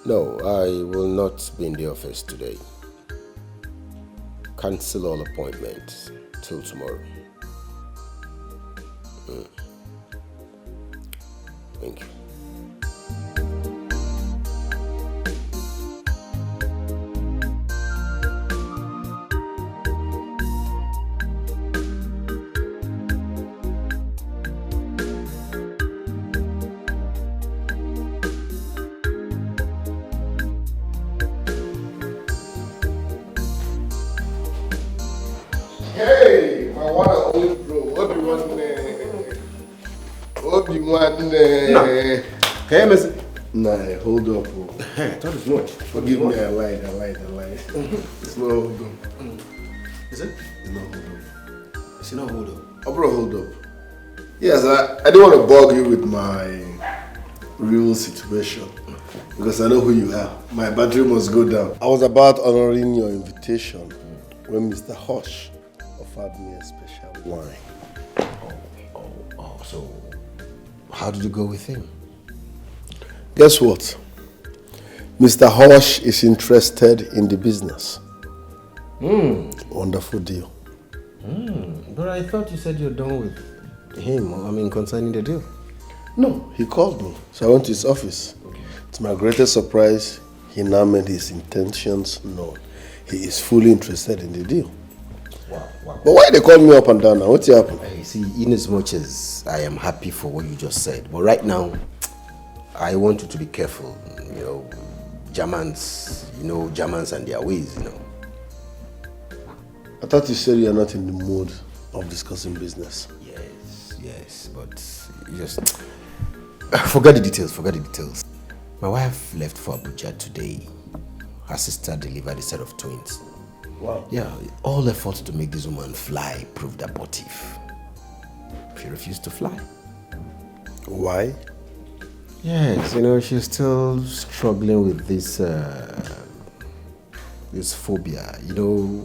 No, I will not be in the office today. Cancel all appointments till tomorrow. Thank you. Hey, my one and only bro. What do you want? What do you want? Hey, Messi. Nah, hold up. I thought it's not. Forgive me, I lied. It's not hold up. Is it? It's not hold up. It's not hold up. Oh, bro, hold up. Yes, I don't want to bug you with my real situation because I know who you are. My battery must go down. I was about honoring your invitation when Mr. Hush offered me a special wine. So how did you go with him? Guess what? Mr. Hush is interested in the business. Wonderful deal. But I thought you said you're done with him, concerning the deal. No, he called me. So I went to his office. Okay. To my greatest surprise, he now made his intentions known. He is fully interested in the deal. Wow. But why they call me up and down now? What's happened? Hey, see, in as much as I am happy for what you just said, but right now, I want you to be careful. Germans and their ways, I thought you said you are not in the mood of discussing business. Yes, but just forget the details. My wife left for Abuja today. Her sister delivered a set of twins. Wow. Yeah, all efforts to make this woman fly proved abortive. She refused to fly. Why? Yes, she's still struggling with this phobia.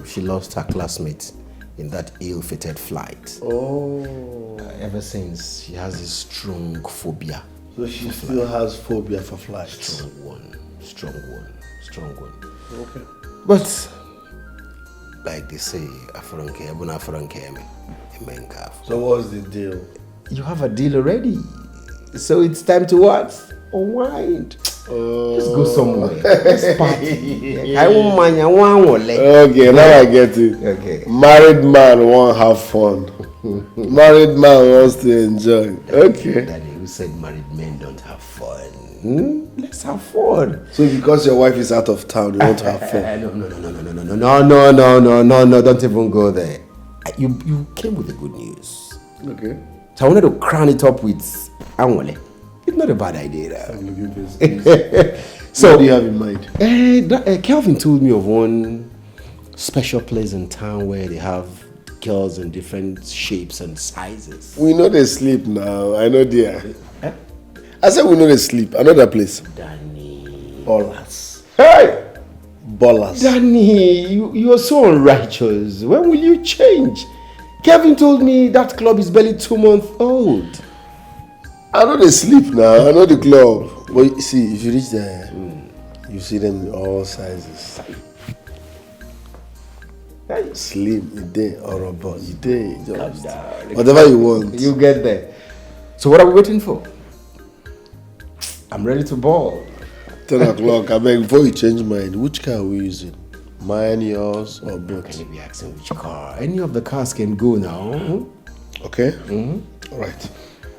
She lost her classmate in that ill-fated flight. Oh. Ever since, she has this strong phobia. So she still has phobia for flights? Strong one. Okay. But, like they say, so what's the deal? You have a deal already. So it's time to what? Unwind. Let's go somewhere. Let's party. I won't mind. Okay, now I get it. Okay. Married man won't have fun. Married man wants to enjoy. Okay. Daddy, who said married men don't have fun? Let's have fun. So because your wife is out of town, you won't have fun? No, don't even go there. You came with the good news. Okay. So I wanted to crown it up with Anwale. It's not a bad idea. I'm looking for this. So what do you have in mind? Kelvin told me of one special place in town where they have girls in different shapes and sizes. We know they sleep now. I know they are. I said we know they sleep. Another place. Danny. Ballers. Hey! Ballers. Danny, you are so unrighteous. When will you change? Kevin told me that club is barely 2 months old. I know they sleep now. I know the club. But you see, if you reach there, you see them in all sizes. Slim, you day, or a boy, you day. Whatever you want. You get there. So what are we waiting for? I'm ready to ball. 10 o'clock. I beg, before you change mind, which car are we using? Mine, yours, or both? Can you be asking which car? Any of the cars can go now. Okay? All right.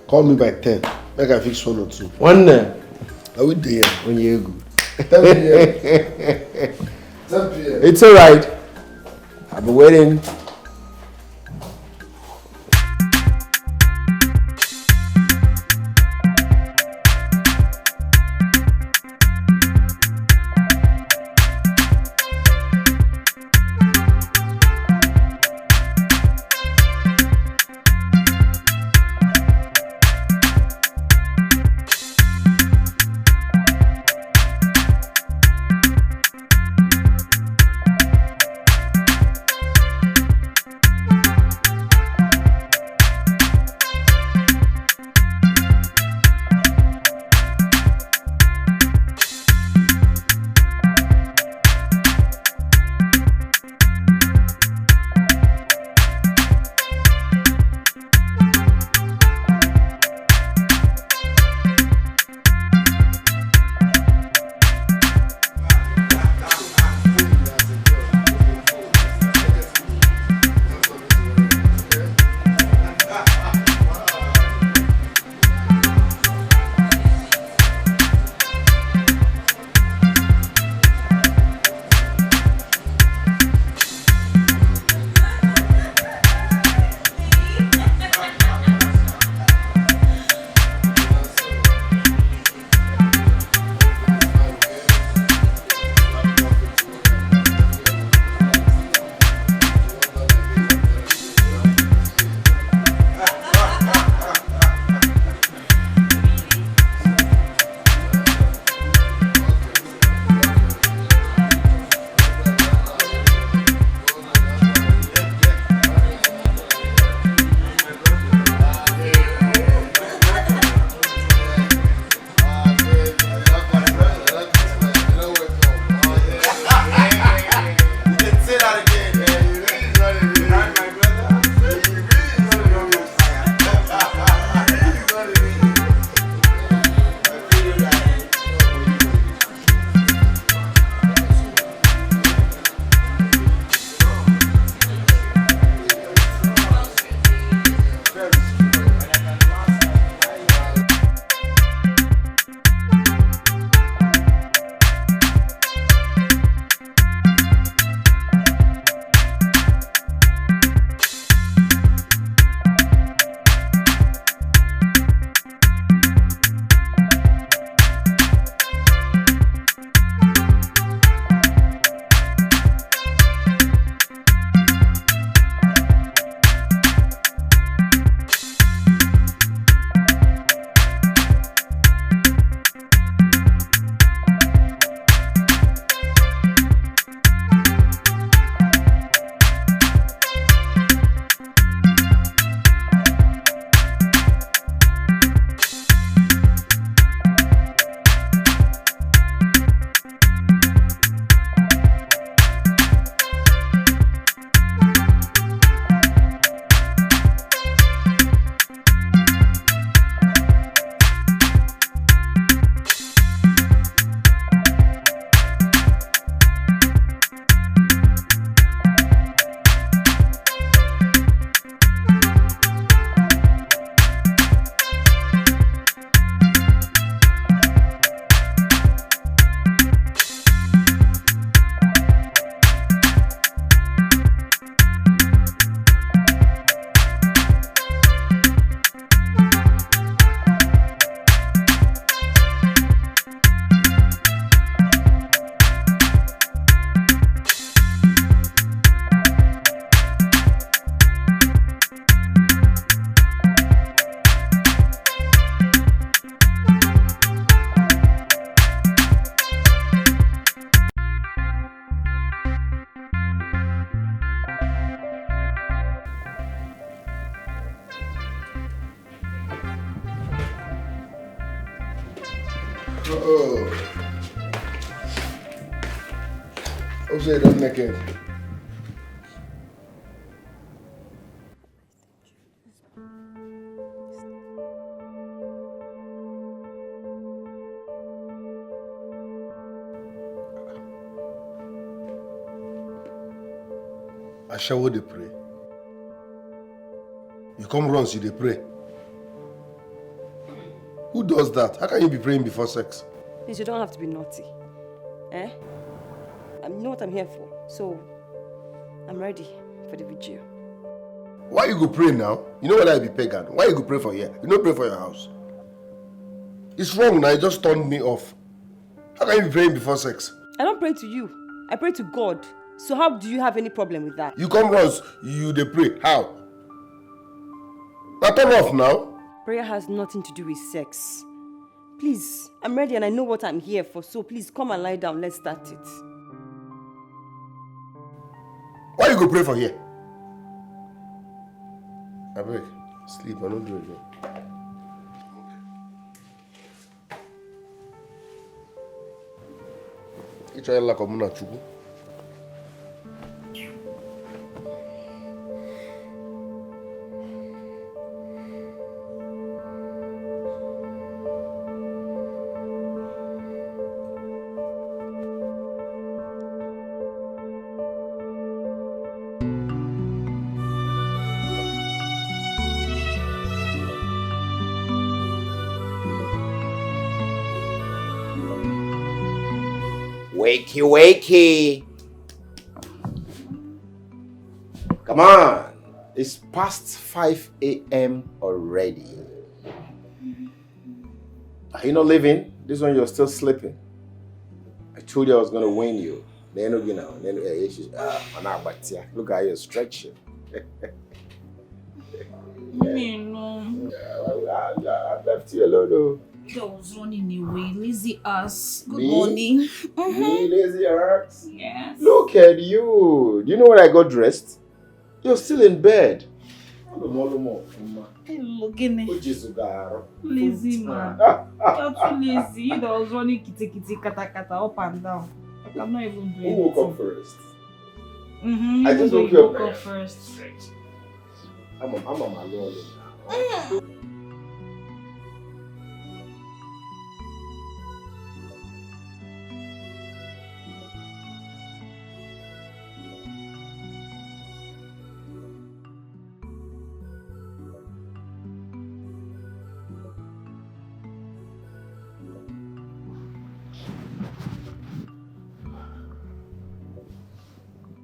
Call me by 10. Make I fix 1 or 2. One. Are we there? When you're good. 10 p.m. 10 p.m. It's alright. I'll be waiting. Oh. Uche, don't make it. I shower they pray. You come runs, you they pray. Who does that? How can you be praying before sex? Please, you don't have to be naughty. Eh? You know what I'm here for, so I'm ready for the video. Why you go pray now? You know what I be pagan? Why you go pray for here? You don't pray for your house. It's wrong now, you just turned me off. How can you be praying before sex? I don't pray to you. I pray to God. So how do you have any problem with that? You come runs, you they pray. How? Now turn off now. Prayer has nothing to do with sex. Please, I'm ready and I know what I'm here for, so please come and lie down. Let's start it. Why you go pray for here? I beg, sleep, I don't do it again. You try like a muna chuku. Wakey, wakey. Come on. It's past 5 a.m. already. Are you not leaving? This one you're still sleeping. I told you I was going to win you. Then you know, look how you're stretching. No. I left you alone though. I was running away, lazy ass. Good Me? morning. Me, lazy ass? Yes. Look at you. Do you know when I got dressed? You're still in bed. Hey, looking at lazy man. You're too lazy. You that was running kitty kata kata up and down. Like, I'm not even doing Who woke up first? Mm-hmm. I just woke you up. woke up first. I'm on my alone now.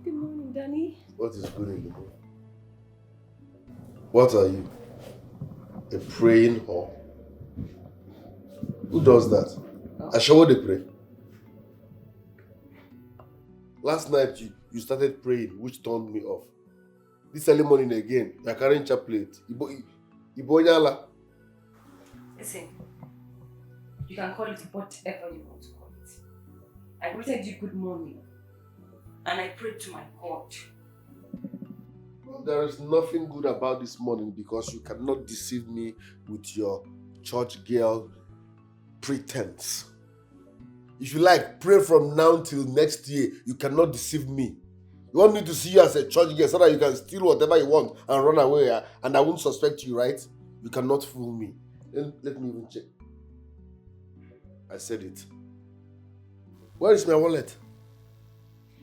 Good morning, Danny. What is good in the morning? What are you? A praying whore? Who does that? I shower they pray. Last night you started praying, which turned me off. This early morning again, you're carrying chaplet. Ibo. Listen, you can call it whatever you want to call it. I greeted you good morning and I prayed to my God. Well, there is nothing good about this morning because you cannot deceive me with your church girl pretense. If you like, pray from now till next year. You cannot deceive me. You want me to see you as a church girl so that you can steal whatever you want and run away and I won't suspect you, right? You cannot fool me. Let me even check. I said it. Where is my wallet?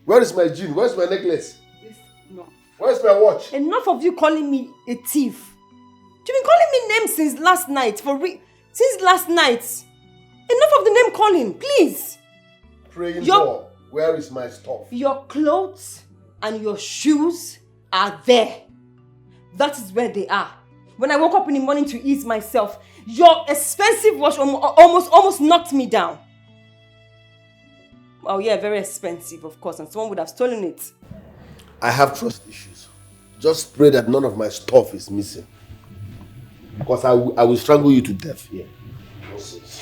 Where is my jean? Where is my necklace? No. Where is my watch? Enough of you calling me a thief. You've been calling me names since last night. Since last night. Enough of the name calling, please. Praying for. Where is my stuff? Your clothes and your shoes are there. That is where they are. When I woke up in the morning to ease myself, your expensive watch almost knocked me down. Oh yeah, very expensive, of course, and someone would have stolen it. I have trust issues. Just pray that none of my stuff is missing. Because I will strangle you to death here. Nonsense.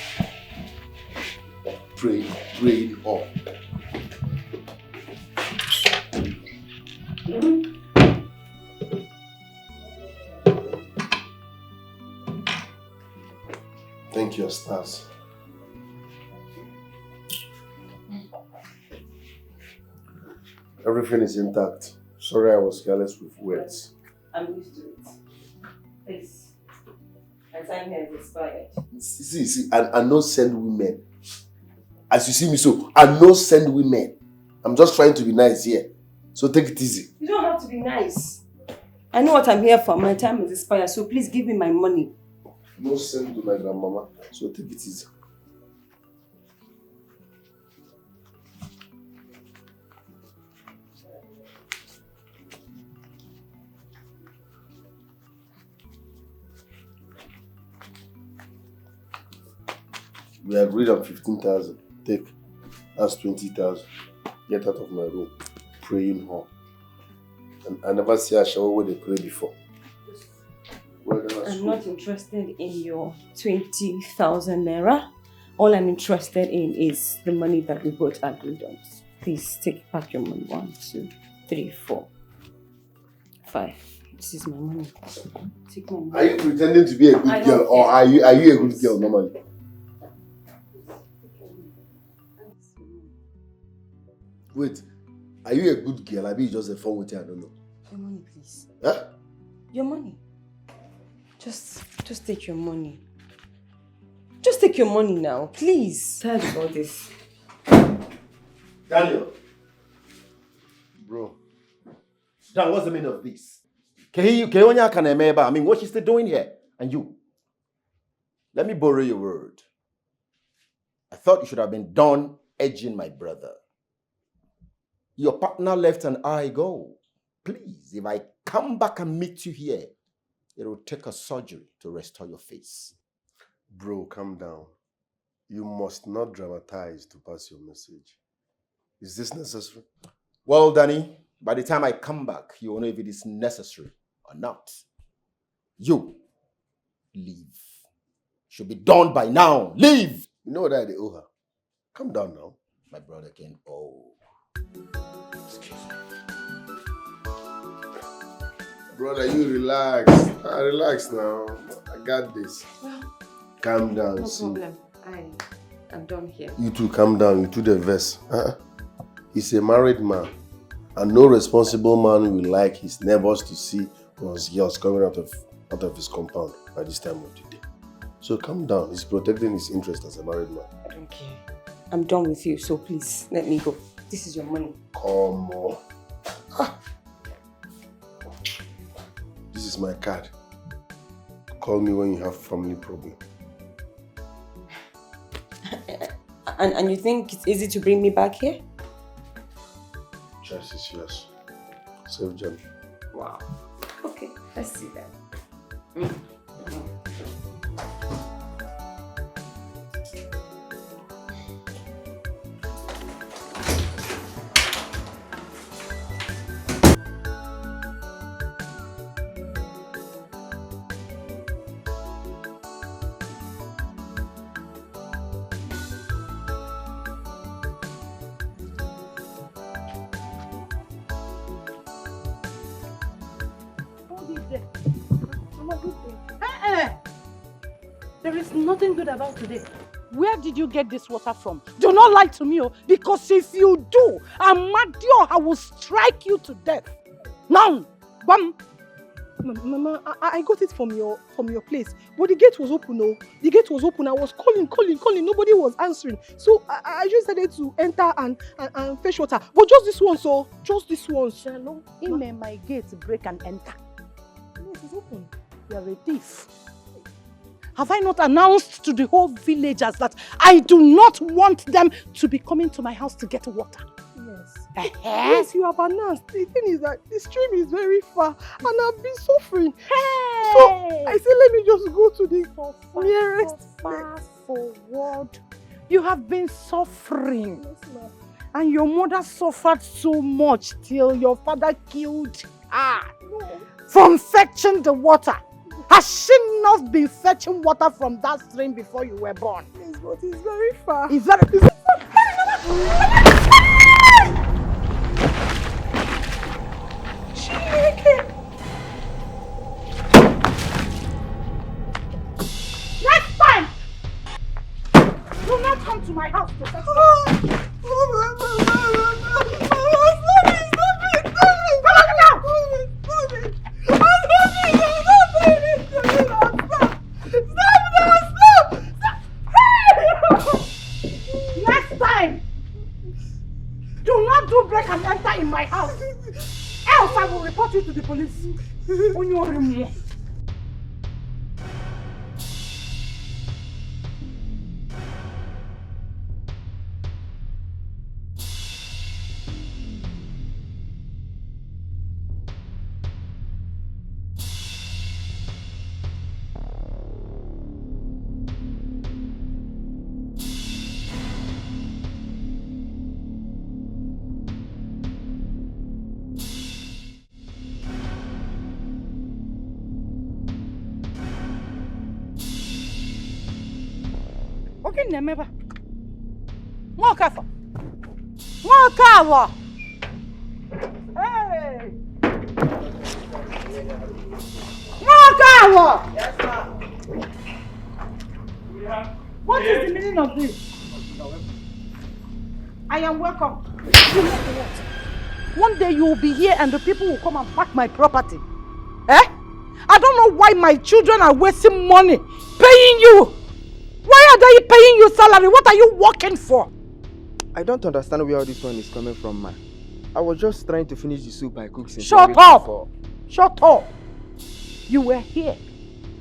Praying all. Thank you, stars. Everything is intact. Sorry I was careless with words. I'm used to it. Please. My time here is expired. See, I no send women. As you see me so, I no send women. I'm just trying to be nice here. So take it easy. You don't have to be nice. I know what I'm here for. My time is expired, so please give me my money. No send to my grandmama, so take it easy. We agreed on 15,000. Take. That's 20,000. Get out of my room. Praying hall. And I never see a shower where they pray before. I'm not interested in your 20,000 naira. All I'm interested in is the money that we both agreed on. Please take back your money. 1, 2, 3, 4, 5. This is my money. Take my money. Are you pretending to be a good girl or are you a good girl normally? Wait, are you a good girl? I mean, just a phone with you, I don't know. Your money, please. Huh? Your money. Just take your money. Just take your money now, please. Tired about this. Daniel. Bro. Dan, what's the meaning of this? I mean, what's she still doing here? And you? Let me borrow your word. I thought you should have been done edging my brother. Your partner left and I go. Please, if I come back and meet you here, it will take a surgery to restore your face. Bro, calm down. You must not dramatize to pass your message. Is this necessary? Well, Danny, by the time I come back, you will know if it is necessary or not. You, leave. Should be done by now. Leave! You know that they owe her. Calm down now. My brother can owe. Excuse me. Brother, you relax. Relax now. I got this. Well, calm down. No problem. I'm done here. You two calm down. You two the verse. He's a married man. And no responsible man will like his neighbors to see his girls coming out of his compound by this time of the day. So calm down. He's protecting his interest as a married man. I don't care. I'm done with you, so please let me go. This is your money. Come on. This is my card. Call me when you have family problem. And you think it's easy to bring me back here? Choice is yours. Safe journey. Wow. Okay, let's see that. There is nothing good about today. Where did you get this water from? Do not lie to me, because if you do, Amadio, I will strike you to death. Now, bam. Mama, I got it from your place, but the gate was open. The gate was open. I was calling. Nobody was answering. So I just decided to enter and fetch water. But just this one, just this one. Hello, my gate break and enter. Yes, it's open. You are a thief. Have I not announced to the whole villagers that I do not want them to be coming to my house to get water? Yes. Yes, you have announced. The thing is that the stream is very far and I've been suffering. Hey! So I said, let me just go to the nearest. Fast forward. You have been suffering. Yes, ma'am. And your mother suffered so much till your father killed her. No. From fetching the water. Has she not been fetching water from that stream before you were born? Yes, but it's very far. It's very far. Next time, do not come to my house to fetch water. not do break and enter in my house. Else I will report you to the police. Never. More careful. More careful. Hey. More careful. Yes, sir. What is the meaning of this? I am welcome. One day you will be here and the people will come and pack my property. Eh? I don't know why my children are wasting money paying you. Why are they paying you salary? What are you working for? I don't understand where all this one is coming from, man. I was just trying to finish the soup I cooked since. Shut up! Shut up! You were here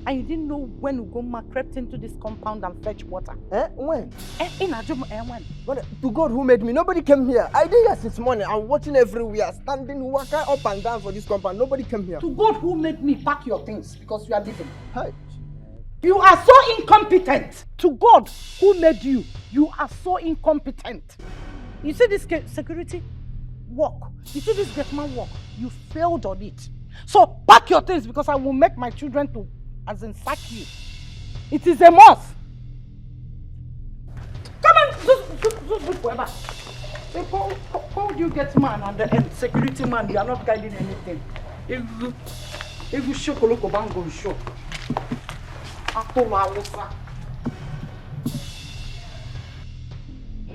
and you didn't know when Ugoma crept into this compound and fetched water. Eh? When? When? But to God who made me, nobody came here. I did here since morning. I'm watching everywhere, standing, walking up and down for this compound. Nobody came here. To God who made me pack your things because you are leaving. Hi. You are so incompetent. To God who made you, you are so incompetent. You see this security work, you see this gateman work, you failed on it. So pack your things because I will make my children to, as in, sack you. It is a must. Come on, just forever. They called you gateman and the security man, you are not guiding anything. If you show Koloko Bango, show.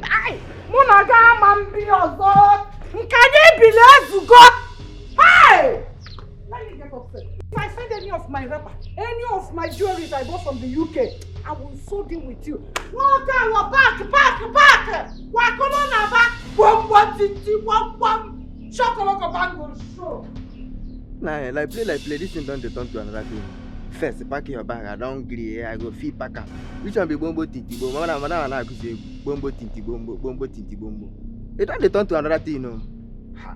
Hey, Munaga Mambiozo, Nkanye Bilezugo. Hey! Let me get upset. If I send any of my wrapper, any of my jewelry I bought from the UK, I will sew them with you. Waka, back. Wakolona back. Wam. Chocolate bangle show. Nah, like play. This thing don't turn to another thing. First, pack your bag. I don't agree. I go feed packer. Which one be bombo tinti bombo? Madam, I could say bombo tinti bombo. It don't turn to another thing, you know. Ha.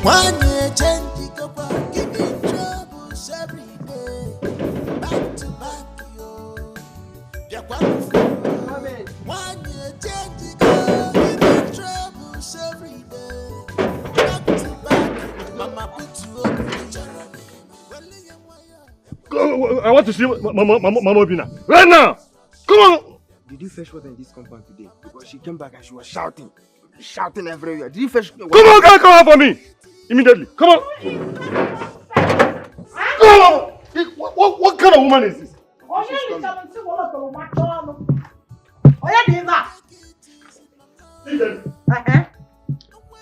One year change, giving troubles every day. Back to back. One year change, giving troubles every day. Back to back, Mama put you up in the I want to see Mama Bina right now. Come on. Did you fetch water in this compound today? Because she came back and she was shouting everywhere. Did you fetch water? Come on, come on for me immediately. Come on. Come on. What kind of woman is this?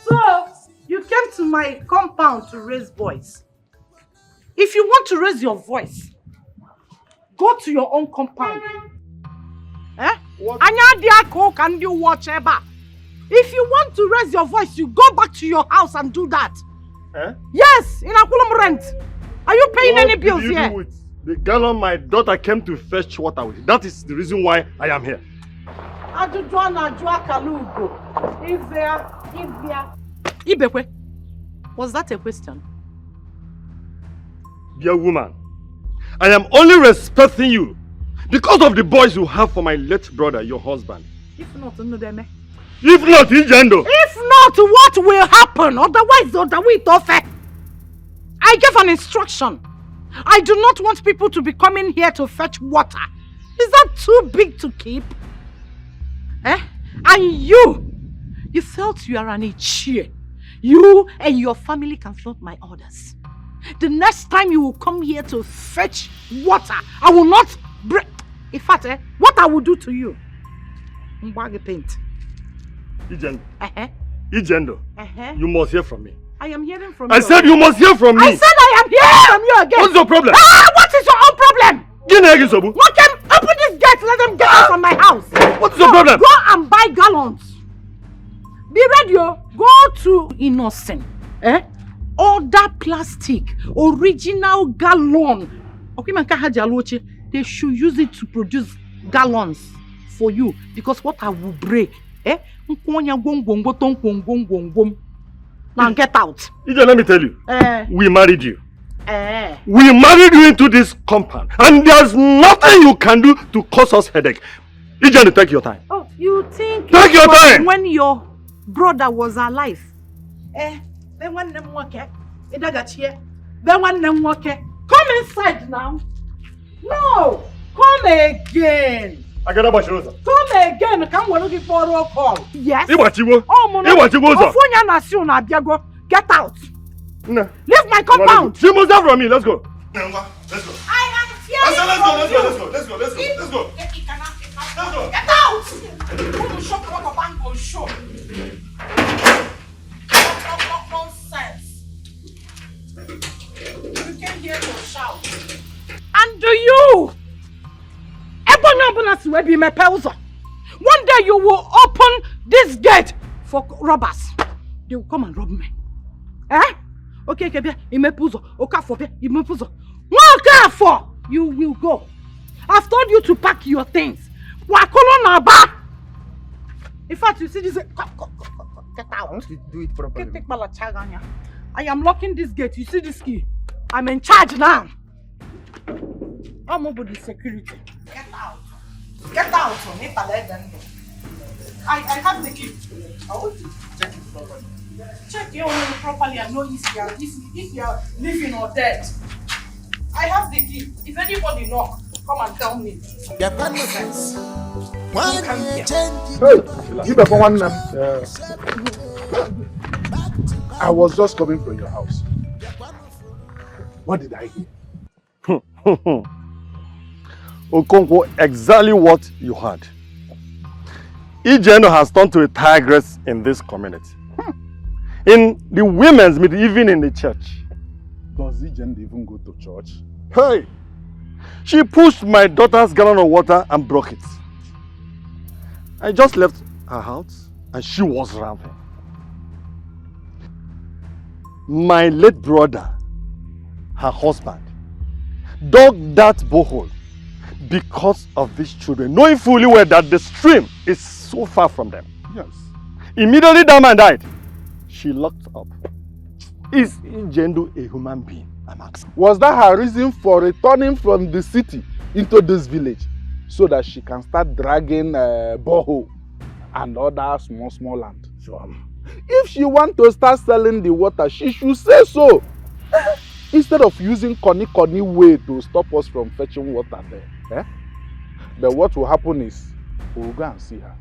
So, you came to my compound to raise voice. If you want to raise your voice, go to your own compound. Can you watch ever? If you want to raise your voice, you go back to your house and do that. Yes, in Akulum rent. Are you paying any bills here? What did you do with the gallon my daughter came to fetch water with? That is the reason why I am here. Ibekwe, was that a question? Dear woman, I am only respecting you because of the boys you have for my late brother, your husband. If not, Nudeme. If not, Ingendo. If not, what will happen? Otherwise, I gave an instruction. I do not want people to be coming here to fetch water. Is that too big to keep? And you felt you are an Ichie. You and your family can float my orders. The next time you will come here to fetch water, I will not break. In fact, what I will do to you? Mbagi paint. Igendo, you must hear from me. I am hearing from you. I said you must hear from me. I said I am hearing from you again. What's your problem? What is your own problem? What can open this gate? Let them get out from my house. What's your problem? Go and buy gallons. Be ready, go to Innocent. Order plastic, original gallon. Okay, they should use it to produce gallons for you because water will break. Now get out. Ije, let me tell you. We married you. We married you into this compound, and there's nothing you can do to cause us headache. Ije, take your time. Oh, you think take your time when your brother was alive? Then one them work. Then one them work. Come inside now. No, come again. I got about you. Come again. Come when looking for a roll call. Yes. Get out. No. Leave my compound. She must have from me. Let's go. Let's go. I am fearing from you. Let's go. Get out. Nonsense. You came here to shout. And do you? One day you will open this gate for robbers. They will come and rob me. Okay, you will go. I've told you to pack your things. In fact, you see this. Get out. I want to do it properly. I am locking this gate. You see this key? I'm in charge now. I'm over the security. Get out. Get out. I have the key. I want to check it properly. Check your own properly and know if you are living or dead. I have the key. If anybody knock, come and tell me. Hey, give me one. I was just coming from your house. What did I hear? Okonkwo, exactly what you heard. Ijeno has turned to a tigress in this community. In the women's meeting, even in the church. Does Ijeno even go to church? Hey! She pushed my daughter's gallon of water and broke it. I just left her house and she was rampant. My late brother, her husband, dug that borehole because of these children, knowing fully well that the stream is so far from them. Yes. Immediately that man died, she locked up. Is Ijeno a human being? I'm asking. Was that her reason for returning from the city into this village? So that she can start dragging borehole and other small land? Sure. If she wants to start selling the water, she should say so. Instead of using corny way to stop us from fetching water there. But what will happen is, we will go and see her.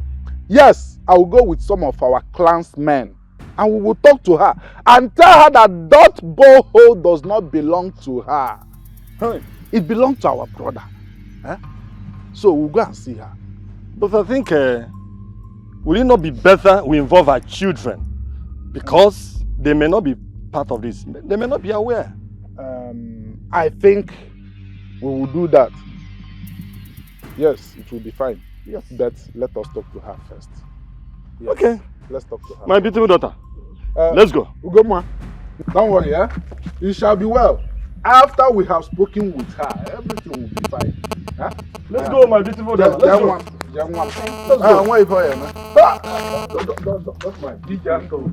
Yes, I will go with some of our clansmen and we will talk to her and tell her that that borehole does not belong to her. It belongs to our brother. So we'll go and see her. But I think, will it not be better we involve our children? Because they may not be part of this. They may not be aware. I think we will do that. Yes, it will be fine. Yes. But let us talk to her first. Yes. Okay. Let's talk to her. My beautiful daughter. Let's go. Ugoma, don't worry, it shall be well. After we have spoken with her, everything will be fine. Let's go, my beautiful daughter. Let's go. Let's go. Wait for you, man. That's my big uncle.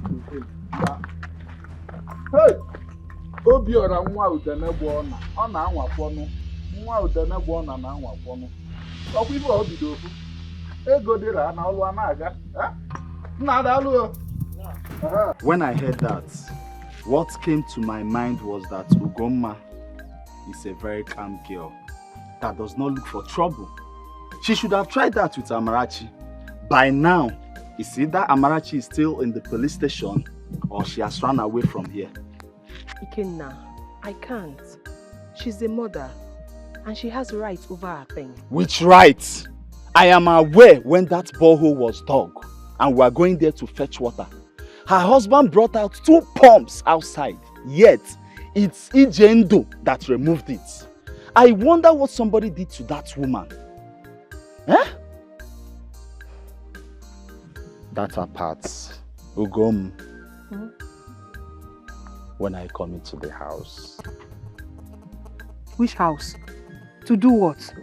Hey! Obiora nwa udenegbu ọna. Ọ na-anwapọnụ. Nwa udenegbu ọna na-anwapọnụ. Ọkwa ife obido ofu. Ego dịra na ọlụ na-aga. Nna adalụ. When I heard that, what came to my mind was that Ugomma is a very calm girl that does not look for trouble. She should have tried that with Amarachi. By now, it's either Amarachi is still in the police station or she has run away from here. Ikenna, I can't. She's a mother and she has rights over her thing. Which rights? I am aware when that borehole was dug and we are going there to fetch water. Her husband brought out 2 pumps outside, yet it's Ini Edo that removed it. I wonder what somebody did to that woman. Eh? That apart, Ugom, when I come into the house. Which house? To do what?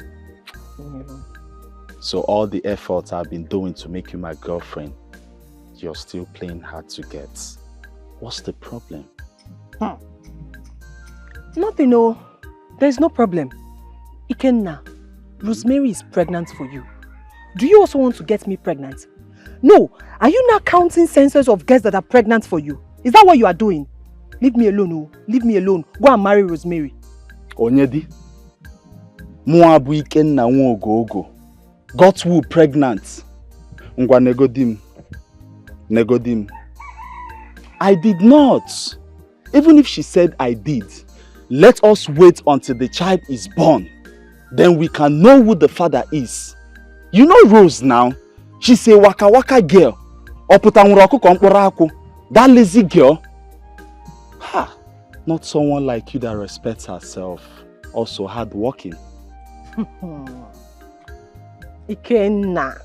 So all the efforts I've been doing to make you my girlfriend, you're still playing hard to get. What's the problem? Nothing, no. There's no problem. Ikenna, Rosemary is pregnant for you. Do you also want to get me pregnant? No. Are you now counting census of girls that are pregnant for you? Is that what you are doing? Leave me alone, oh. Leave me alone. Go and marry Rosemary. Onyedi, Muabu Ikenna Nwogogo got who pregnant? Ngwa negodim. Negodim. I did not. Even if she said I did, let us wait until the child is born. Then we can know who the father is. You know Rose now? She's a waka waka girl. That lazy girl. Ha! Not someone like you that respects herself. Also hardworking. Ikenna.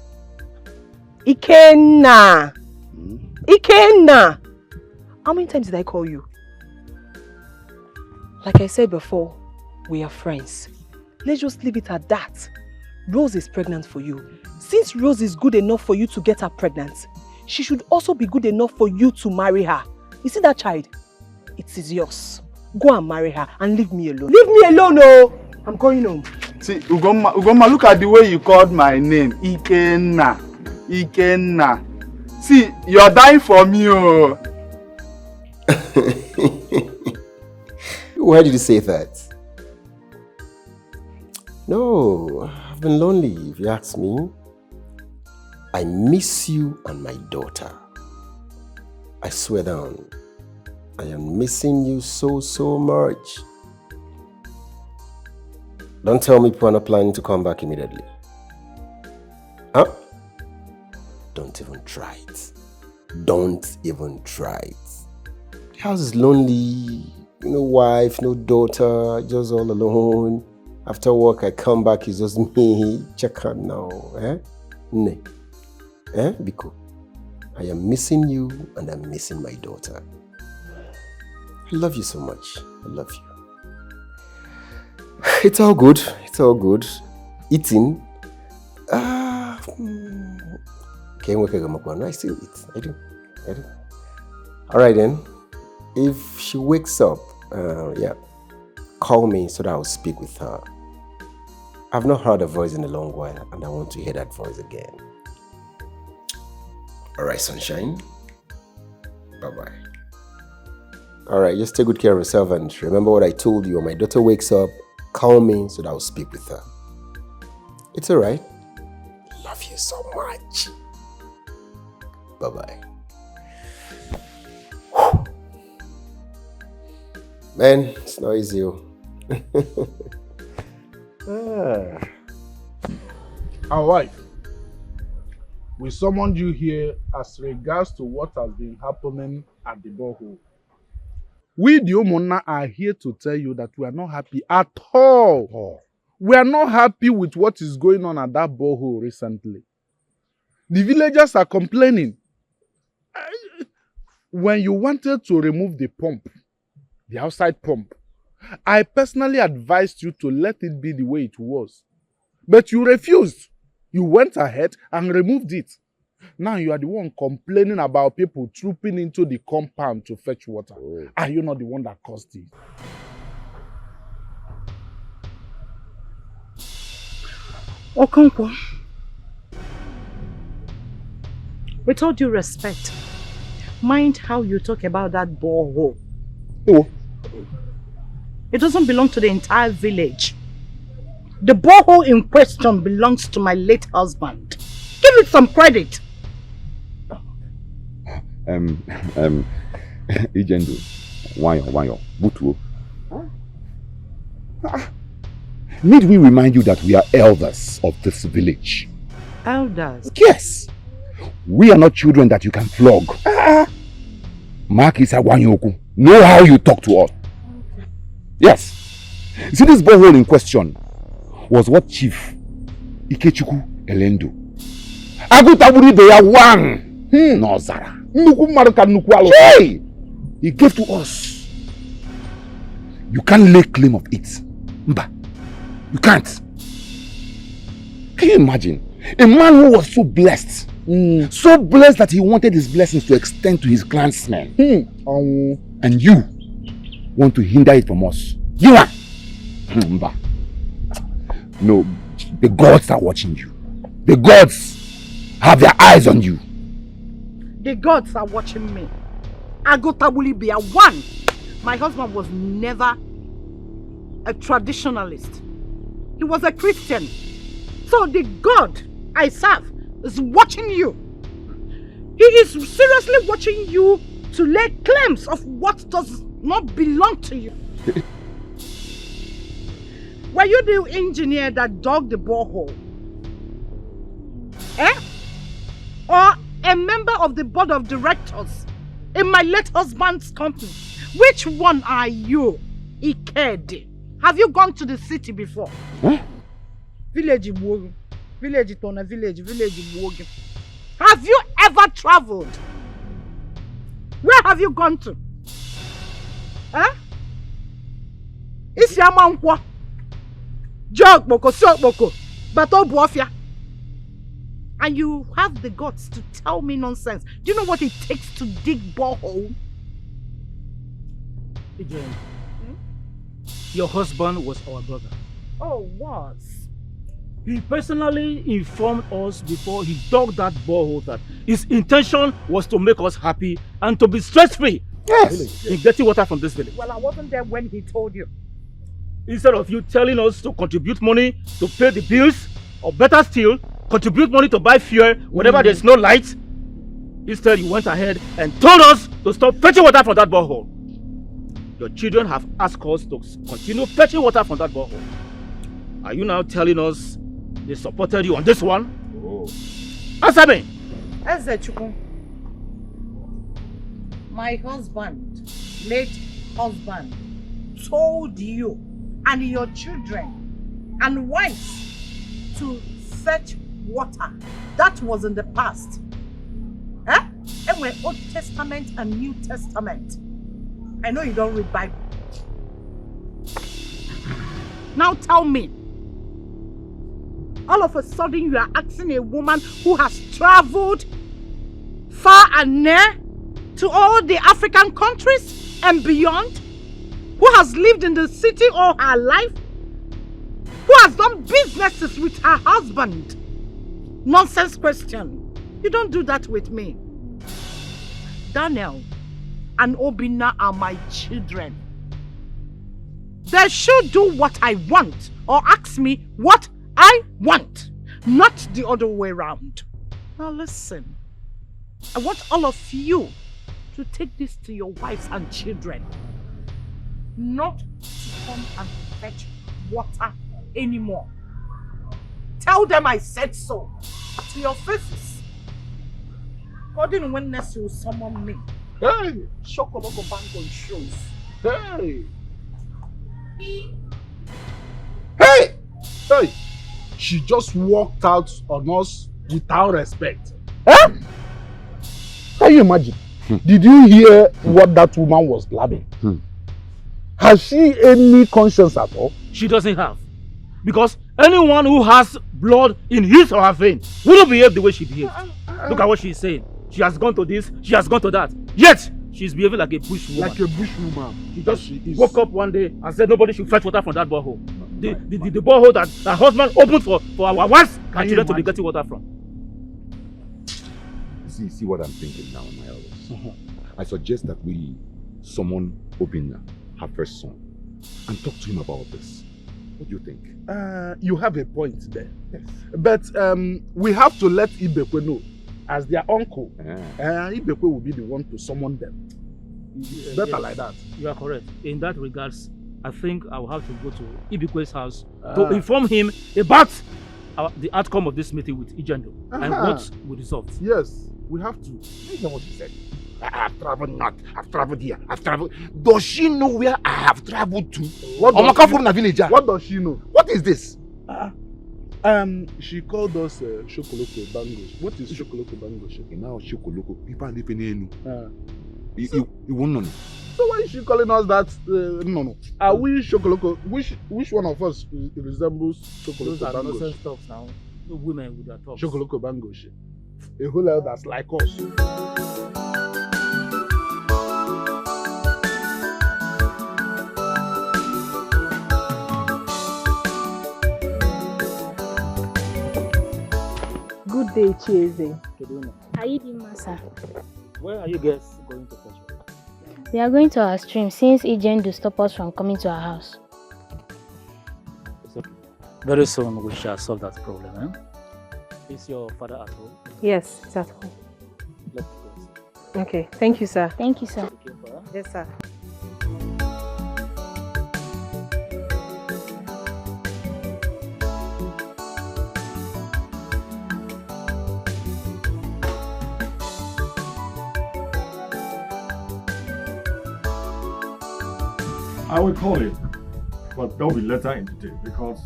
Ikenna. Ikenna. How many times did I call you? Like I said before, we are friends. Let's just leave it at that. Rose is pregnant for you. Since Rose is good enough for you to get her pregnant, she should also be good enough for you to marry her. You see that child? It is yours. Go and marry her and leave me alone. Leave me alone, oh! I'm going home. See, Ugoma, look at the way you called my name. Ikenna. Ikenna. See, you're dying for me, oh. Why did you say that? No, I've been lonely, if you ask me. I miss you and my daughter. I swear down, I am missing you so much. Don't tell me people are not planning to come back immediately. Huh? Don't even try it. Don't even try it. The house is lonely. No wife, no daughter, just all alone. After work, I come back, it's just me. Check out now. Eh? Ne. Eh? Biko. I am missing you and I'm missing my daughter. I love you so much. I love you. It's all good. It's all good. Eating. I still eat. I do. Alright then. If she wakes up, call me so that I'll speak with her. I've not heard her voice in a long while and I want to hear that voice again. Alright, sunshine. Bye-bye. Alright, just take good care of yourself and remember what I told you. When my daughter wakes up, call me so that I'll speak with her. It's alright. Love you so much. Bye-bye. Man, it's not easy. Our wife, we summoned you here as regards to what has been happening at the borehole. We, the Omona, are here to tell you that we are not happy at all. Oh. We are not happy with what is going on at that borehole recently. The villagers are complaining. When you wanted to remove the pump, the outside pump, I personally advised you to let it be the way it was. But you refused. You went ahead and removed it. Now you are the one complaining about people trooping into the compound to fetch water. Oh. Are you not the one that caused it? Okonkwo, with all due respect, mind how you talk about that borehole. Oh. It doesn't belong to the entire village. The borehole in question belongs to my late husband. Give it some credit. Ijendo, wanyo, butuo. Need we remind you that we are elders of this village? Elders? Yes. We are not children that you can flog. Mark is a wanyoku. Know how you talk to us. Yes. See, this borehole in question was what Chief Ikechukwu Elendo. Agutaburi Beya one. No, Zara. Hey! He gave to us. You can't lay claim of it. Mba. You can't. Can you imagine? A man who was so blessed. So blessed that he wanted his blessings to extend to his clansmen. And you want to hinder it from us. You are. Mba. No, the gods are watching you. The gods have their eyes on you. The gods are watching me. Agotabuli Bia one. My husband was never a traditionalist. He was a Christian. So the God I serve is watching you. He is seriously watching you to lay claims of what does not belong to you. Were you the engineer that dug the borehole? Or a member of the board of directors in my late husband's company? Which one are you, Ikede? Have you gone to the city before? Village Iwogi. Village Tona, village Iwogi. Have you ever traveled? Where have you gone to? Isiamankwa. Jog boko, sok boko. Bato buafia. And you have the guts to tell me nonsense. Do you know what it takes to dig borehole? Again, your husband was our brother. Oh, was? He personally informed us before he dug that borehole that his intention was to make us happy and to be stress-free. Yes. In getting water from this village. Well, I wasn't there when he told you. Instead of you telling us to contribute money to pay the bills, or better still, contribute money to buy fuel whenever there's no light, instead you went ahead and told us to stop fetching water from that borehole. Your children have asked us to continue fetching water from that borehole. Are you now telling us they supported you on this one? Answer me! Ezechukwu, my husband, late husband, told you and your children and wives to fetch water. That was in the past. And we're Old Testament and New Testament. I know you don't read Bible. Now tell me, all of a sudden you are asking a woman who has traveled far and near to all the African countries and beyond, who has lived in the city all her life, who has done businesses with her husband. Nonsense question. You don't do that with me. Daniel and Obinna are my children. They should do what I want or ask me what I want, not the other way around. Now listen, I want all of you to take this to your wives and children. Not to come and fetch water anymore. Tell them I said so to your faces. According when next you summon me. Hey! Shokoloko bank on shows. Hey! Hey! Hey! She just walked out on us without respect. Can you imagine? Did you hear what that woman was blabbing? Has she any conscience at all? She doesn't have. Because anyone who has blood in his or her vein wouldn't behave the way she behaved. Look at what she's saying. She has gone to this, she has gone to that. Yet, she's behaving like a bush woman. Like a bush woman. She just woke up one day and said nobody should fetch water from that borehole. The borehole that her husband opened for our wives and children to be getting water from. See what I'm thinking now, my elders. I suggest that we summon Obinna, her first son, and talk to him about this. What do you think? You have a point there. Yes. But we have to let Ibekwe know. As their uncle, Ibekwe will be the one to summon them. It's better like that. You are correct. In that regards, I think I will have to go to Ibekwe's house to inform him about the outcome of this meeting with Ijendo and what we resolved. Yes, we have to. You know what he said. I have traveled north, I've traveled here, I've traveled. Does she know where I have traveled to? What I'm does from the village. What does she know? What is this? She called us Shokoloko Bangos. What is Shokoloko Bangos? Now Shokoloko, people are living in you won't know. So why is she calling us that? No. Are we Shokoloko? Which one of us resembles Shokoloko Those are Bangos? nonsense stuff now. The women with their talks. Shokoloko Bangos. A whole lot that's like us. Good day, Chieze. Are you the master? Where are you guys going to fetch her? We are going to our stream since Agent to stop us from coming to our house. So, very soon we shall solve that problem. Eh? Is your father at home? Yes, it's at home. Let's go. Okay, thank you, sir. Thank you, sir. Yes, sir. I will call him, but that will be later in the day because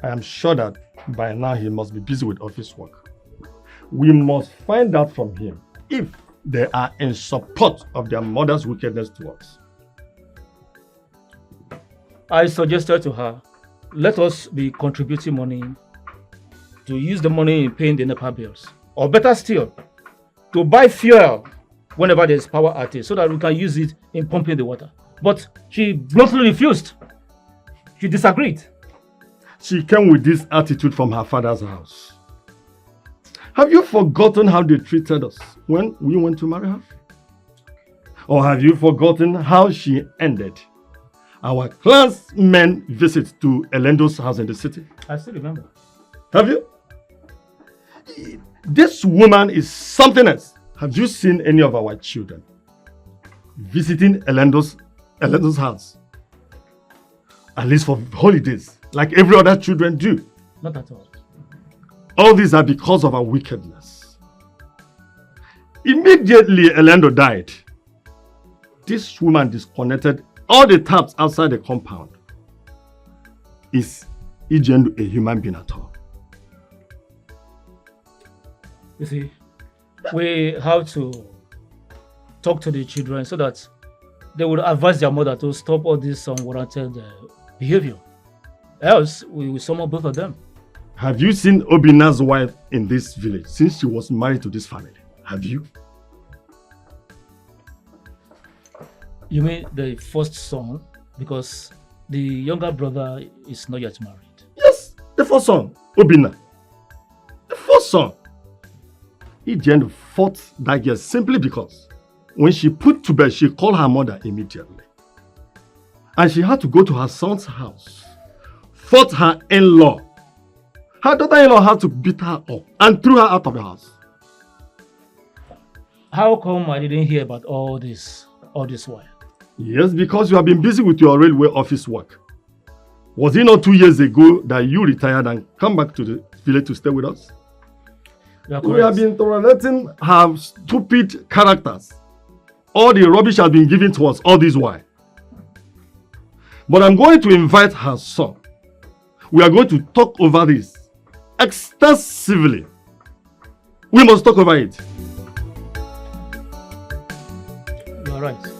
I am sure that by now he must be busy with office work. We must find out from him if they are in support of their mother's wickedness to us. I suggested to her, let us be contributing money to use the money in paying the NEPA bills. Or better still, to buy fuel whenever there is power outage so that we can use it in pumping the water. But she bluntly refused. She disagreed. She came with this attitude from her father's house. Have you forgotten how they treated us when we went to marry her? Or have you forgotten how she ended our clansmen visit to Elendo's house in the city? I still remember. Have you? This woman is something else. Have you seen any of our children visiting Elendo's house? At least for holidays, like every other children do. Not at all. All these are because of our wickedness. Immediately Elendo died, this woman disconnected all the taps outside the compound. Is Ijendu a human being at all? You see, we have to talk to the children so that they would advise their mother to stop all this unwarranted behavior. Else, we will summon both of them. Have you seen Obina's wife in this village since she was married to this family? Have you? You mean the first son? Because the younger brother is not yet married. Yes, the first son, Obina. The first son. Ijen fought that girl simply because when she put to bed, she called her mother immediately. And she had to go to her son's house. Fought her in-law. Her daughter-in-law had to beat her up and threw her out of the house. How come I didn't hear about all this while? Yes, because you have been busy with your railway office work. Was it not 2 years ago that you retired and come back to the village to stay with us? We have been tolerating her stupid characters. All the rubbish has been given to us all this while. But I'm going to invite her son. We are going to talk over this extensively. We must talk over it. You are right.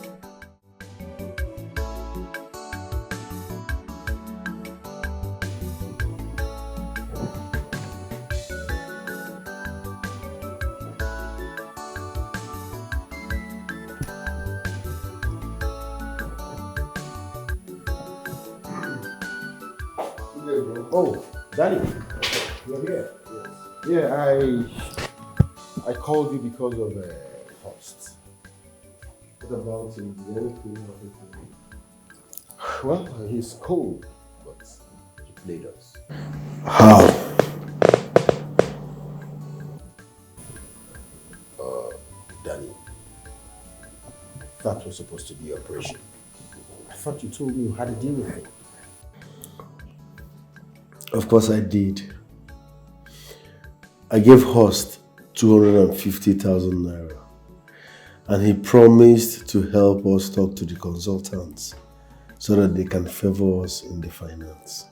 Oh, Danny, you're here. Yes. Yeah, I called you because of host. What about him? Is there anything of it? Well, he's cold, but he played us. How? Danny, that was supposed to be your operation. I thought you told me you had to deal with it. Of course I did. I gave Horst 250,000 naira. And he promised to help us talk to the consultants so that they can favor us in the finance.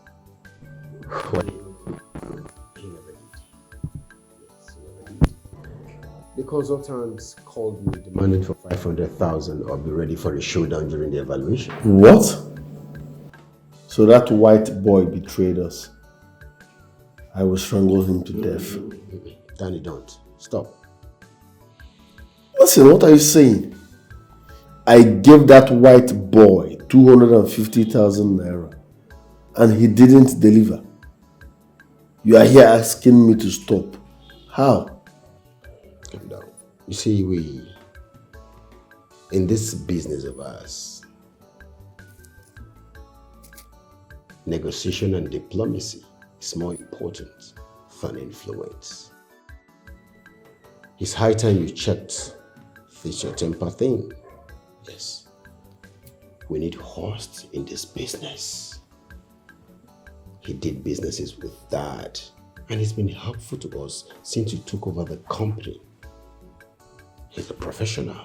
The consultants called me demanding for 500,000 or be ready for a showdown during the evaluation. What? So that white boy betrayed us. I will strangle him to death. Danny, don't. Stop. Listen, what are you saying? I gave that white boy 250,000 naira and he didn't deliver. You are here asking me to stop. How? Calm down. You see, in this business of ours, negotiation and diplomacy is more important than influence. It's high time you checked this your temper thing. Yes. We need host in this business. He did businesses with Dad, and he's been helpful to us since he took over the company. He's a professional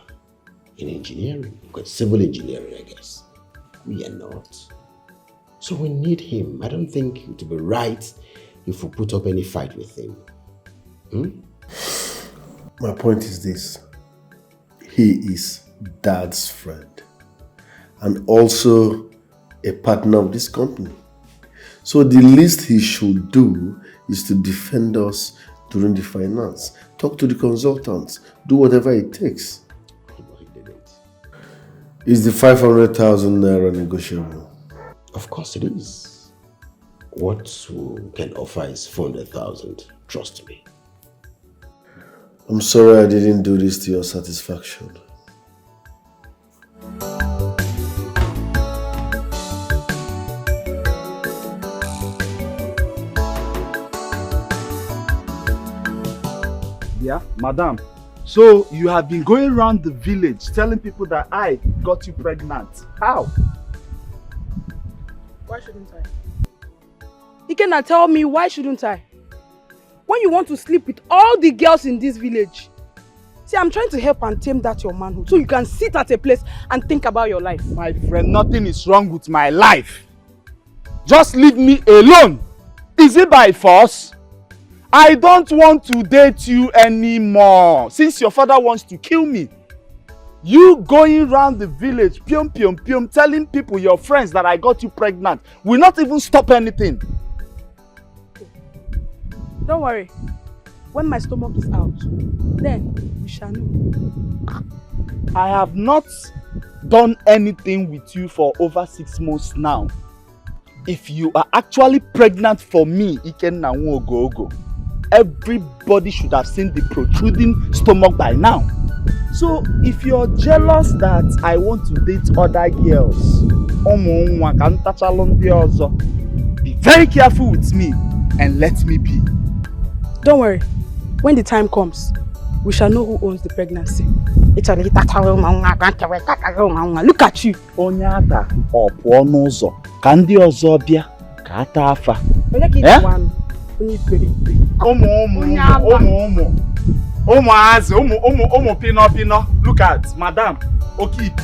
in engineering, civil engineering, I guess. We are not. So we need him. I don't think it would be right if we put up any fight with him. My point is this. He is Dad's friend and also a partner of this company. So the least he should do is to defend us during the finance. Talk to the consultants. Do whatever it takes. Is the 500,000 naira negotiable? Of course it is. What we can offer is 400,000. Trust me. I'm sorry I didn't do this to your satisfaction. Yeah, madam. So you have been going around the village telling people that I got you pregnant. How? Why shouldn't I? Ikenna, tell me, why shouldn't I? When you want to sleep with all the girls in this village. See, I'm trying to help and tame that your manhood so you can sit at a place and think about your life. My friend, nothing is wrong with my life. Just leave me alone. Is it by force? I don't want to date you anymore since your father wants to kill me. You going around the village, pium pium pium, telling people, your friends, that I got you pregnant will not even stop anything. Don't worry. When my stomach is out, then we shall know. I have not done anything with you for over 6 months now. If you are actually pregnant for me, Ikenna Nwogogo, everybody should have seen the protruding stomach by now. So if you're jealous that I want to date other girls, be very careful with me and let me be. Don't worry. When the time comes, we shall know who owns the pregnancy. Look at you. Onyata opuo n'ụzọ ka ndị ọzọ bịa ka ata afa. Ụmụ pino. Look at madam Okip.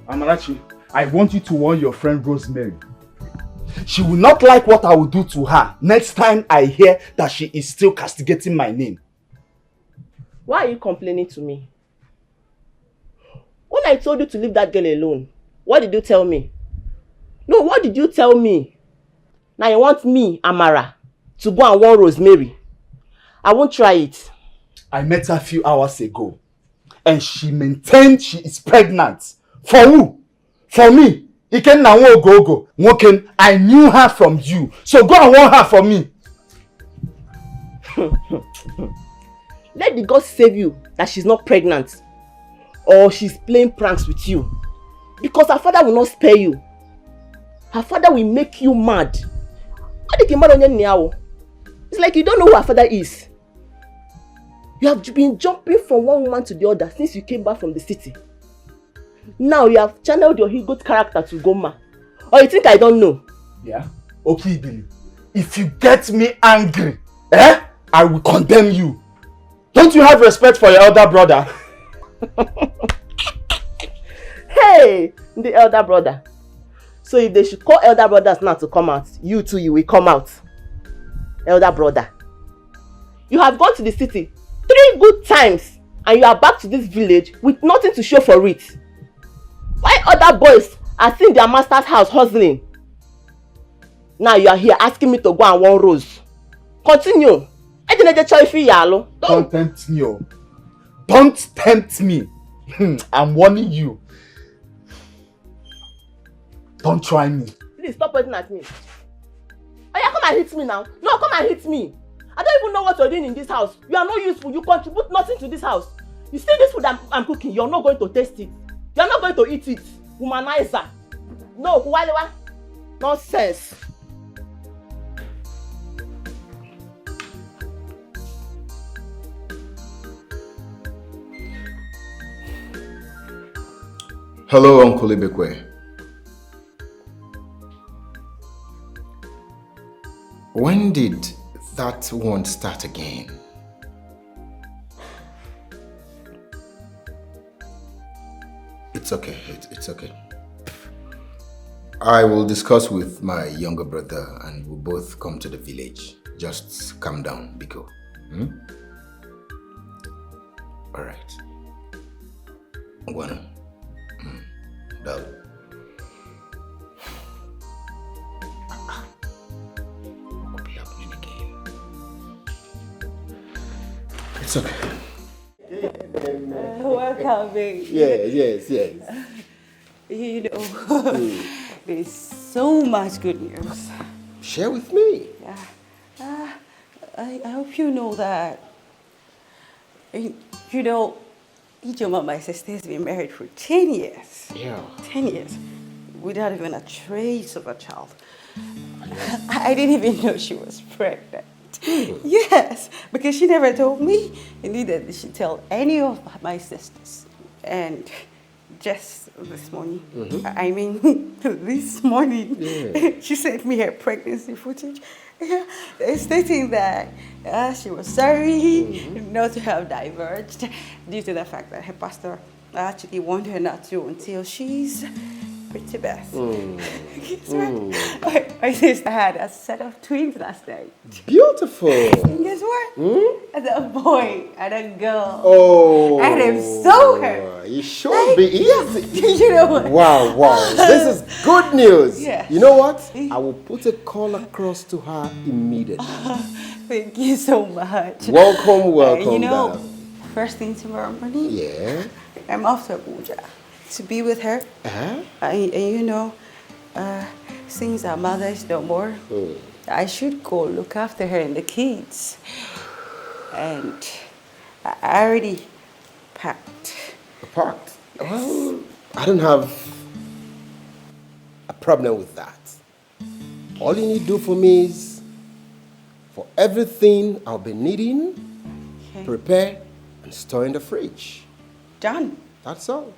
Amarachi, I want you to warn your friend Rosemary. She will not like what I will do to her next time I hear that she is still castigating my name. Why are you complaining to me? When I told you to leave that girl alone, what did you tell me? No, what did you tell me? Now you want me, Amara, to go and warn Rosemary. I won't try it. I met her a few hours ago and she maintained she is pregnant. For who? For me. Ikenna Nwogogo. Nwoken, I knew her from you. So go and warn her for me. Let the God save you that she's not pregnant. or she's playing pranks with you. Because her father will not spare you. Her father will make you mad. It's like you don't know who her father is. You have been jumping from one woman to the other since you came back from the city. Now you have channeled your good character to Goma. Or you think I don't know? Yeah? Okay, Billy. If you get me angry, I will condemn you. Don't you have respect for your elder brother? Hey, the elder brother. So if they should call elder brothers now to come out, you too, you will come out. Elder brother. You have gone to the city 3 good times and you are back to this village with nothing to show for it. Why other boys are seeing their master's house hustling? Now you are here asking me to go and one rose. Continue. Don't tempt me. Don't tempt me. I'm warning you. Don't try me. Please stop pointing at me. Oh yeah, come and hit me now. No, come and hit me. I don't even know what you're doing in this house. You are not useful. You contribute nothing to this house. You see this food I'm cooking, you're not going to taste it. You're not going to eat it. Womanizer. No, Kuwalewa. Nonsense. Hello, Uncle Ibekwe. When did that one start again? It's okay, it's okay. I will discuss with my younger brother and we'll both come to the village. Just calm down, Biko. Alright. Bueno. Done. It's okay. Welcome, baby. Yes. You know, there's so much good news. Share with me. Yeah. I hope you know that. You know, Ijoma, my sister, has been married for 10 years. Yeah. 10 years. Without even a trace of a child. I didn't even know she was pregnant. Yes, because she never told me, and neither did she tell any of my sisters. And just this morning, this morning, she sent me her pregnancy footage, stating that she was sorry not to have diverged due to the fact that her pastor actually warned her not to until she's pretty best. Guess what? My sister had a set of twins last night. Beautiful. And guess what? A boy and a girl. Oh. And I'm so happy. It should be easy. You know what? Wow. This is good news. Yes. You know what? I will put a call across to her immediately. Thank you so much. Welcome. You know, first thing tomorrow morning, I'm off to Abuja to be with her. And you know, since our mother is no more, I should go look after her and the kids. And I already packed. Packed? Well, I don't have a problem with that. All you need to do for me is, for everything I'll be needing, prepare and store in the fridge. Done. That's all.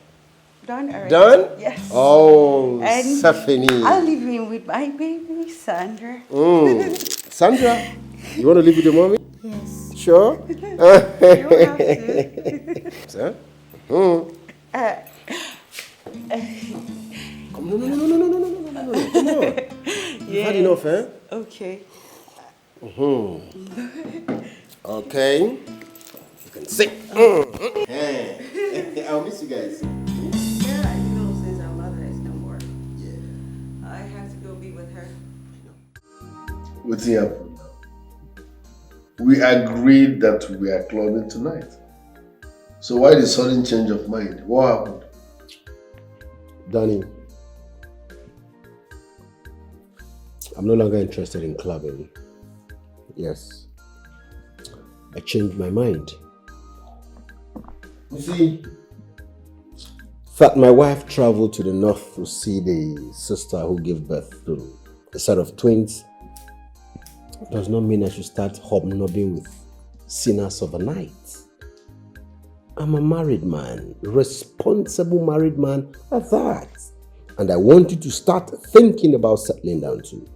Done already. Done? Yes. Oh, and Stephanie. I'll leave you with my baby, Sandra. Sandra, you want to live with your mommy? Yes. Sure? You have to. Sir? No. Come on. You've had enough, eh? Okay. Okay. You can sit. I'll miss you guys. Yeah, I know since our mother is no more. Yeah. I have to go be with her. What's happened now? We agreed that we are clubbing tonight. So why the sudden change of mind? What happened? Danny, I'm no longer interested in clubbing. Yes. I changed my mind. You see, that my wife traveled to the north to see the sister who gave birth to a set of twins does not mean I should start hobnobbing with sinners overnight. I'm a married man, responsible married man at that. And I want you to start thinking about settling down too.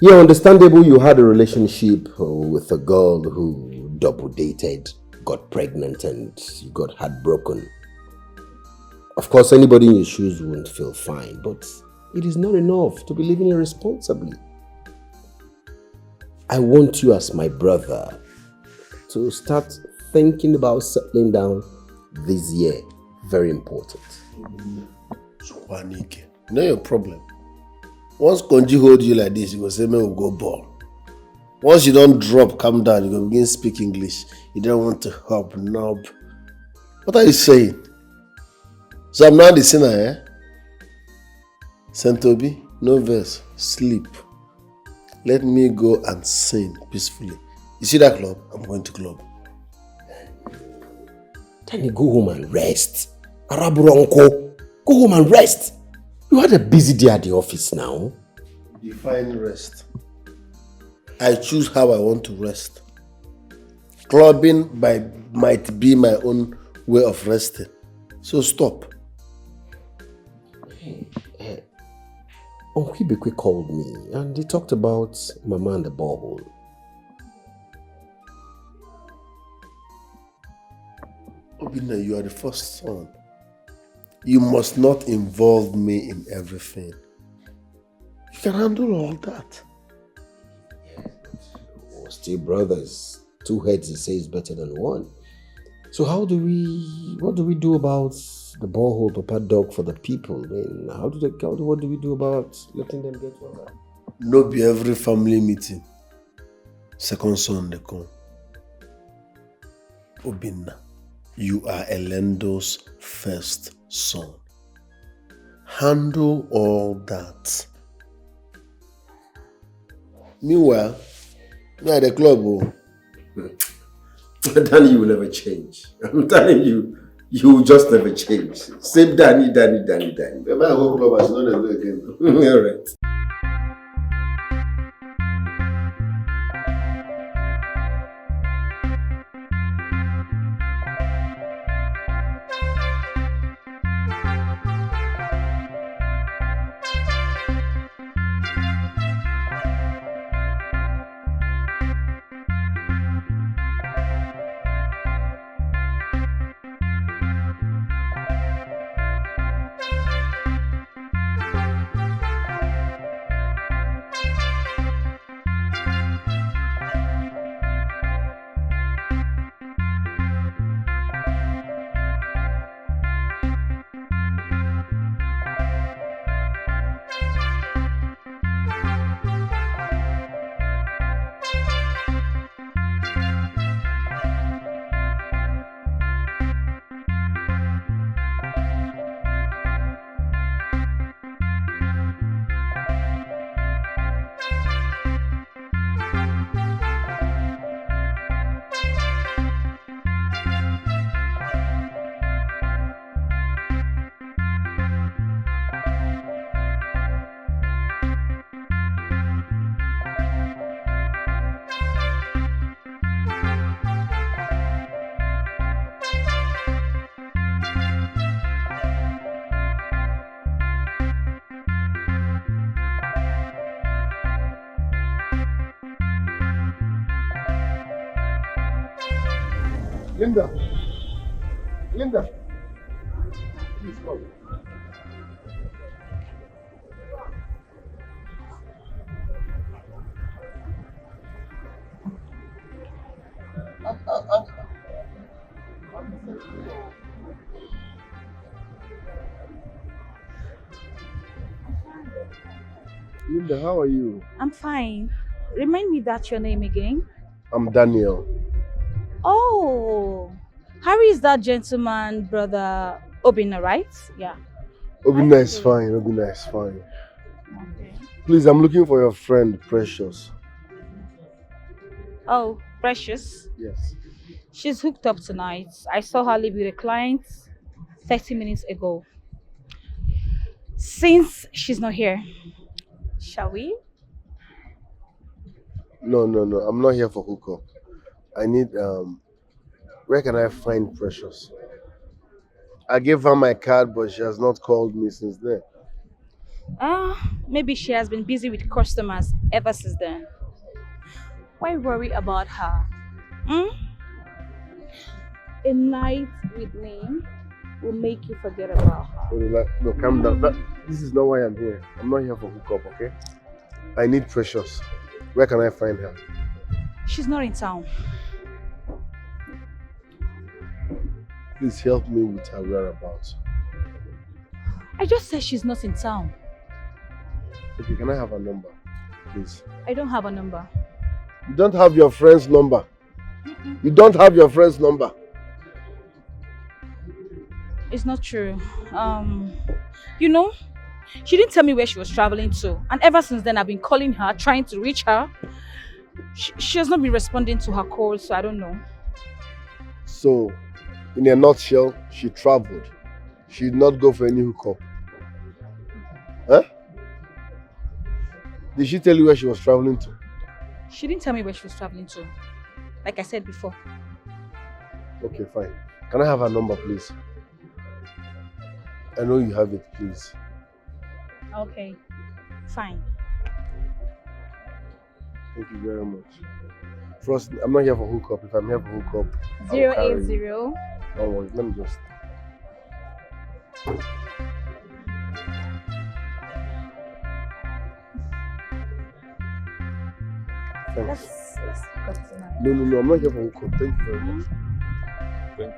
Yeah, understandable you had a relationship with a girl who double dated, got pregnant and you got heartbroken. Of course, anybody in your shoes won't feel fine, but it is not enough to be living irresponsibly. I want you as my brother to start thinking about settling down this year. Very important. Swanike, you know your problem. Once Konji hold you like this, you go say, man, we'll go ball. Once you don't drop, calm down, you go begin speak English. You don't want to hobnob. What are you saying? So I'm not the sinner, eh? Saint Toby, no verse, sleep. Let me go and sing peacefully. You see that club? I'm going to club. Then you go home and rest. Araburonko, go home and rest. You had a busy day at the office now. Define rest. I choose how I want to rest. Clubbing might be my own way of resting. So stop. Uncle Ibekwe called me and they talked about Mama and the borehole. Obinna, you are the first son. You must not involve me in everything. You can handle all that. We're still brothers. Two heads, they say, is better than one. So what do we do about the borehole, Papa Dog, for the people? I mean, what do we do about letting them get water? No be every family meeting. Second son they come. Obinna, you are Elendo's first son. Handle all that. Meanwhile, me at the club. Oh. Danny, you will never change. I'm telling you, you will just never change. Same Danny. If I go club, I should not go again. All right. Linda, please come. Linda, how are you? I'm fine. Remind me that's your name again. I'm Daniel. Oh, Harry is that gentleman, brother Obinna, right? Yeah. Obinna is fine. Obinna is fine. Okay. Please, I'm looking for your friend, Precious. Oh, Precious. Yes. She's hooked up tonight. I saw her leave with a client. 30 minutes ago. Since she's not here, shall we? No. I'm not here for hookup. I need, where can I find Precious? I gave her my card, but she has not called me since then. Maybe she has been busy with customers ever since then. Why worry about her? A night with me will make you forget about her. No, calm down. This is not why I'm here. I'm not here for hookup, okay? I need Precious. Where can I find her? She's not in town. Please help me with her whereabouts. I just said she's not in town. Okay, can I have her number, please? I don't have a number. You don't have your friend's number. You don't have your friend's number. It's not true. You know, she didn't tell me where she was traveling to. And ever since then, I've been calling her, trying to reach her. She has not been responding to her calls, so I don't know. So, in a nutshell, she traveled. She did not go for any hookup. Huh? Did she tell you where she was traveling to? She didn't tell me where she was traveling to. Like I said before. Okay, fine. Can I have her number, please? I know you have it, please. Okay, fine. Thank you very much. Trust me, I'm not here for hookup. If I'm here for hookup, 080. Don't worry, let me just. Thanks. Let's cut it now. No, I'm not here for hookup. Thank you very much. Thank you.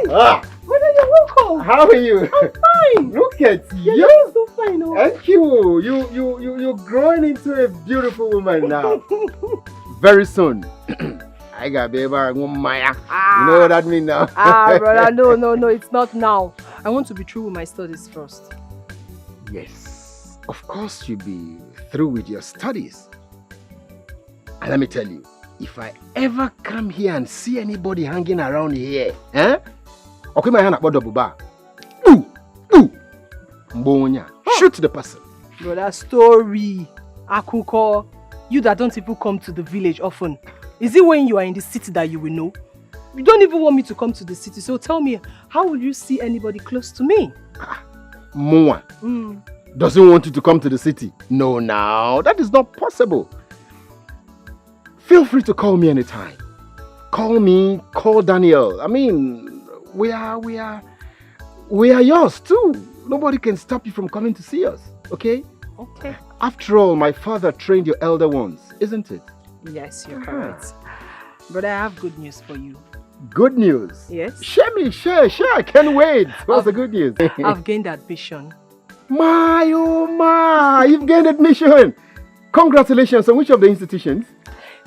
Brother, you're welcome. How are you? I'm fine. Look at You're you. looking so fine, oh. Thank you. You're growing into a beautiful woman now. Very soon, I got baby Maya. You know what that means now? Brother, no, it's not now. I want to be through with my studies first. Yes, of course you'll be through with your studies. And let me tell you, if I ever come here and see anybody hanging around here, okay, my hand about the buba. Shoot the person. Brother, story. Akuko, you that don't even come to the village often. Is it when you are in the city that you will know? You don't even want me to come to the city, so tell me, how will you see anybody close to me? Moa doesn't want you to come to the city. No, now, that is not possible. Feel free to call me anytime. Call me, call Daniel. I mean, we are yours too. Nobody can stop you from coming to see us, okay? Okay. After all, my father trained your elder ones, isn't it? Yes, you're correct. But I have good news for you. Good news? Yes. Share, I can't wait. What's the good news? I've gained admission. My, oh my, you've gained admission. Congratulations. On which of the institutions?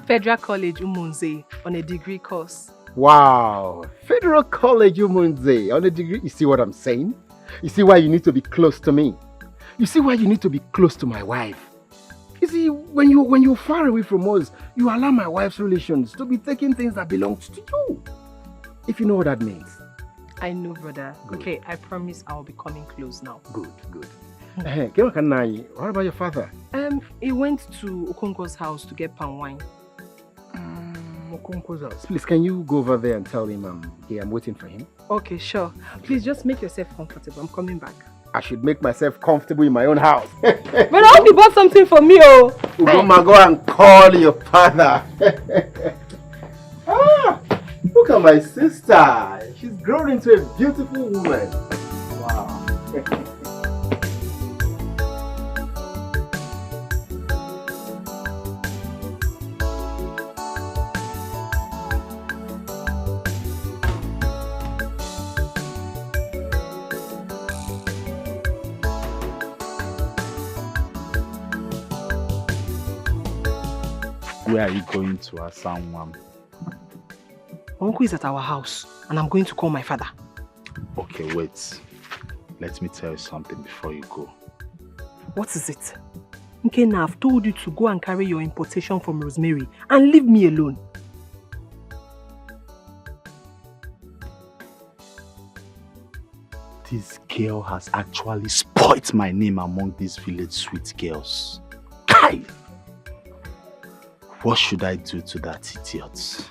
Federal College Umunze on a degree course. Wow, Federal College Umunze on a degree. You see what I'm saying? You see why you need to be close to me? You see why you need to be close to my wife? You see, when you're far away from us, you allow my wife's relations to be taking things that belong to you. If you know what that means. I know, brother. Good. Okay, I promise I'll be coming close now. Good. What about your father? He went to Okonko's house to get palm wine. Okonko's house. Please, can you go over there and tell him I'm waiting for him? Okay, sure. Please just make yourself comfortable. I'm coming back. I should make myself comfortable in my own house. But I hope you bought something for me, oh. Ugoma, go and call your father. Look Look at my sister. She's grown into a beautiful woman. Wow. Where are you going to, Asanwam? Uncle is at our house and I'm going to call my father. Okay, wait. Let me tell you something before you go. What is it? Nkenna, I've told you to go and carry your importation from Rosemary and leave me alone. This girl has actually spoilt my name among these village sweet girls. Kai! What should I do to that idiot?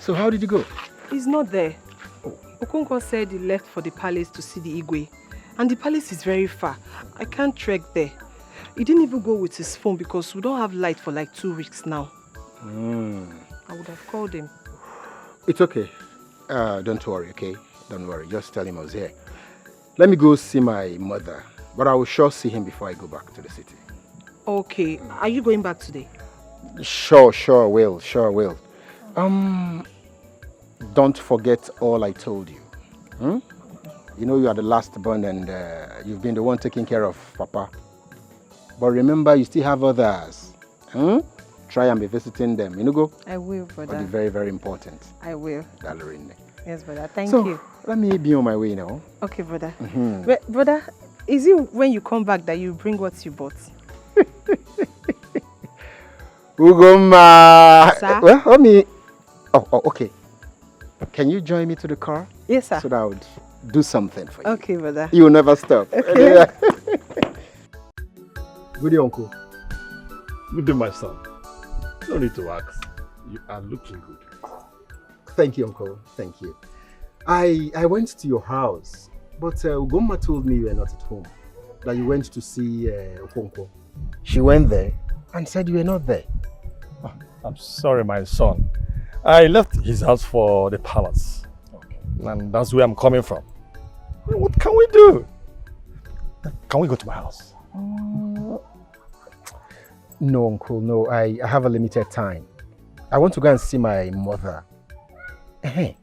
So how did you go? He's not there. Okonkwo said he left for the palace to see the Igwe. And the palace is very far. I can't trek there. He didn't even go with his phone because we don't have light for like 2 weeks now. I would have called him. It's okay. Don't worry, okay? Don't worry. Just tell him I was here. Let me go see my mother. But I will sure see him before I go back to the city. Okay. Are you going back today? Sure will. Don't forget all I told you. You know you are the last born and you've been the one taking care of Papa. But remember, you still have others. Try and be visiting them. You know, go? I will, brother. But it's very, very important. I will. Darling. Yes, brother. Thank so, you. Let me be on my way now. Okay, brother. Brother, is it when you come back that you bring what you bought? Ugoma! Sir? Well, let me... Oh, okay. Can you join me to the car? Yes, sir. So that I would do something for you. Okay, brother. You will never stop. Okay. Good day, uncle. Good day, my son. No need to ask. You are looking good. Thank you, uncle. Thank you. I went to your house, but Ugoma told me you were not at home. That you went to see Okonkwo. She went there and said you were not there. Oh, I'm sorry, my son. I left his house for the palace. Okay. And that's where I'm coming from. What can we do? Can we go to my house? No, uncle, no. I have a limited time. I want to go and see my mother. Hey,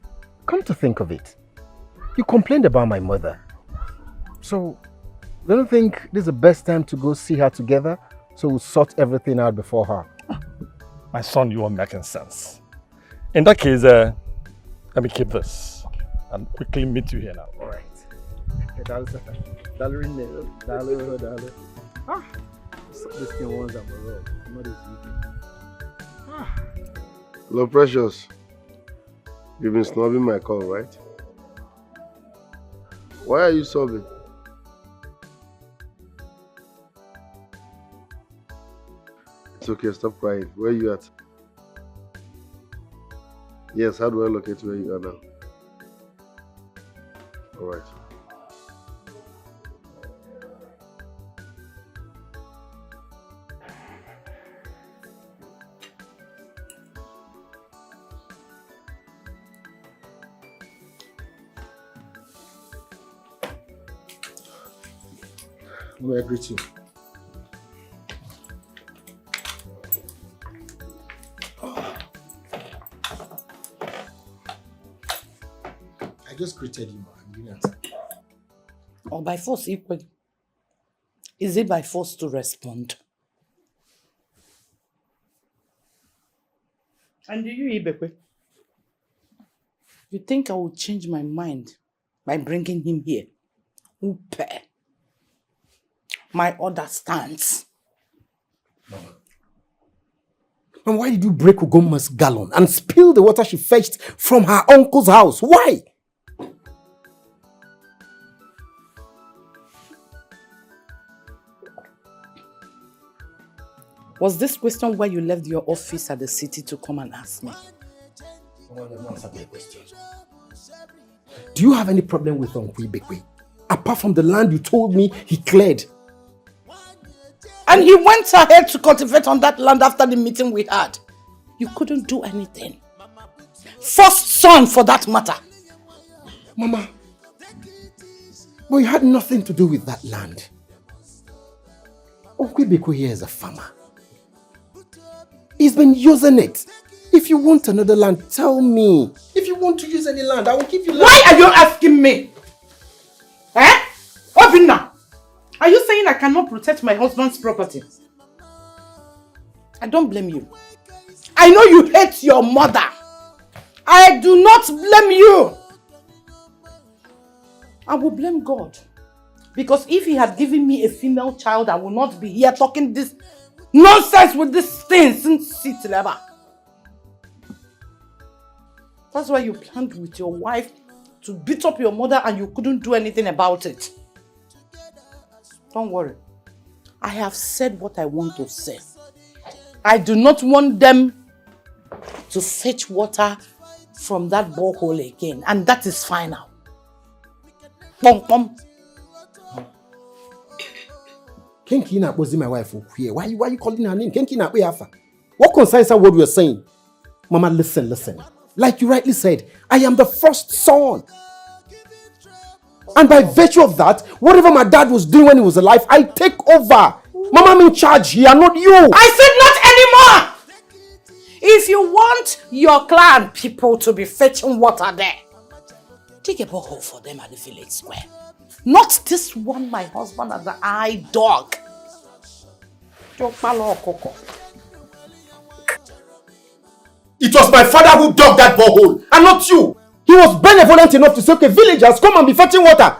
come to think of it. You complained about my mother. So, don't you think this is the best time to go see her together? So we'll sort everything out before her. My son, you are making sense. In that case, let me keep this and quickly meet you here now. All right. This thing once I'm around. Not easy. Hello, Precious. You've been snubbing my call, right? Why are you sobbing? It's okay, stop crying. Where are you at? Yes, how do I locate where you are now? Alright. May I greet you? I just greeted you, man. You didn't answer. Or by force equal. Is it by force to respond? And do you, Ibekwe? You think I will change my mind by bringing him here? Upe. My order stands. And why did you break Ugoma's gallon and spill the water she fetched from her uncle's house? Why? Was this question why you left your office at the city to come and ask me? Someone has not answered my question. Do you have any problem with Uncle Ibekwe? Apart from the land you told me he cleared. And he went ahead to cultivate on that land after the meeting we had. You couldn't do anything. First son for that matter. Mama, but you had nothing to do with that land. Uncle Ibekwe here is a farmer. He's been using it. If you want another land, tell me. If you want to use any land, I will give you land. Why are you asking me? Eh? Obinna, are you saying I cannot protect my husband's property? I don't blame you. I know you hate your mother. I do not blame you. I will blame God. Because if he had given me a female child, I would not be here talking this nonsense with this thing since ever. That's why you planned with your wife to beat up your mother and you couldn't do anything about it. Don't worry. I have said what I want to say. I do not want them to fetch water from that borehole again. And that is final. Pom pom. Kenki na bozi my wife here. Why you calling her name? Kenki na Yafa. What concerns her what we are saying? Mama, listen. Like you rightly said, I am the first son. And by virtue of that, whatever my dad was doing when he was alive, I take over. Mama, I'm in charge here, not you. I said not anymore. If you want your clan people to be fetching water there, dig a borehole for them at the village square. Not this one my husband and the eye dog. It was my father who dug that borehole, and not you. He was benevolent enough to say, okay, villagers, come and be fetching water.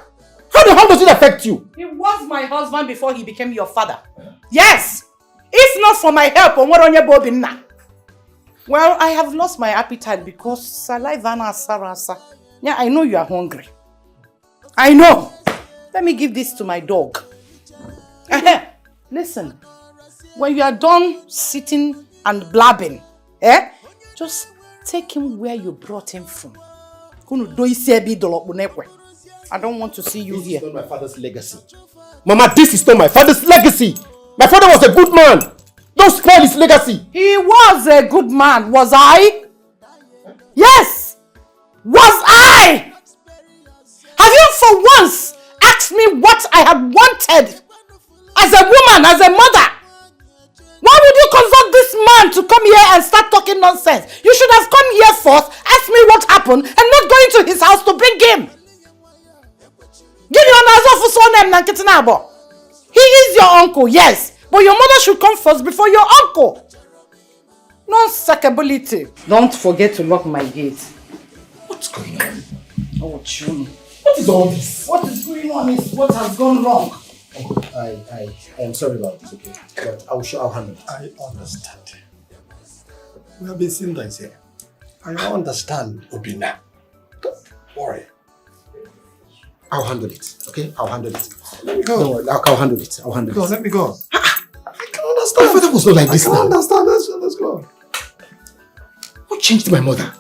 How does it affect you? He was my husband before he became your father. Yes! If not for my help on what on your bobina. Well, I have lost my appetite because saliva na sarasa. Yeah, I know you are hungry. I know. Let me give this to my dog. Listen, when you are done sitting and blabbing, just take him where you brought him from. I don't want to see you here. This is not my father's legacy. Mama, this is not my father's legacy. My father was a good man. Don't spoil his legacy. He was a good man, was I? Yes! Was I? Have you for once asked me what I had wanted as a woman, as a mother? Why would you consult this man to come here and start talking nonsense? You should have come here first, asked me what happened, and not going to his house to bring him. He is your uncle, yes, but your mother should come first before your uncle. Non-sackability. Don't forget to lock my gate. What's going on? Oh, June. What is all this? What is going on is what has gone wrong. I am sorry about this, okay? But I'll handle it. I understand. We have been seeing this here. I understand, Obina. Don't worry. I'll handle it, okay? I'll handle it. Let me go. Don't worry, I'll handle it. I'll handle it. Let me go. I can understand. My father was not like this I can now. understand. Let's go. What changed my mother?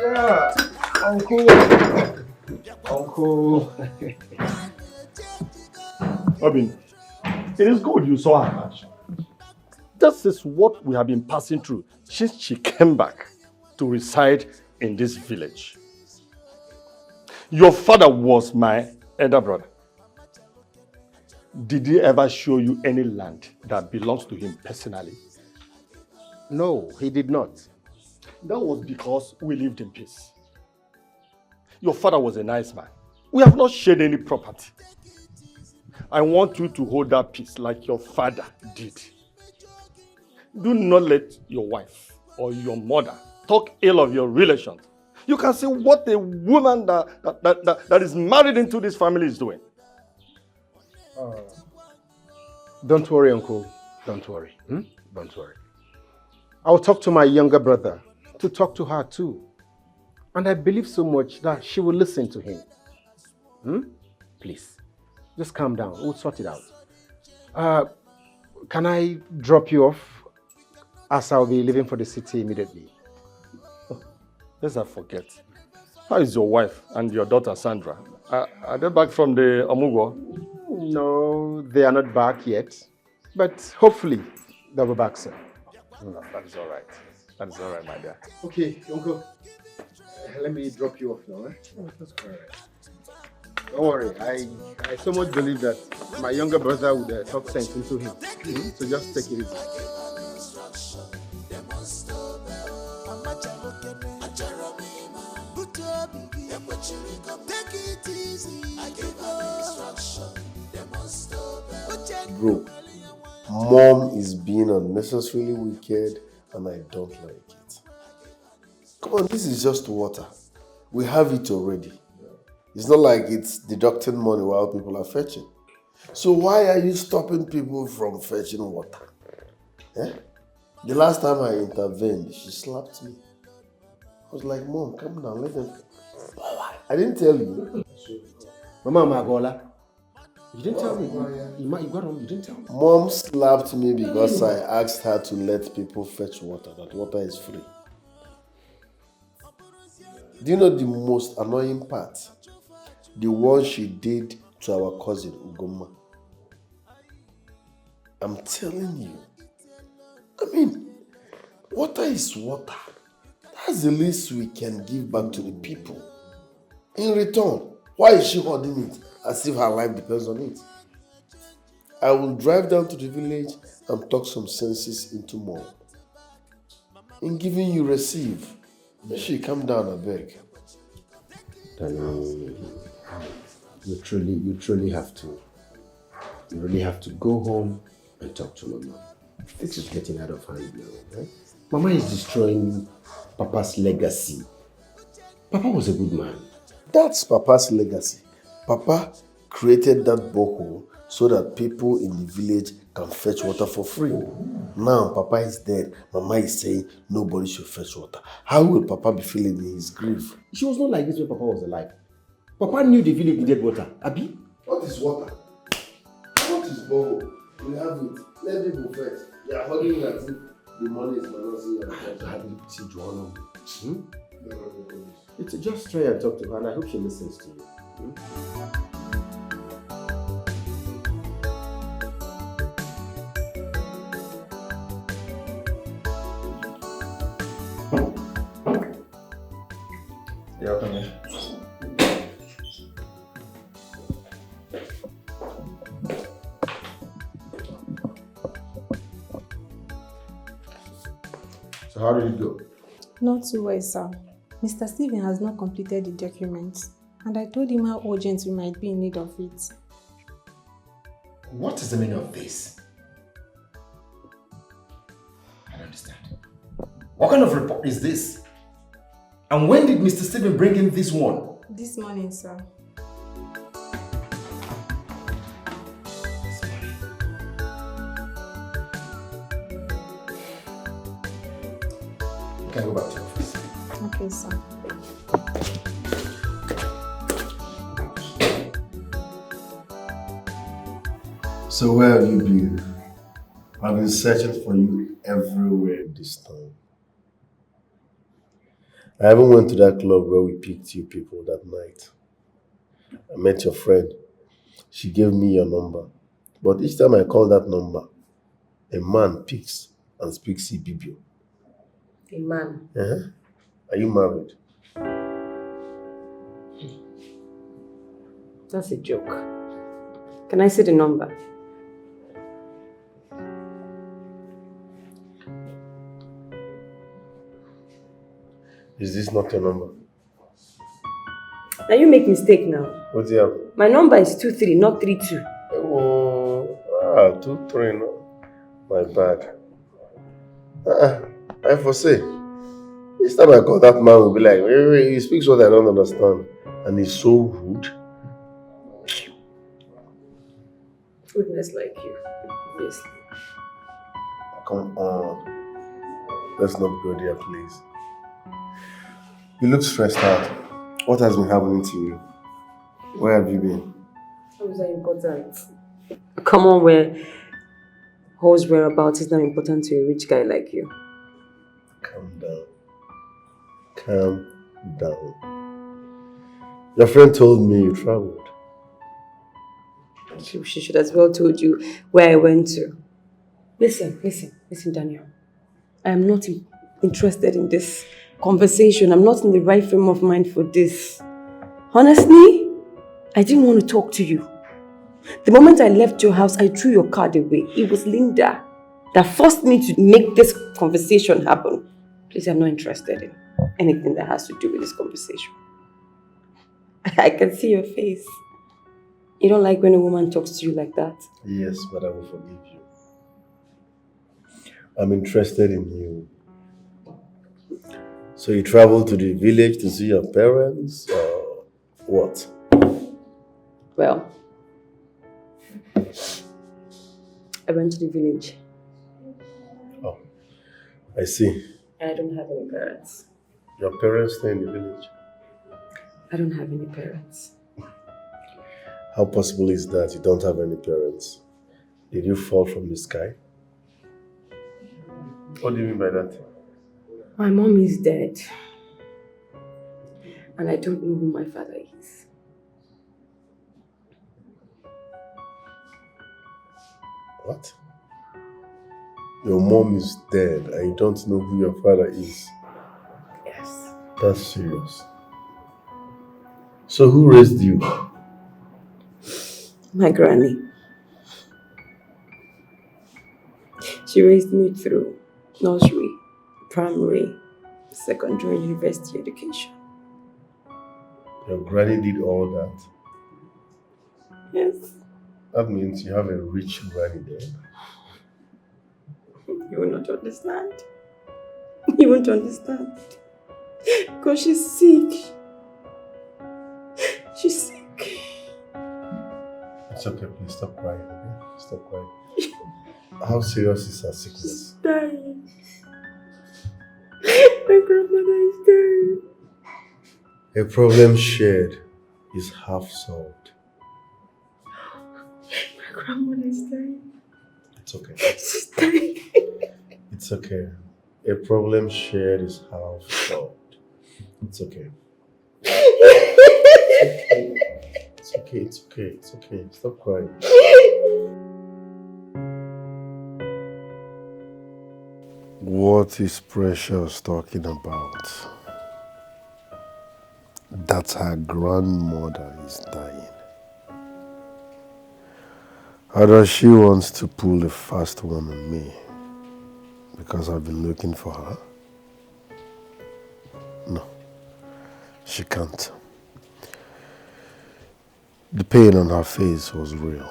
Yeah, Uncle. Robin, it is good you saw her match. This is what we have been passing through since she came back to reside in this village. Your father was my elder brother. Did he ever show you any land that belongs to him personally? No, he did not. That was because we lived in peace. Your father was a nice man. We have not shared any property. I want you to hold that peace like your father did. Do not let your wife or your mother talk ill of your relations. You can see what a woman that is married into this family is doing. Don't worry, Uncle. Don't worry. Don't worry. I'll talk to my younger brother to talk to her too. And I believe so much that she will listen to him. Please, just calm down. We'll sort it out. Can I drop you off as I'll be leaving for the city immediately? Let's not forget. How is your wife and your daughter Sandra? Are they back from the Omugwo? No, they are not back yet. But hopefully they'll be back soon. No, that is all right. That is all right, my dear. Okay, Uncle. Let me drop you off now. That's all right. Don't worry. I so much believe that my younger brother would talk sense into him. So just take it easy. Bro, Mom is being unnecessarily wicked and I don't like it. Come on, this is just water. We have it already. It's not like it's deducting money while people are fetching. So why are you stopping people from fetching water? Eh? The last time I intervened, she slapped me. I was like, Mom, calm down, let them... I didn't tell you. Mama Magola, you didn't tell me. You got home, you didn't tell me. Mom slapped me because I asked her to let people fetch water, that water is free. Do you know the most annoying part? The one she did to our cousin, Ugoma. I'm telling you. I mean, water is water. That's the least we can give back to the people. In return, why is she holding it as if her life depends on it? I will drive down to the village and talk some senses into Mom. In giving you receive, she calm down, I beg. You truly have to. You really have to go home and talk to Mama. This is getting out of hand now, right? Mama is destroying Papa's legacy. Papa was a good man. That's Papa's legacy. Papa created that borehole so that people in the village can fetch water for free. Now Papa is dead. Mama is saying nobody should fetch water. How will Papa be feeling in his grief? She was not like this when Papa was alive. Papa knew the village needed water. Abi? What is water? What is borehole? We have it. Let people fetch. They are holding as if the money is It's just try and talk to her, and I hope she listens to you. Yeah, come here. So how did it go? Not too well, sir. Mr. Stephen has not completed the documents, and I told him how urgent we might be in need of it. What is the meaning of this? I don't understand. What kind of report is this? And when did Mr. Stephen bring in this one? This morning, sir. You can go back to your office. Okay, sir. So where have you been? I've been searching for you everywhere this time. I even went to that club where we picked you people that night. I met your friend. She gave me your number. But each time I call that number, a man picks and speaks Ibibio. A man? Uh-huh. Are you married? That's a joke. Can I see the number? Is this not your number? Now you make mistake now. What's the other? My number is 23, not 32. Oh, 23, no. My bad. I foresee. Each time I call that man will be like, wait, he speaks what I don't understand. And he's so rude. Goodness like you, obviously. Come on. Let's not go there, please. You look stressed out. What has been happening to you? Where have you been? How is that important? Come on, Whose whereabouts is not important to a rich guy like you. Calm down. Calm down. Your friend told me you traveled. She should as well told you where I went to. Listen, Daniel. I am not interested in this conversation. I'm not in the right frame of mind for this. Honestly, I didn't want to talk to you. The moment I left your house, I threw your card away. It was Linda that forced me to make this conversation happen. Please, I'm not interested in anything that has to do with this conversation. I can see your face. You don't like when a woman talks to you like that? Yes, but I will forgive you. I'm interested in you. So you traveled to the village to see your parents, or what? Well, I went to the village. Oh, I see. I don't have any parents. Your parents stay in the village? I don't have any parents. How possible is that you don't have any parents? Did you fall from the sky? What do you mean by that? My mom is dead. And I don't know who my father is. What? Your mom is dead and you don't know who your father is? Yes. That's serious. So who raised you? My granny. She raised me through nursery, primary, secondary, university education. Your granny did all that? Yes. That means you have a rich granny there. You will not understand. You won't understand. Because she's sick. She's sick. It's okay, please stop crying, okay? Stop crying. How serious is her sickness? She's dying. My grandmother is dying. A problem shared is half solved. My grandmother is dying. It's okay. She's dying. It's okay. A problem shared is half solved. It's okay. It's okay, it's okay, it's okay. Stop crying. What is Precious talking about? That her grandmother is dying. How does she want to pull a fast one on me? Because I've been looking for her? No, she can't. The pain on her face was real.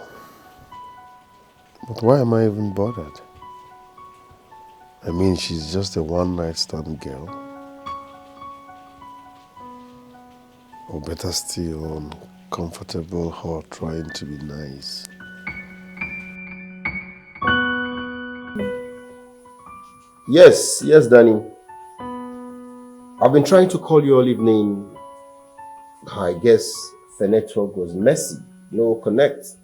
But why am I even bothered? I mean, she's just a one-night stand girl. Or better still, uncomfortable her trying to be nice. Yes, Danny. I've been trying to call you all evening. I guess the network was messy. No connect.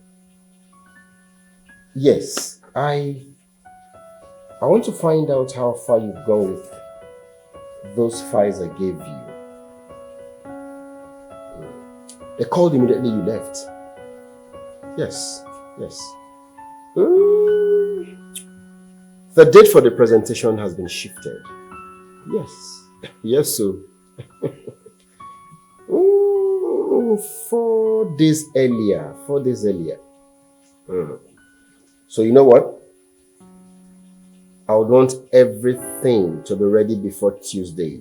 Yes, I want to find out how far you've gone with those files I gave you. They called immediately you left. Yes. The date for the presentation has been shifted. Yes, so. 4 days earlier. So you know what? I would want everything to be ready before Tuesday.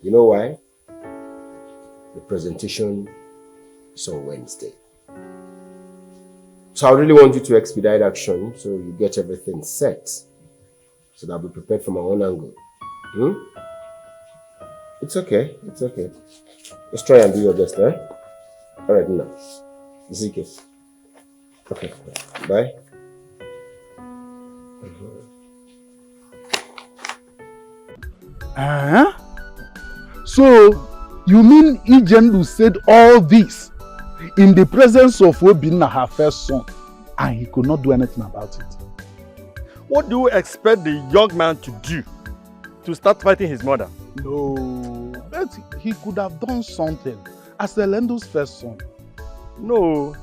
You know why? The presentation is on Wednesday. So I really want you to expedite action so you get everything set. So that I'll be prepared from my own angle. It's okay. Let's try and do your best, eh? Alright, now. Dikeh. Okay, bye. So, you mean Ijendu said all this in the presence of Obinna, her first son, and he could not do anything about it? What do you expect the young man to do? To start fighting his mother? No, but he could have done something as Elendo's first son. No,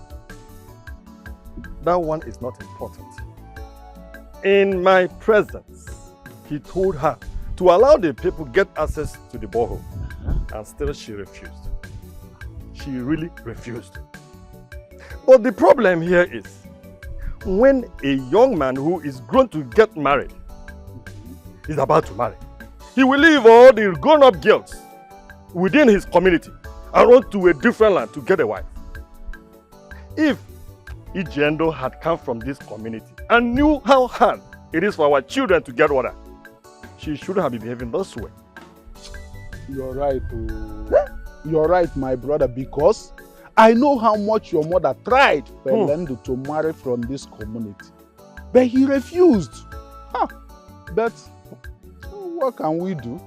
that one is not important. In my presence, he told her to allow the people get access to the borehole, and still she refused. She really refused. But the problem here is, when a young man who is grown to get married is about to marry, he will leave all the grown-up girls within his community and run to a different land to get a wife. If Ini Edo had come from this community and knew how hard it is for our children to get water, she shouldn't have been behaving this way. You're right. Oh. You're right, my brother, because I know how much your mother tried for Elendo to marry from this community. But he refused. Huh. But what can we do?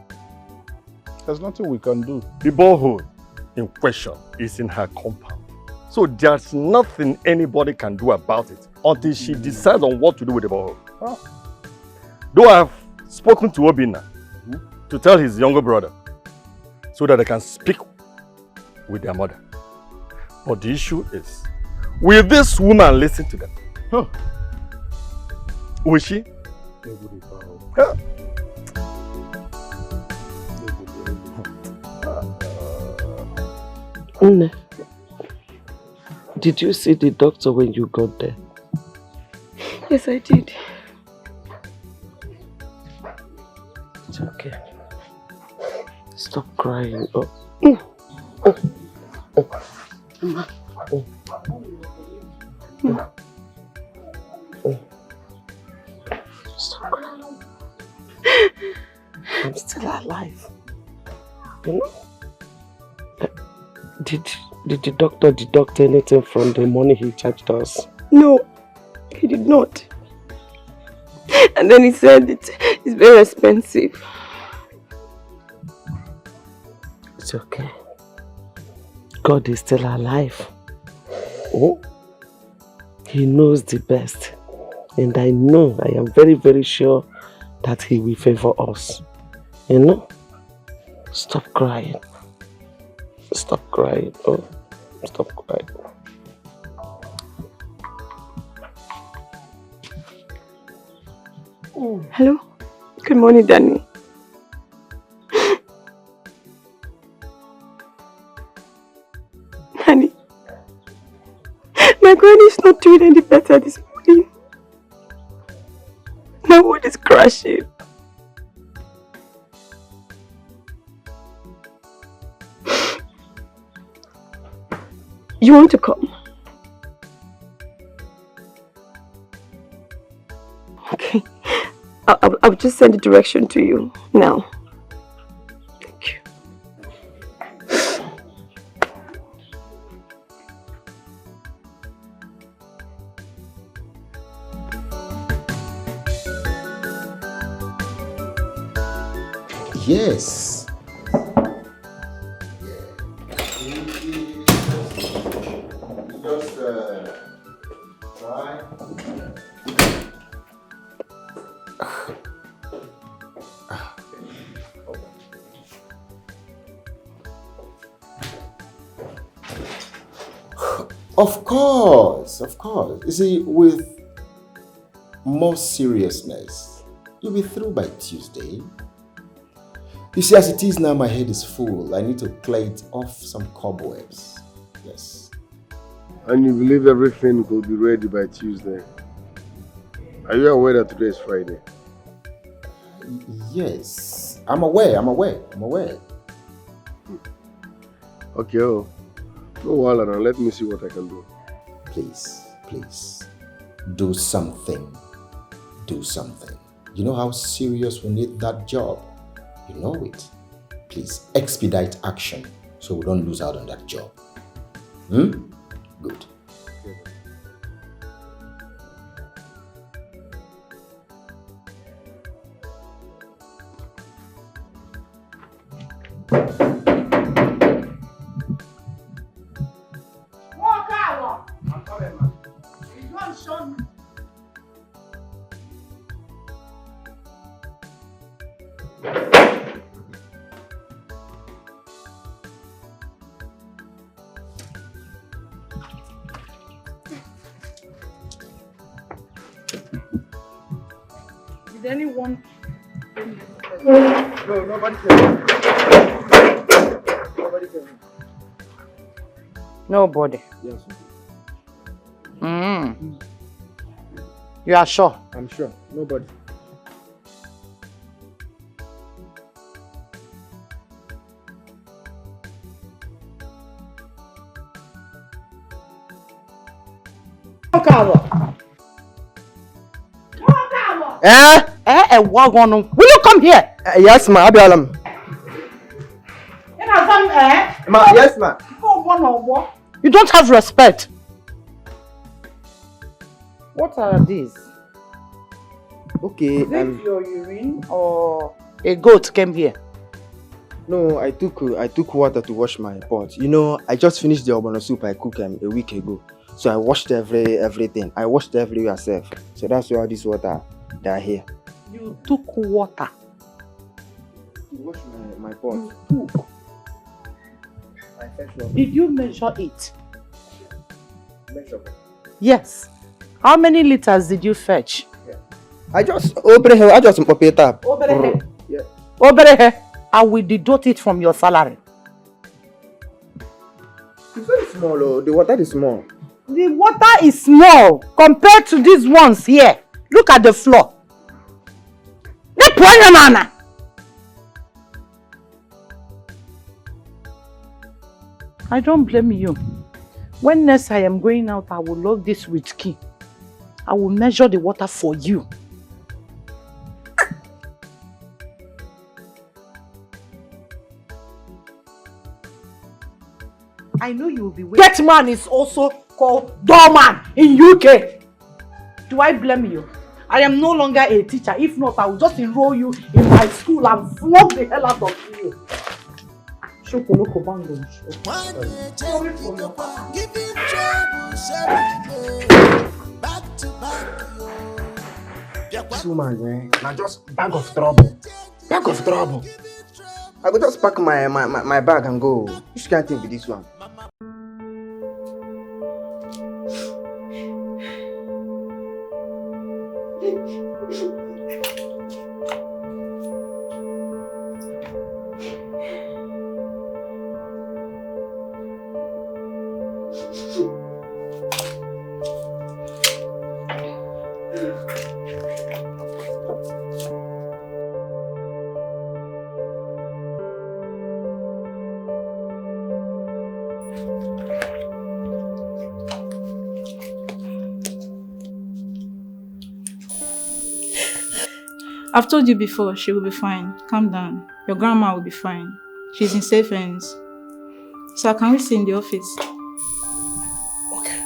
There's nothing we can do. The borehole in question is in her compound. So there's nothing anybody can do about it until she decides on what to do with the borehole. Oh. Though I have spoken to Obinna to tell his younger brother so that they can speak with their mother. But the issue is, will this woman listen to them? Huh. Will she? Huh. Nne, did you see the doctor when you got there? Yes, I did. It's okay. Stop crying. Oh. Mama. Stop crying. I'm still alive. You know? Did the doctor deduct anything from the money he charged us? No, he did not. And then he said it's very expensive. It's okay. God is still alive. Oh, He knows the best. And I know, I am very, very sure that He will favor us. You know? Stop crying. Stop crying. Oh, stop crying. Hello? Good morning, Danny. Honey, my granny is not doing any better this morning. My world is crashing. You want to come? Okay. I'll just send the direction to you now. Thank you. Yes. Of course. You see, with more seriousness, you'll be through by Tuesday. You see, as it is now, my head is full. I need to clear it off some cobwebs. Yes. And you believe everything will be ready by Tuesday? Are you aware that today is Friday? Yes. I'm aware. Okay, no wahala now. Let me see what I can do. Please, do something. You know how serious we need that job. You know it. Please, expedite action so we don't lose out on that job. Good. anyone? No, nobody came. Nobody came. Nobody. Yes. You are sure? I'm sure. Nobody. Will you come here? Yes, ma. Abialam. Ma, yes, ma. You don't have respect. What are these? Okay. Is it your urine or a goat came here? No, I took water to wash my pot. You know, I just finished the ogbono soup I cooked a week ago. So I washed everything. I washed everywhere myself. So that's why all this water they are here. You took water to wash my pot. You took. Did you measure it? Measure. Yes. How many liters did you fetch? I just pop it up. Yeah. I will deduct it from your salary. It's very small, oh. The water is small. The water is small compared to these ones here. Look at the floor. I don't blame you. When next I am going out, I will lock this with key. I will measure the water for you. I know you will be waiting. That man is also called doorman in UK. Do I blame you? I am no longer a teacher. If not, I will just enroll you in my school and flog the hell out of you. Giving trouble every day, back to back. This woman, now just bag of trouble. Bag of trouble. I go just pack my bag and go. Which can't think with this one? I've told you before, she will be fine. Calm down. Your grandma will be fine. She's in safe hands. So can we see in the office? Okay.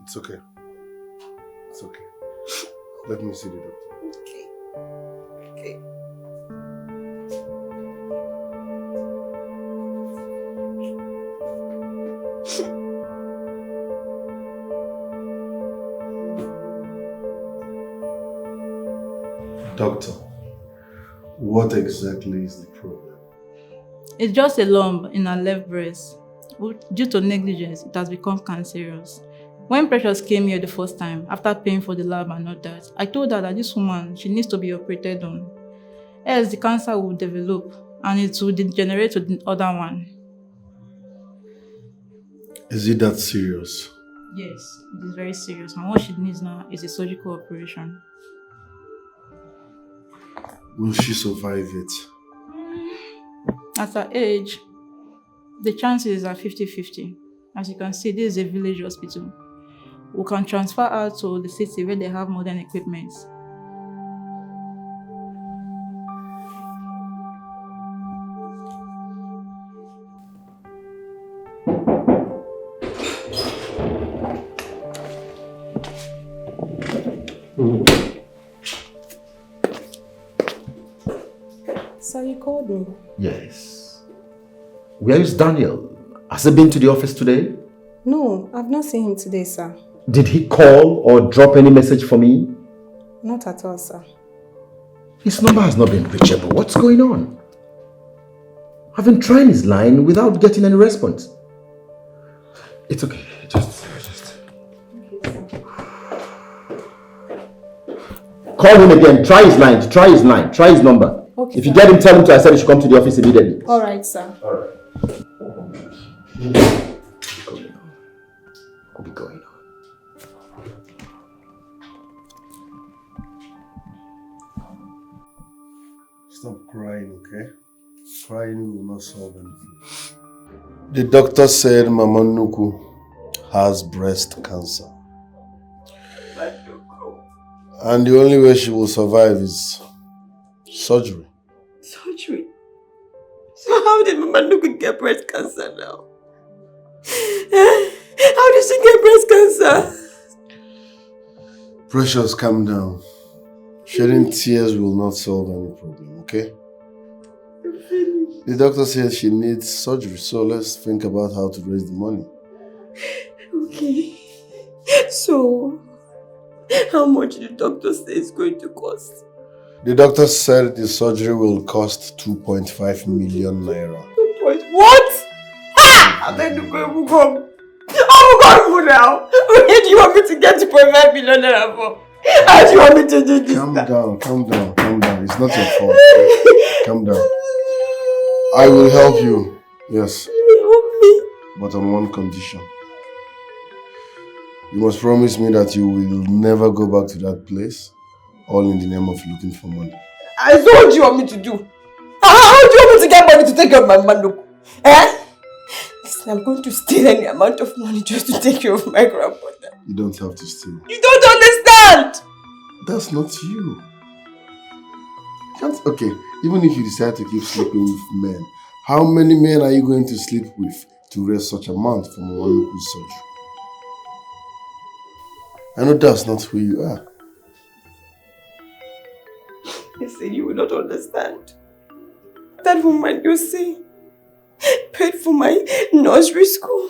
It's okay. It's okay. Let me see the door. Doctor, what exactly is the problem? It's just a lump in her left breast. Due to negligence, it has become cancerous. When Precious came here the first time, after paying for the lab and all that, I told her that this woman, she needs to be operated on. Else the cancer will develop and it will degenerate to the other one. Is it that serious? Yes, it is very serious. And what she needs now is a surgical operation. Will she survive it? At her age, the chances are 50-50. As you can see, this is a village hospital. We can transfer her to the city where they have modern equipment. So you called me? Yes. Where is Daniel? Has he been to the office today? No, I've not seen him today, sir. Did he call or drop any message for me? Not at all, sir. His number has not been reachable. What's going on? I've been trying his line without getting any response. It's okay. Just... Call him again. Try his line. Try his line. Try his number. Okay, if you sir. get him, tell him I said he should come to the office immediately. All right, sir. All right. What be going on? Stop crying, okay? Crying will not solve anything. The doctor said Mama Nuku has breast cancer. And the only way she will survive is surgery. Surgery? So how did Mama Nuku get breast cancer now? How did she get breast cancer? Precious, calm down. Shedding tears will not solve any problem, okay? The doctor said she needs surgery, so let's think about how to raise the money. Okay. So, how much did the doctor say it's going to cost? The doctor said the surgery will cost 2.5 million naira. What? Ah! I'm going to go home. Oh God, now. Where do you want me to get 2.5 million naira for? How do you want me to do this? Calm down. It's not your fault. Calm down. I will help you. Yes. Help me? But on one condition. You must promise me that you will never go back to that place, all in the name of looking for money. So what do you want me to do? How do you want me to get money to take care of my Manduku? Eh? Listen, I'm going to steal any amount of money just to take care of my grandmother. You don't have to steal. You don't understand! That's not you. Okay, even if you decide to keep sleeping with men, how many men are you going to sleep with to raise such amount from a local surgery? I know that's not who you are. Listen, you will not understand. That woman you see paid for my nursery school,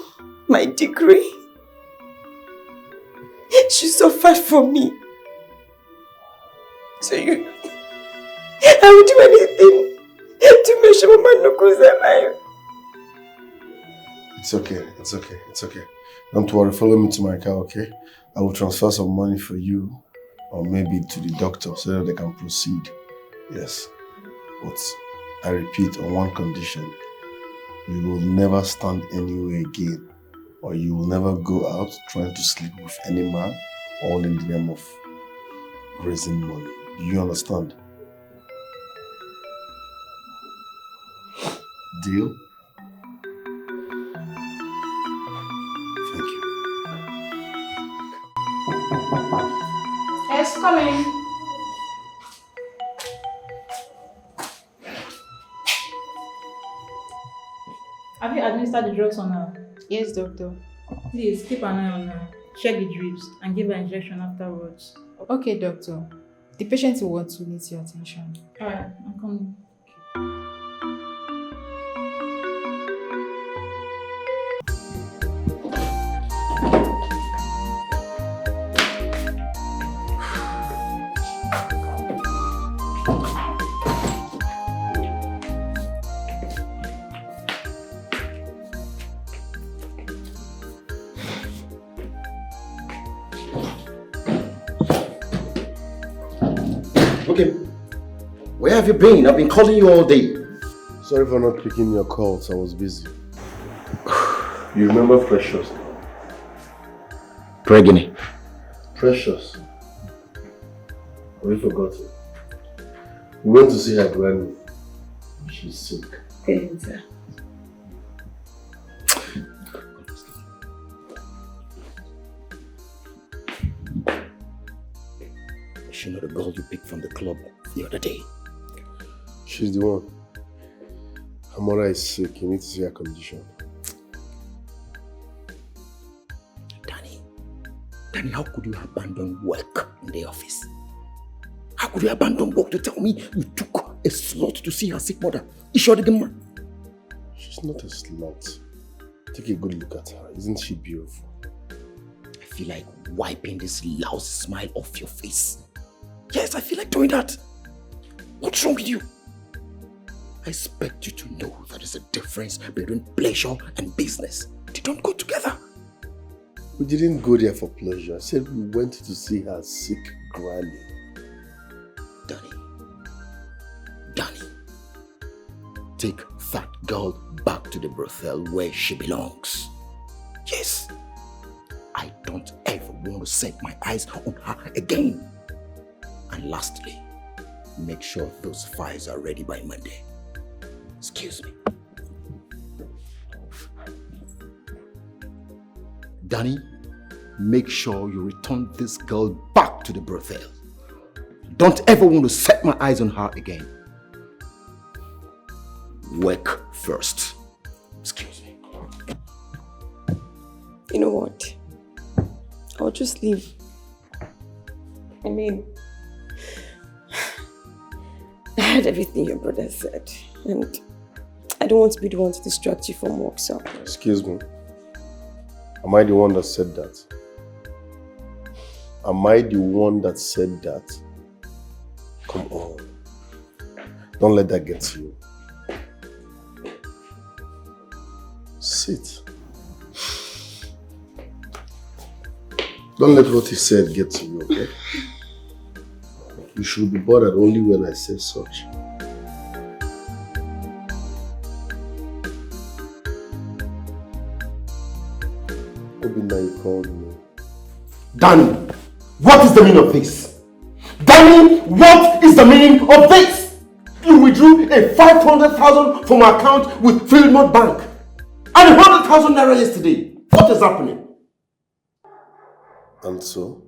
my degree. She suffered for me. So I would do anything to make sure Mama Nuku is alive. It's okay. Don't worry, follow me to my car, okay? I will transfer some money for you, or maybe to the doctor so that they can proceed. Yes. But I repeat, on one condition. You will never stand anywhere again, or you will never go out trying to sleep with any man, all in the name of raising money. Do you understand? Deal? Thank you. Yes, coming. Have you administered the drugs on her? Yes, doctor. Please keep an eye on her. Check the drips and give her injection afterwards. Okay, doctor. The patient will want to need your attention. Alright, I'm coming. Okay. Where have you been? I've been calling you all day. Sorry for not picking your calls. I was busy. You remember Precious? Preggy. Precious. Have you forgotten? We went to see her granny. She's sick. Thanks. Is she not the girl you picked from the club the other day? She's the one. Her mother is sick. You need to see her condition. Danny, how could you abandon work in the office? How could you abandon work to tell me you took a slot to see her sick mother? Is she the man? She's not a slut. Take a good look at her. Isn't she beautiful? I feel like wiping this lousy smile off your face. Yes, I feel like doing that. What's wrong with you? I expect you to know that there's a difference between pleasure and business. They don't go together. We didn't go there for pleasure. I said we went to see her sick granny. Danny, take that girl back to the brothel where she belongs. Yes, I don't ever want to set my eyes on her again. And lastly, make sure those files are ready by Monday. Excuse me. Danny, make sure you return this girl back to the brothel. Don't ever want to set my eyes on her again. Work first. Excuse me. You know what? I'll just leave. I mean, I heard everything your brother said, and I don't want to be the one to distract you from work, so. Excuse me. Am I the one that said that? Am I the one that said that? Come on. Don't let that get to you. Sit. Don't let what he said get to you, okay? You should be bothered only when I say such. Obinna, you called me. Danny, what is the meaning of this? Danny, what is the meaning of this? You withdrew a 500,000 from my account with Fieldmont Bank and 100,000 naira yesterday. What is happening? And so?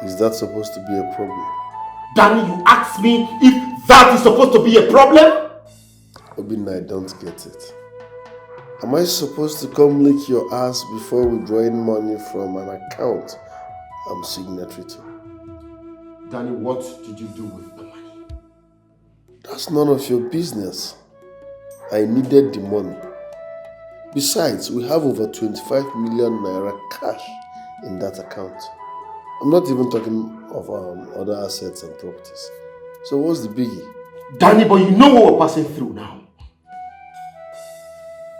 Is that supposed to be a problem? Danny, you asked me if that is supposed to be a problem? Obinna, I don't get it. Am I supposed to come lick your ass before withdrawing money from an account I'm signatory to? Danny, what did you do with the money? That's none of your business. I needed the money. Besides, we have over 25 million naira cash in that account. I'm not even talking of other assets and properties. So what's the biggie? Danny, but you know what we're passing through now.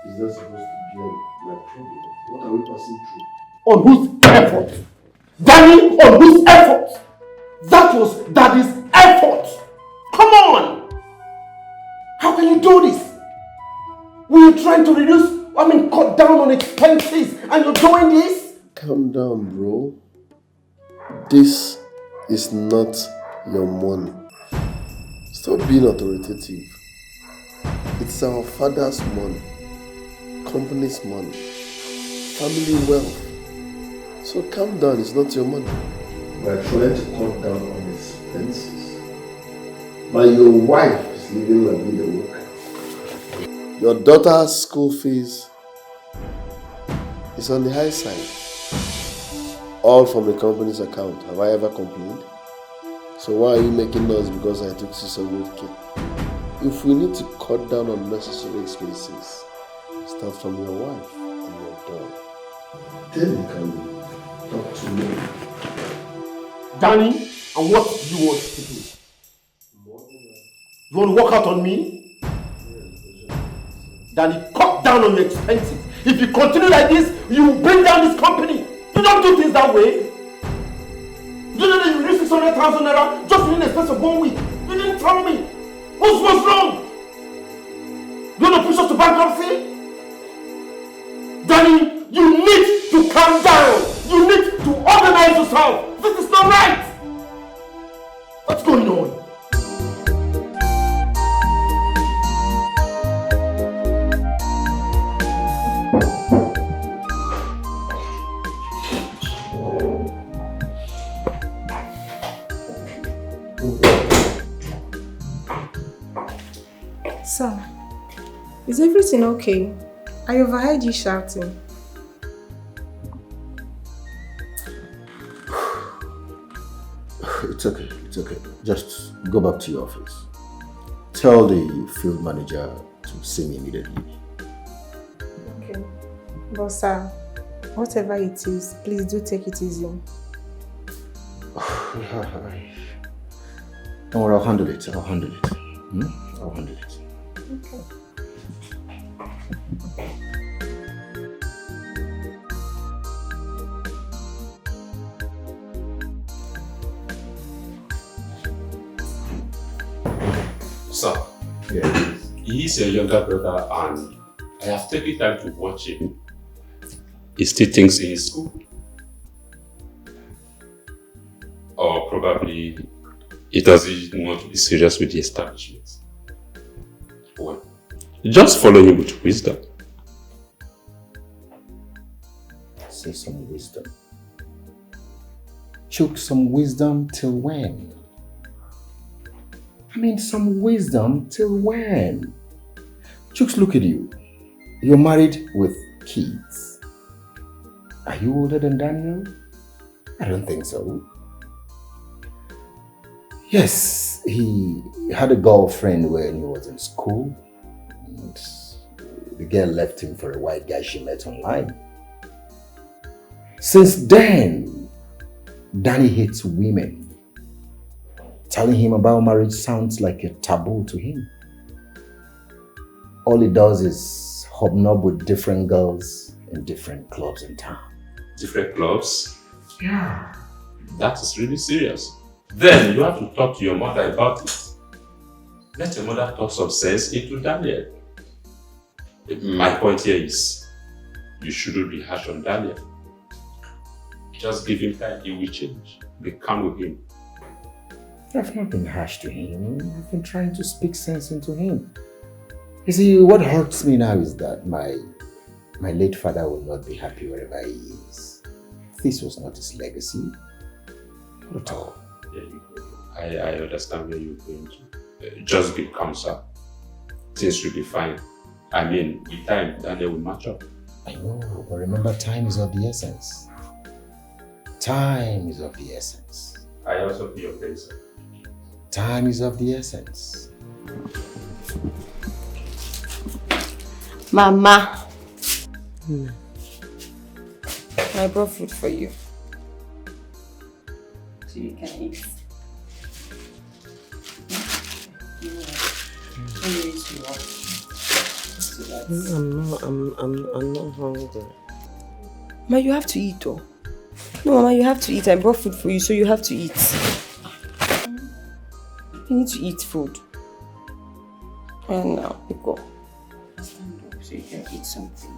Is that supposed to be my problem? What are we passing through? On whose effort? Danny, on whose effort? That was Daddy's effort. Come on! How can you do this? We're trying to cut down on expenses and you're doing this? Calm down, bro. This is not your money. Stop being authoritative. It's our father's money, company's money, family wealth. So calm down, it's not your money. We're trying to cut down on expenses. But your wife is living like with the work. Your daughter's school fees is on the high side. All from the company's account. Have I ever complained? So why are you making noise because I took 600k? If we need to cut down on necessary expenses, start from your wife and your daughter. Then you can talk to me. Danny, and what do you want to do? You want to walk out on me? Danny, cut down on your expenses. If you continue like this, you will bring down this company. You don't do things that way. You know that you reduce 600,000 naira just within the space of 1 week. You didn't tell me. What's wrong? You want to push us to bankruptcy? Danny, you need to calm down. You need to organize yourself. This is not right. What's going on? Sir, is everything okay? I overheard you shouting. It's okay, it's okay. Just go back to your office. Tell the field manager to see me immediately. Okay. But sir, whatever it is, please do take it easy. Don't worry, I'll handle it. I'll handle it. I'll handle it. Okay. Sir, he is your younger brother and I have taken time to watch him. He still thinks he is school. Or probably he doesn't want to be serious with the establishment. Well, just follow him with wisdom. Say some wisdom. Choke some wisdom till when? I mean, some wisdom till when? Chooks, look at you. You're married with kids. Are you older than Daniel? I don't think so. Yes, he had a girlfriend when he was in school. And the girl left him for a white guy she met online. Since then, Danny hates women. Telling him about marriage sounds like a taboo to him. All he does is hobnob with different girls in different clubs in town. Different clubs? Yeah. That is really serious. Then you have to talk to your mother about it. Let your mother talk some sense into Daniel. My point here is, you shouldn't be harsh on Daniel. Just give him time, he will change. Be calm with him. I've not been harsh to him. I've been trying to speak sense into him. You see, what hurts me now is that my late father will not be happy wherever he is. This was not his legacy. Not at all. I understand where you're going to. Just be calm, sir. Things will be fine. I mean, with time, Daniel will match up. I know, but remember, time is of the essence. Time is of the essence. I also feel your pain, sir. Time is of the essence. Mama. I brought food for you. So you can eat. I'm not hungry. Ma, you have to eat though. No, Mama, you have to eat. I brought food for you, so you have to eat. You need to eat food. And now, pick up. Stand up so you can eat something.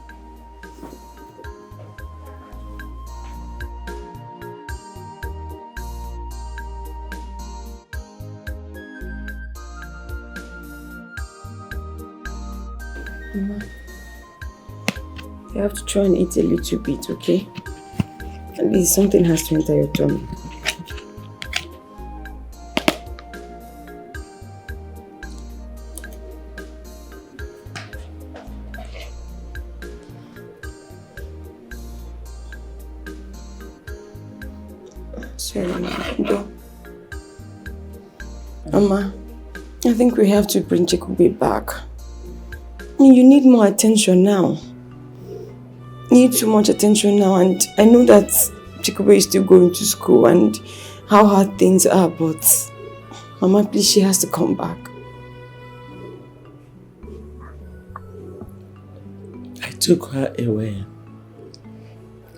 Mama, you have to try and eat a little bit, okay? At least something has to enter your tummy. Sorry, Mama. Mama, I think we have to bring Chikube back. I mean, you need more attention now. You need too much attention now, and I know that Chikube is still going to school and how hard things are, but Mama, please, she has to come back. I took her away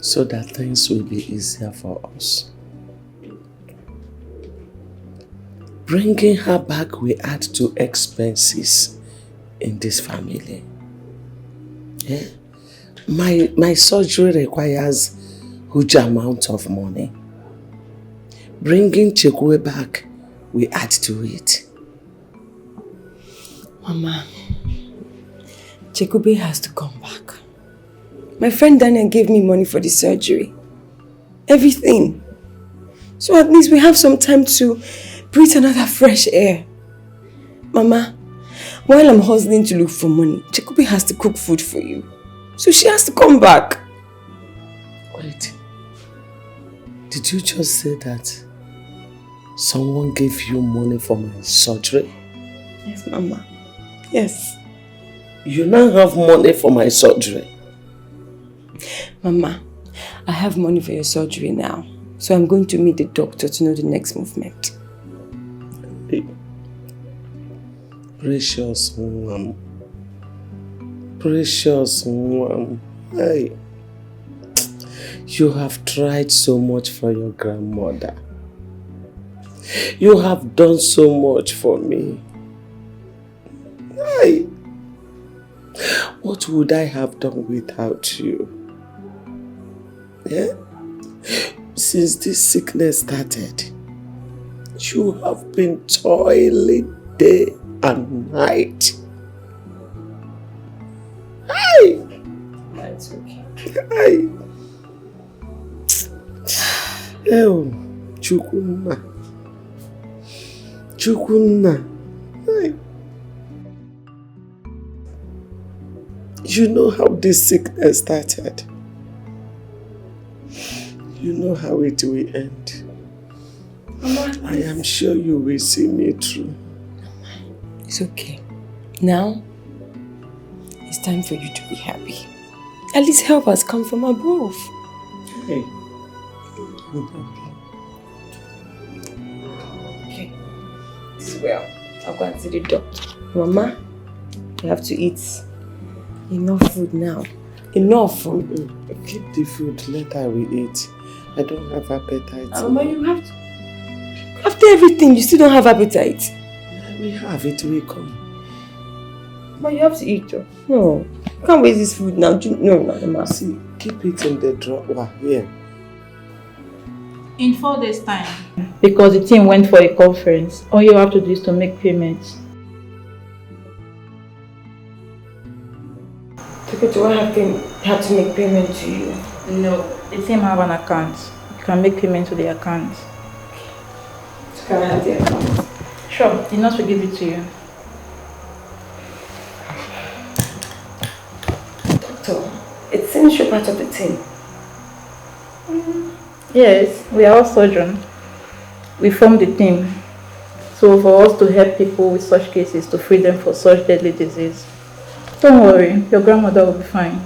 so that things will be easier for us. Bringing her back will add to expenses in this family. Yeah? My surgery requires huge amount of money. Bringing Chekwe back will add to it. Mama, Chekube has to come back. My friend Daniel gave me money for the surgery. Everything. So at least we have some time to breathe another fresh air. Mama, while I'm hustling to look for money, Chekube has to cook food for you. So she has to come back. Wait. Did you just say that someone gave you money for my surgery? Yes, Mama. Yes. You now have money for my surgery? Mama, I have money for your surgery now. So I'm going to meet the doctor to know the next movement. Hey. Precious one. Precious one. Hey. You have tried so much for your grandmother. You have done so much for me. Hey. What would I have done without you? Yeah? Since this sickness started, you have been toiling day and night. Hey! That's okay. Hey! Oh, Chukunna. Chukunna. Hey! You know how this sickness started. You know how it will end. Mama, I am sure you will see me through. It's okay. Now, it's time for you to be happy. At least help us come from above. Hey. Okay. Well, I'll go and see the doctor. Mama, you have to eat enough food now. Enough food. Keep the food, later we eat. I don't have appetite. Mama, you have to. After everything, you still don't have appetite. We have it, we come. But you have to eat, though. No. You can't waste this food now. No, Mama. See, keep it in the drawer here. In 4 days' time. Because the team went for a conference, all you have to do is to make payments. Okay, do I have to make payment to you? No. The team have an account. You can make payment to the account. Can I have the account? Sure. The nurse will give it to you. Doctor, it seems you're part of the team. Yes, we are all surgeons. We form the team. So for us to help people with such cases, to free them from such deadly disease. Don't worry, your grandmother will be fine.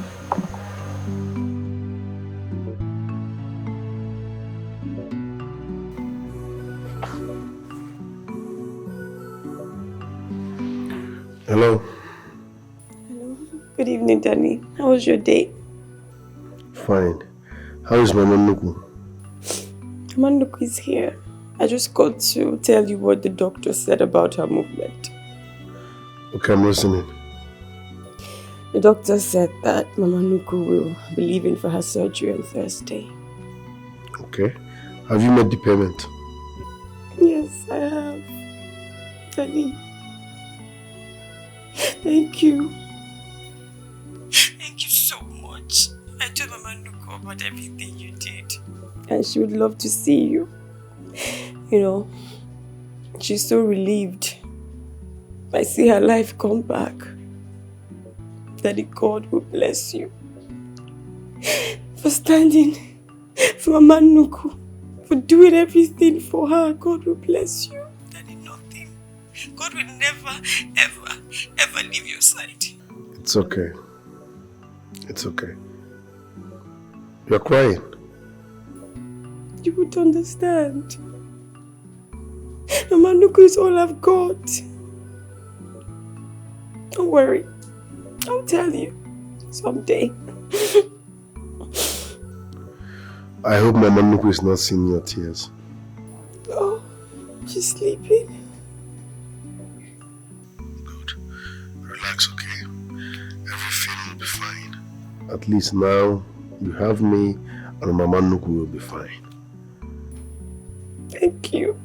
Hello. Hello. Good evening, Danny. How was your day? Fine. How is Mama Nuku? Mama Nuku is here. I just got to tell you what the doctor said about her movement. Okay, I'm listening. The doctor said that Mama Nuku will be leaving for her surgery on Thursday. Okay. Have you made the payment? Yes, I have. Danny. Thank you. Thank you so much. I told Mama Nuku about everything you did. And she would love to see you. You know, she's so relieved. I see her life come back. Daddy, God will bless you. For standing for Mama Nuku. For doing everything for her. God will bless you. Daddy, nothing. God will never, ever leave your side. It's okay. It's okay. You're crying. You would understand. Mama Nuku is all I've got. Don't worry. I'll tell you someday. I hope Mama Nuku is not seeing your tears. Oh, she's sleeping. Good. Relax, okay? Everything will be fine. At least now, you have me and Mama Nuku will be fine. Thank you.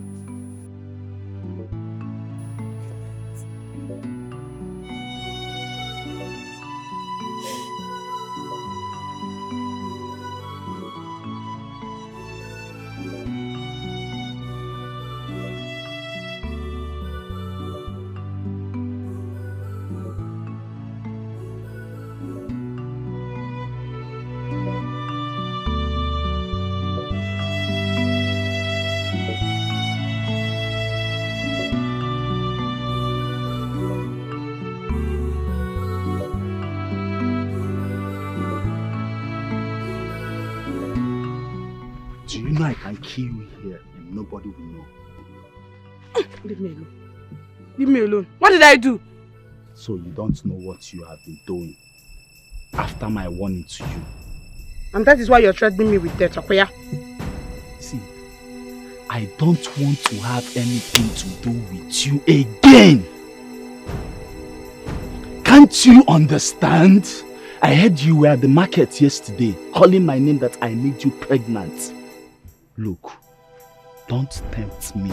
I can kill you here and nobody will know. Leave me alone. Leave me alone. What did I do? So you don't know what you have been doing after my warning to you. And that is why you're threatening me with death, Akoya. See, I don't want to have anything to do with you again. Can't you understand? I heard you were at the market yesterday calling my name that I made you pregnant. Look, don't tempt me.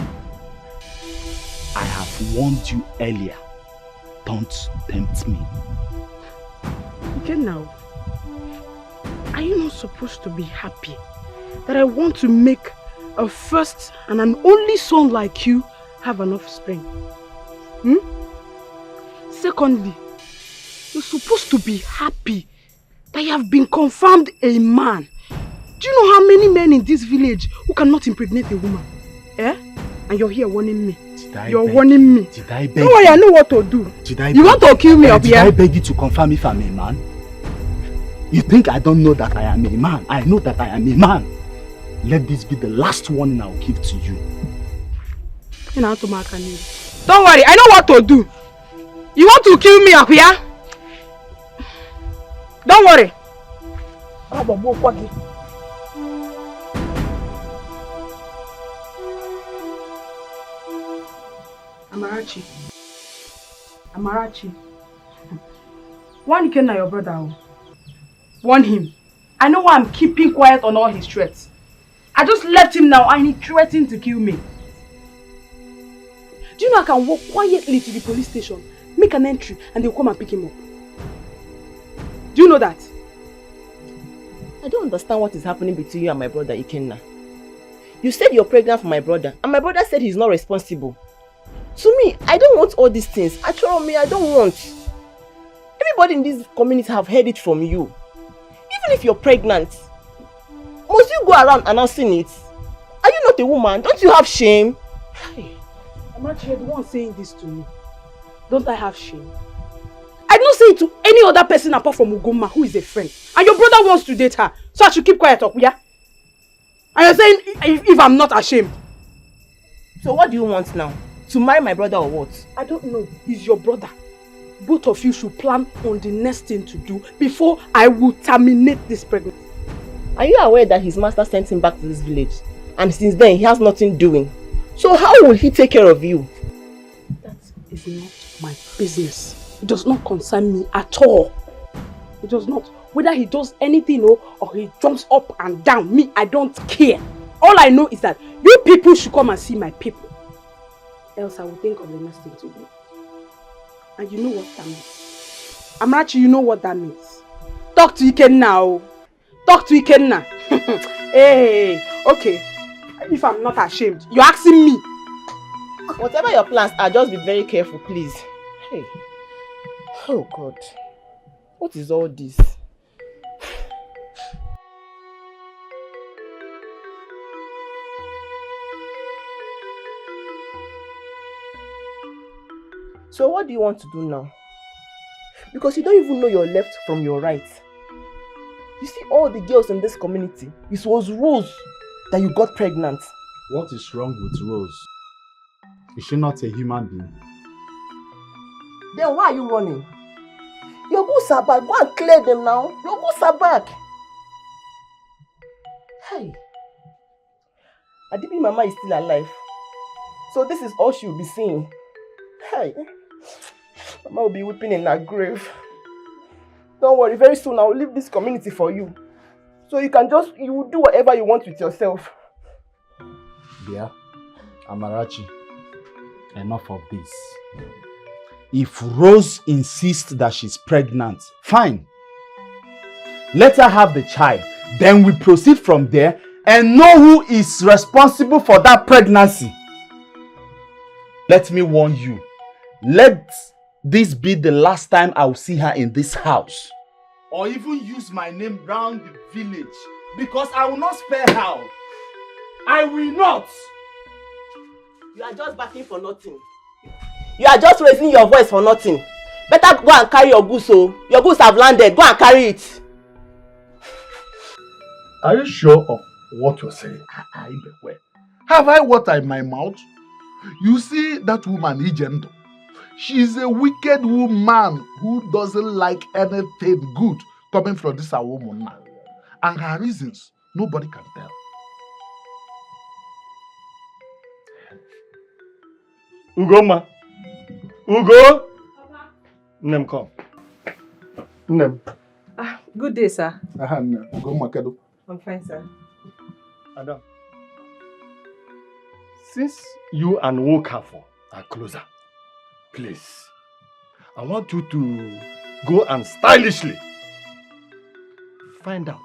I have warned you earlier. Don't tempt me. Okay, now, are you not supposed to be happy that I want to make a first and an only son like you have an offspring? Secondly, you're supposed to be happy that you have been confirmed a man. Do you know how many men in this village who cannot impregnate a woman? And you're here warning me. You're warning me. Did I beg Don't worry, I know what to do. You want to kill me up here? Did I beg you to confirm if I'm a man? You think I don't know that I am a man? I know that I am a man. Let this be the last warning I will give to you. Don't worry, I know what to do. You want to kill me up here? Don't worry. Amarachi. Warn Ikenna, your brother. Warn him. I know why I'm keeping quiet on all his threats. I just left him now and he threatened to kill me. Do you know I can walk quietly to the police station, make an entry, and they'll come and pick him up? Do you know that? I don't understand what is happening between you and my brother Ikenna. You said you're pregnant for my brother, and my brother said he's not responsible. To me, I don't want all these things. Actually, I don't want. Everybody in this community have heard it from you. Even if you're pregnant, must you go around announcing it? Are you not a woman? Don't you have shame? I'm actually the one saying this to me. Don't I have shame? I don't say it to any other person apart from Ugoma, who is a friend. And your brother wants to date her, so I should keep quiet, yeah? And you're saying if I'm not ashamed. So what do you want now? To marry my brother or what? I don't know. He's your brother. Both of you should plan on the next thing to do before I will terminate this pregnancy. Are you aware that his master sent him back to this village? And since then, he has nothing doing. So how will he take care of you? That is not my business. It does not concern me at all. It does not. Whether he does anything or he jumps up and down, me, I don't care. All I know is that you people should come and see my people. Else I will think of the next thing to do. And you know what that means. Amarachi, you know what that means. Talk to Ikenna now. Talk to Ikenna. Hey, okay. If I'm not ashamed, you're asking me. Whatever your plans are, just be very careful, please. Hey. Oh God. What is all this? So what do you want to do now? Because you don't even know your left from your right. You see all the girls in this community, it was Rose that you got pregnant. What is wrong with Rose? Is she not a human being? Then why are you running? Your goods are back. Go and clear them now. Your goods are back. Hey. Adibi Mama is still alive. So this is all she will be seeing. Hey. Mama will be weeping in her grave. Don't worry, very soon I will leave this community for you. So you will do whatever you want with yourself. Dear Amarachi, enough of this. If Rose insists that she's pregnant, fine. Let her have the child. Then we proceed from there and know who is responsible for that pregnancy. Let me warn you. Let this be the last time I will see her in this house. Or even use my name round the village. Because I will not spare her. I will not. You are just backing for nothing. You are just raising your voice for nothing. Better go and carry your goods. Your goods have landed. Go and carry it. Are you sure of what you're saying. I beware. Have I water in my mouth? You see that woman, Ijendo? She's a wicked woman who doesn't like anything good coming from this woman now. And her reasons, nobody can tell. Ugoma. Ugo. Nem come. Nem. Good day, sir. Ugoma kedo. I'm fine, sir. Adam. Since you and Wokafo are closer, please, I want you to go and stylishly find out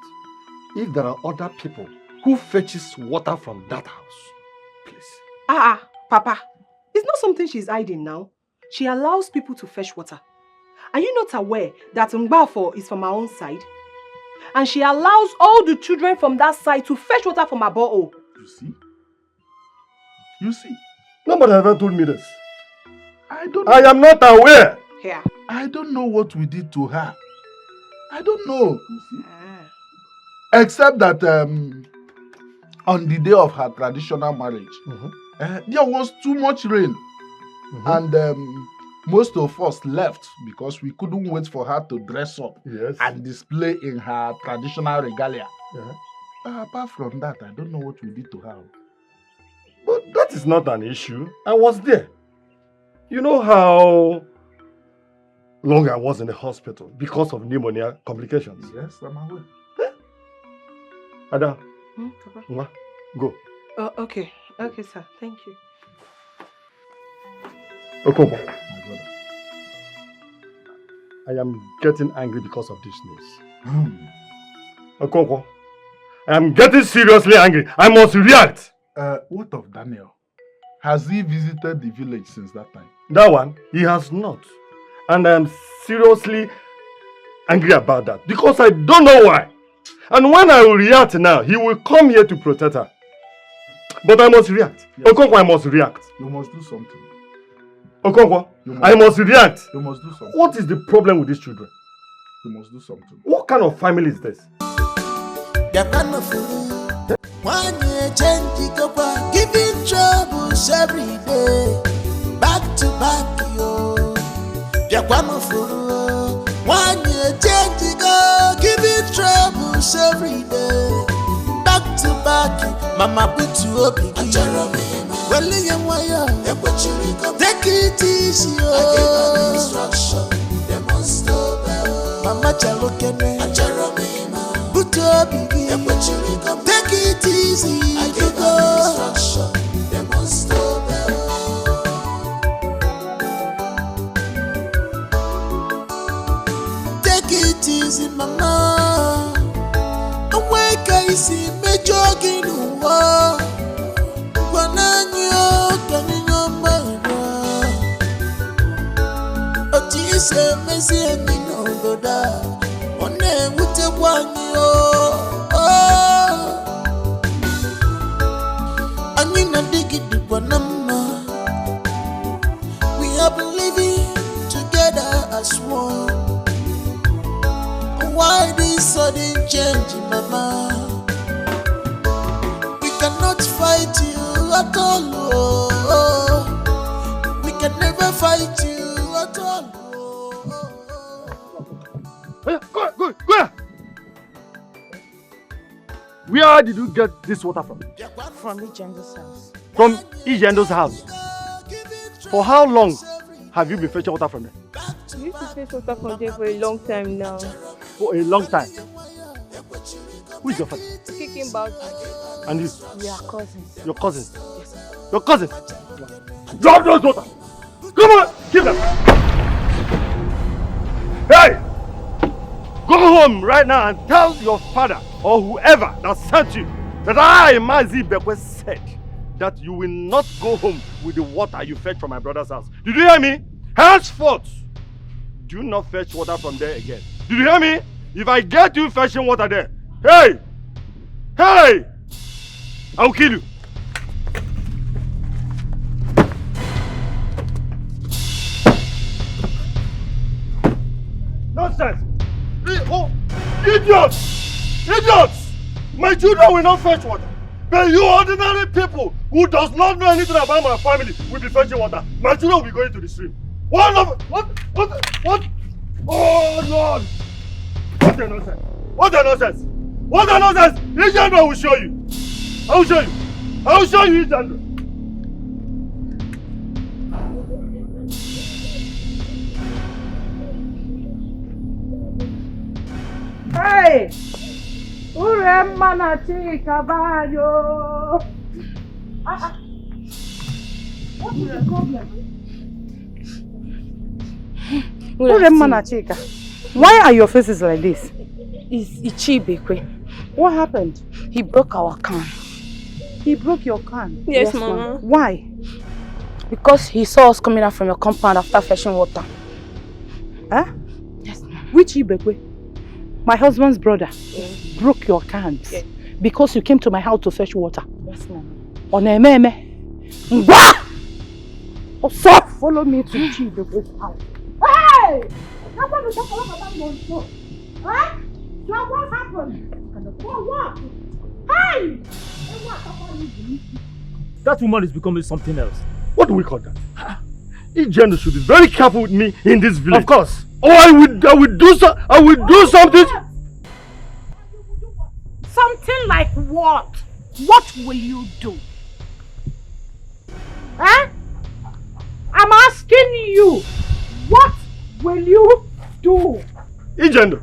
if there are other people who fetches water from that house. Please. Papa, it's not something she's hiding now. She allows people to fetch water. Are you not aware that Ngbafo is from our own side? And she allows all the children from that side to fetch water from her borehole. You see? You see? Nobody ever told me this. I don't know. I am not aware. Here. I don't know what we did to her. I don't know. You see? Except that on the day of her traditional marriage, there was too much rain. And most of us left because we couldn't wait for her to dress up and display in her traditional regalia. Apart from that, I don't know what we did to her. But that is not an issue. I was there. You know how long I was in the hospital because of pneumonia complications? Yes, I'm aware. Ada, Papa? Go. Okay. Okay, sir. Thank you. Okonkwo, I am getting angry because of this news. Okonkwo, I am getting seriously angry. I must react. What of Daniel? Has he visited the village since that time? That one, he has not. And I am seriously angry about that because I don't know why. And when I will react now, he will come here to protect her. But I must react. Yes. Okonkwo, I must react. You must do something. Okonkwo, I must react. You must do something. What is the problem with these children? You must do something. What kind of family is this? One year change, giving troubles every day, back to back, yo. One year change, giving troubles every day, back to back. Mama put you up in well, take it easy, yo. I gave an instruction, they must stop. Mama Chalokene, put up in take it easy. I gave an instruction, they must stop. Take it easy, mama. Awake, I see me jogging in the wall. Say Messi and me no go da. One day we take one and you know dig it deep one number. We have been living together as one. Why this sudden change, mama? We cannot fight you at all. We can never fight you at all. Go. Where did you get this water from? From Ijendo's house. From Ijendo's house? For how long have you been fetching water from there? We used to fetch water from there for a long time now. For a long time? Who is your father? Kicking back. And you? We are cousins. Your cousins? Yes. Your cousins? Drop those water! Come on! Give them! Hey! Go home right now and tell your father or whoever that sent you that I, Mazi Bekwe, said that you will not go home with the water you fetch from my brother's house. Did you hear me? Henceforth, do not fetch water from there again. Did you hear me? If I get you fetching water there, hey, I'll kill you. Nonsense! Oh, idiots! My children will not fetch water. But you ordinary people who does not know anything about my family will be fetching water. My children will be going to the stream. What? Oh Lord! What the nonsense? What the nonsense? What the nonsense? Ijandro, I will show you. I will show you. I will show you, Ijandro. Hey! Uremma na chika bayo! What is the problem? Uremma na chika, why are your faces like this? It's Ichibekwe. What happened? He broke our can. He broke your can? Yes, Mama. Why? Because he saw us coming out from your compound after fetching water. Huh? Yes, Mama. Which Ibekwe? My husband's brother broke your cans because you came to my house to fetch water. Yes, Mama. Onememe. Ngwa! So follow me to Chibekwe's house. Hey! That's what we talk about monster. Huh? So what happened? What? Hey! That woman is becoming something else. What do we call that? Ijandro should be very careful with me in this village. Of course. Oh, I will do something. Something like what? What will you do? Huh? I'm asking you. What will you do? Ijandro,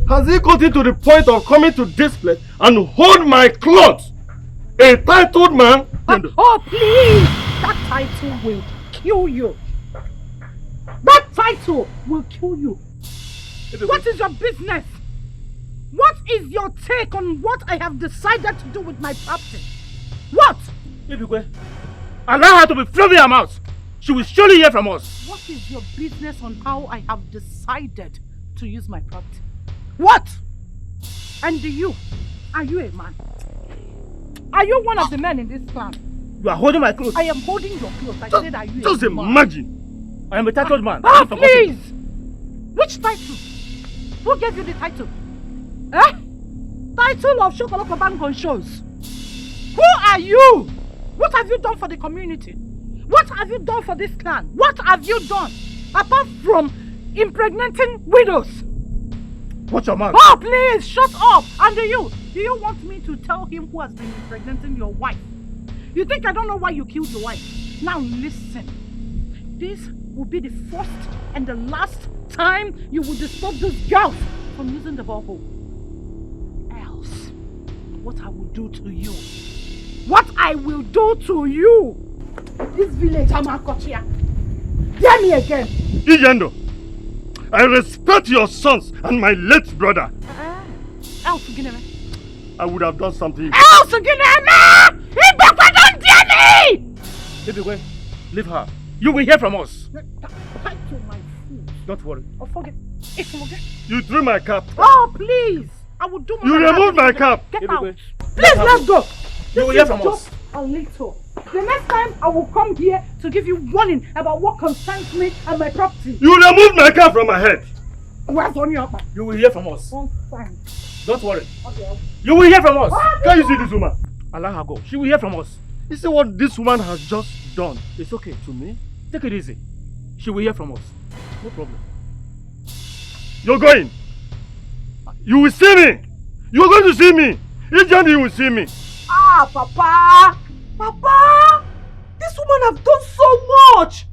has he gotten to the point of coming to this place and hold my clothes? A titled man? Oh, please! That title will kill you. That title will kill you. What is your business? What is your take on what I have decided to do with my property? What? Ibikwe, allow her to be fluffing her mouth. She will surely hear from us. What is your business on how I have decided to use my property? What? And you? Are you a man? Are you one of the men in this clan? You are holding my clothes. I am holding your clothes. I said, are you Just a man? imagine. I am a titled man. Oh, please! Which title? Who gave you the title? Eh? Title of Shokoloko Bangon shows. Who are you? What have you done for the community? What have you done for this clan? What have you done? Apart from impregnating widows. Watch your mouth. Oh, please, shut up. And do you want me to tell him who has been impregnating your wife? You think I don't know why you killed your wife? Now listen. This will be the first and the last time you will disturb this girl from using the borehole. Else, what I will do to you. What I will do to you. This village, Amakochia. Hear me again. Ijandro, I respect your sons and my late brother. Else, I would have done something. Else, Ibekwe, don't dare me! Ibekwe, leave her. You will hear from us. Tied to my foot. Don't worry. Oh, forget. You threw my cap. Oh, please. I will do my You removed my cap. Get out. Please, let's go. You will hear from us. A little. The next time I will come here to give you warning about what concerns me and my property. You removed my cap from my head. Where's on your back? You will hear from us. Fine. Don't worry. Okay. You will hear from us. Can you see this woman? Allow her go. She will hear from us. You see what this woman has just done? It's okay to me. Take it easy. She will hear from us. No problem. You're going. You will see me. You're going to see me. Ijandro, you will see me. Ah, Papa! Papa! This woman has done so much!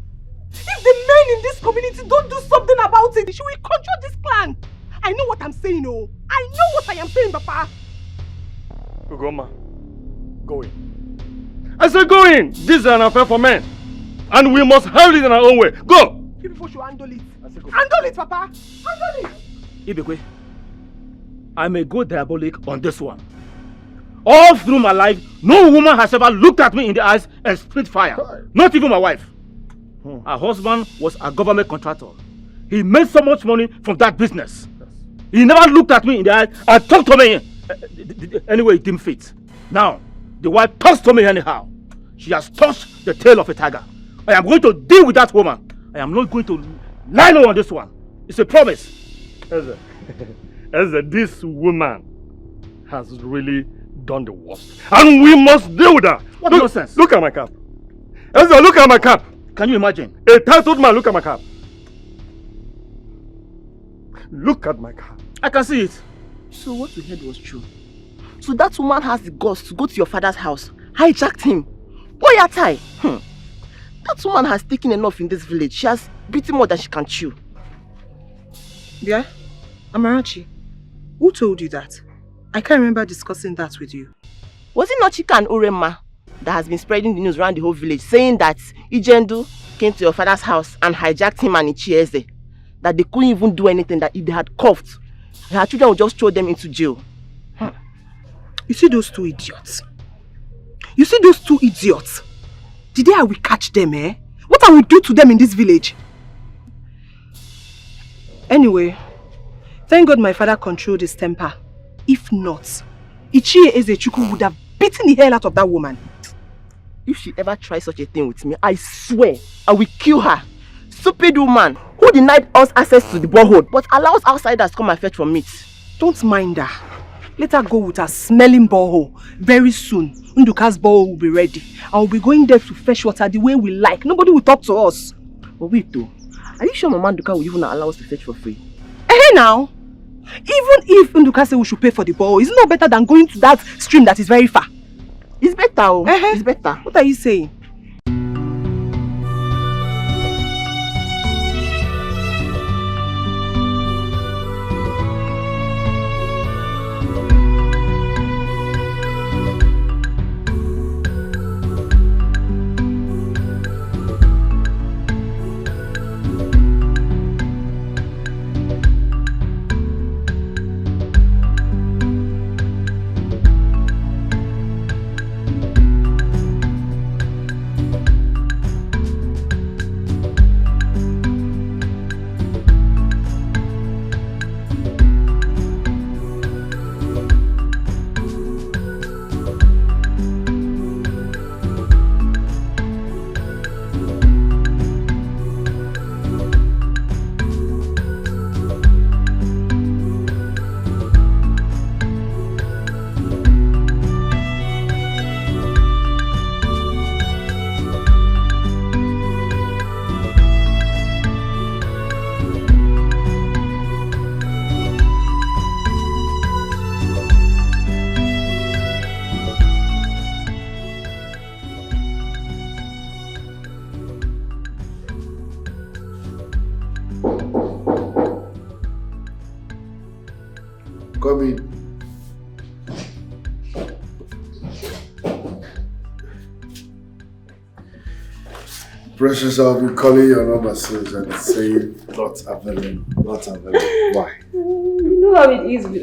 If the men in this community don't do something about it, she will control this clan. I know what I'm saying, oh. I know what I am saying, Papa. Ugoma, go in. I said go in. This is an affair for men. And we must handle it in our own way. Go! You people should handle it. Handle it, Papa. Handle it. Ibekwe, I may go diabolic on this one. All through my life, no woman has ever looked at me in the eyes and spit fire. Not even my wife. Her husband was a government contractor. He made so much money from that business. He never looked at me in the eyes and talked to me. Anyway, it didn't fit. Now, the wife talks to me anyhow. She has touched the tail of a tiger. I am going to deal with that woman. I am not going to lie low on this one. It's a promise. Ezra, this woman has really done the worst. And we must deal with her. What nonsense? Look at my cap. Ezra, look at my cap. Can you imagine? A titled man, look at my cap. Look at my cap. I can see it. So what we heard was true. So that woman has the guts to go to your father's house, hijacked him. Boyatai. That woman has taken enough in this village. She has beaten more than she can chew. Yeah? Amarachi, who told you that? I can't remember discussing that with you. Was it not Chika and Urema that has been spreading the news around the whole village, saying that Ijendu came to your father's house and hijacked him and Ichieze? That they couldn't even do anything, that if they had coughed, her children would just throw them into jail. You see those two idiots? You see those two idiots? The day I will catch them, eh? What I will do to them in this village? Anyway, thank God my father controlled his temper. If not, Ichie Ezechukwu would have beaten the hell out of that woman. If she ever tries such a thing with me, I swear I will kill her. Stupid woman who denied us access to the borehole but allows outsiders to come and fetch from it. Don't mind her. Let her go with her smelling borehole. Very soon, Nduka's borehole will be ready. I will be going there to fetch water the way we like. Nobody will talk to us. But wait though, are you sure Mama Nduka will even allow us to fetch for free? Hey now! Even if Nduka says we should pay for the borehole, is it not better than going to that stream that is very far? It's better. It's better. What are you saying? Come in. Precious, I'll be calling your number since and saying not available, not available. Why? You know how it is with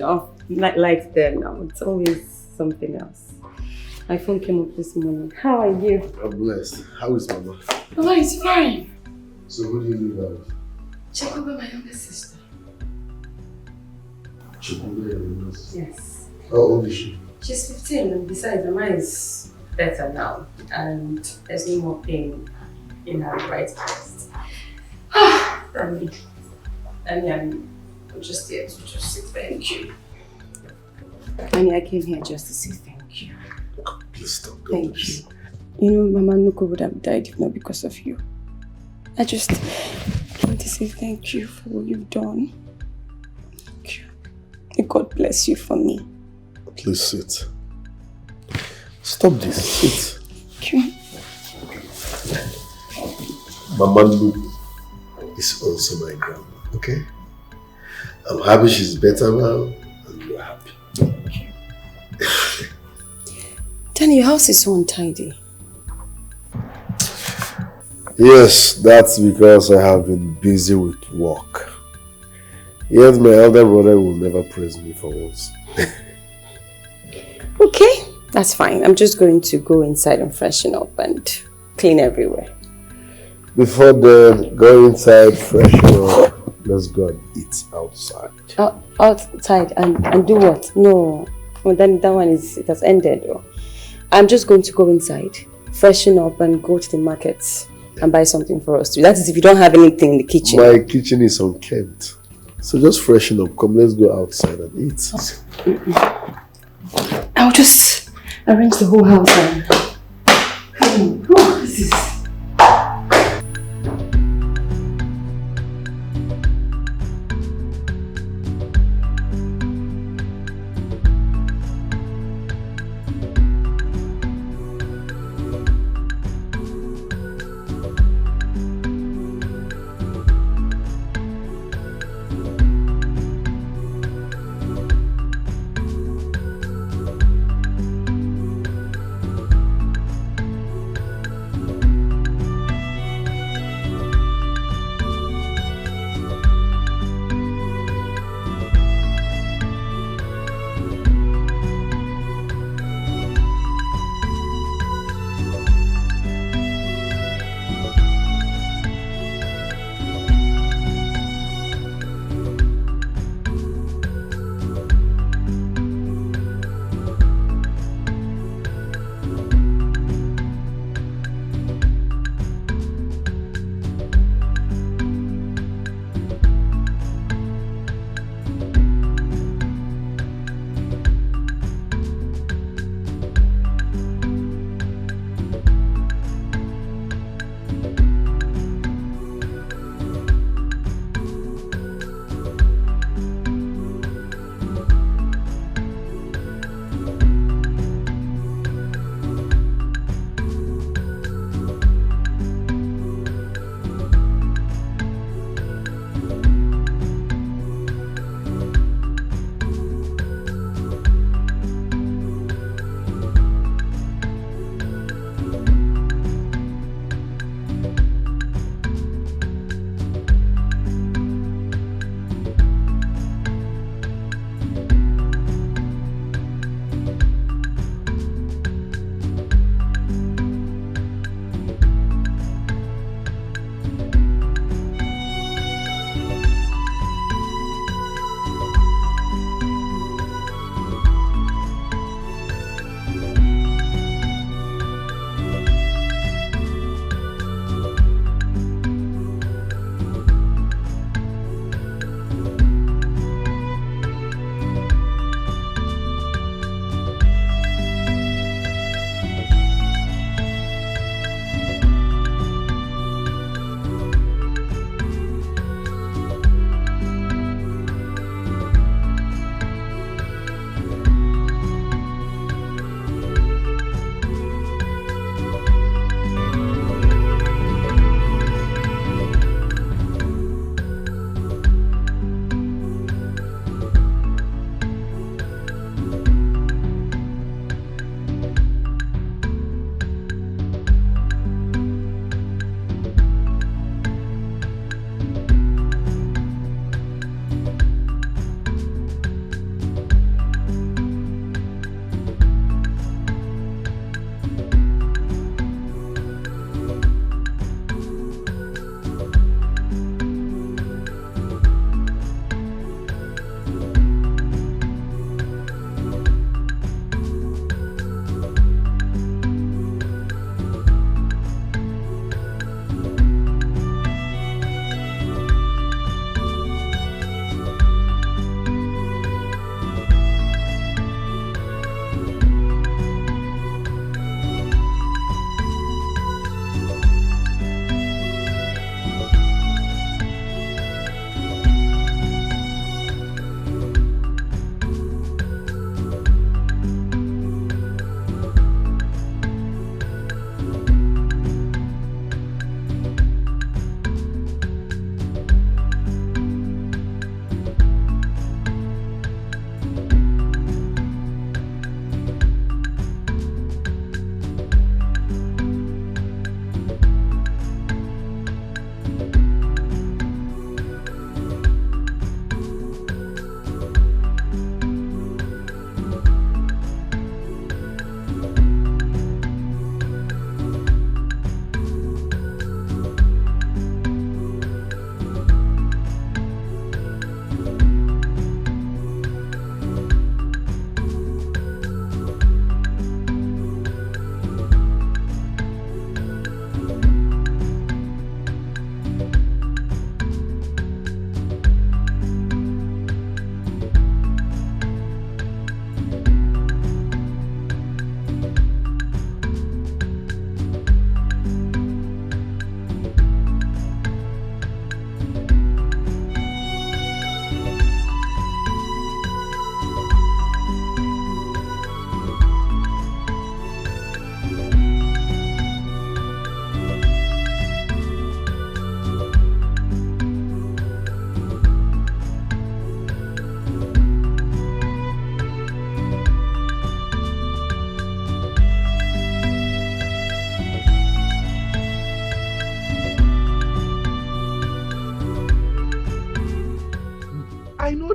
lights there now. It's always something else. My phone came up this morning. How are you? I'm blessed. How is Mama? Mama is fine. So who do you live with? Check over my younger sister. Yes. How old is she? She's 15 and besides, Mama is better now and there's no more pain in her right breast. I'm just here to just say thank you. I came here just to say thank you. Please stop. Thank you. You know, Mama Nuko would have died if not because of you. I just want to say thank you for what you've done. Thank you. May God bless you for me. Please sit. Stop this. Sit. Thank you. Mama Nuko is also my grandma, okay? I'm happy she's better now and you're happy. Danny, your house is so untidy. Yes, that's because I have been busy with work. Yet my elder brother will never praise me for once. Okay, that's fine. I'm just going to go inside and freshen up and clean everywhere. Before then, go inside, freshen up. Let's go and eat outside. Outside and do what? No, well, then that one it has ended. I'm just going to go inside, freshen up and go to the market and buy something for us to eat. That is if you don't have anything in the kitchen. My kitchen is unkempt. So just freshen up. Come, let's go outside and eat. I'll just arrange the whole house and... this is...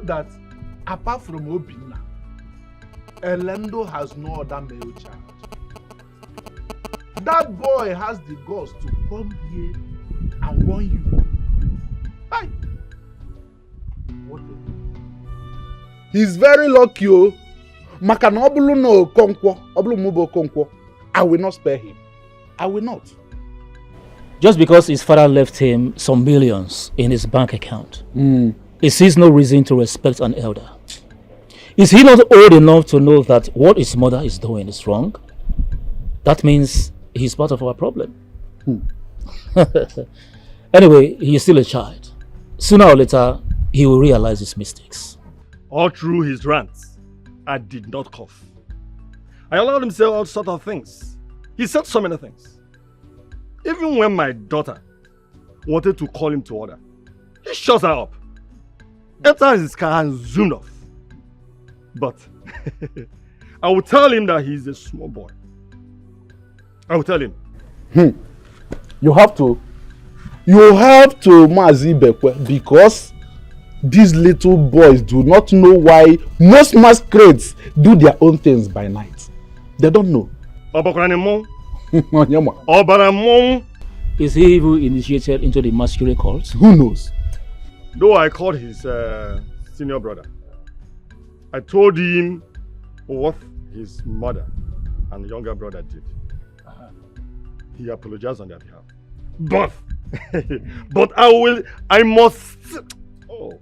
that apart from Obina, Elendo has no other male child. That boy has the guts to come here and warn you. Hey! What He's very lucky, oh. Maka na obulu no Okonkwo, obulu mubo Okonkwo. I will not spare him. I will not. Just because his father left him some millions in his bank account, he sees no reason to respect an elder. Is he not old enough to know that what his mother is doing is wrong? That means he's part of our problem. Anyway, he's still a child. Sooner or later, he will realize his mistakes. All through his rants, I did not cough. I allowed him to say all sorts of things. He said so many things. Even when my daughter wanted to call him to order, he shuts her up, enters his car and zoomed off. But I will tell him that he's a small boy. I will tell him. You have to Mazi Bekwe, because these little boys do not know why most masquerades do their own things by night. They don't know. Is he even initiated into the masquerade cult? Who knows? Though I called his senior brother, I told him what his mother and younger brother did. He apologized on their behalf. But I must. Oh.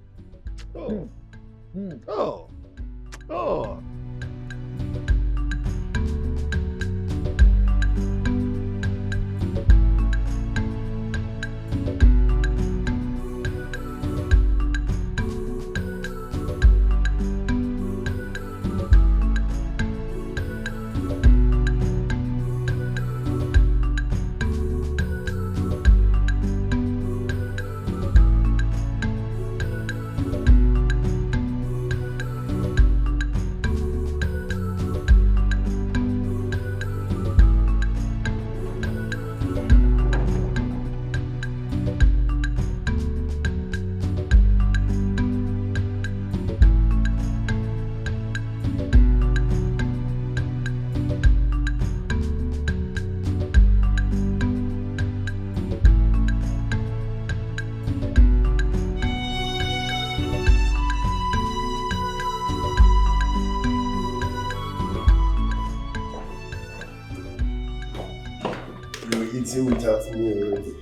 Without me already.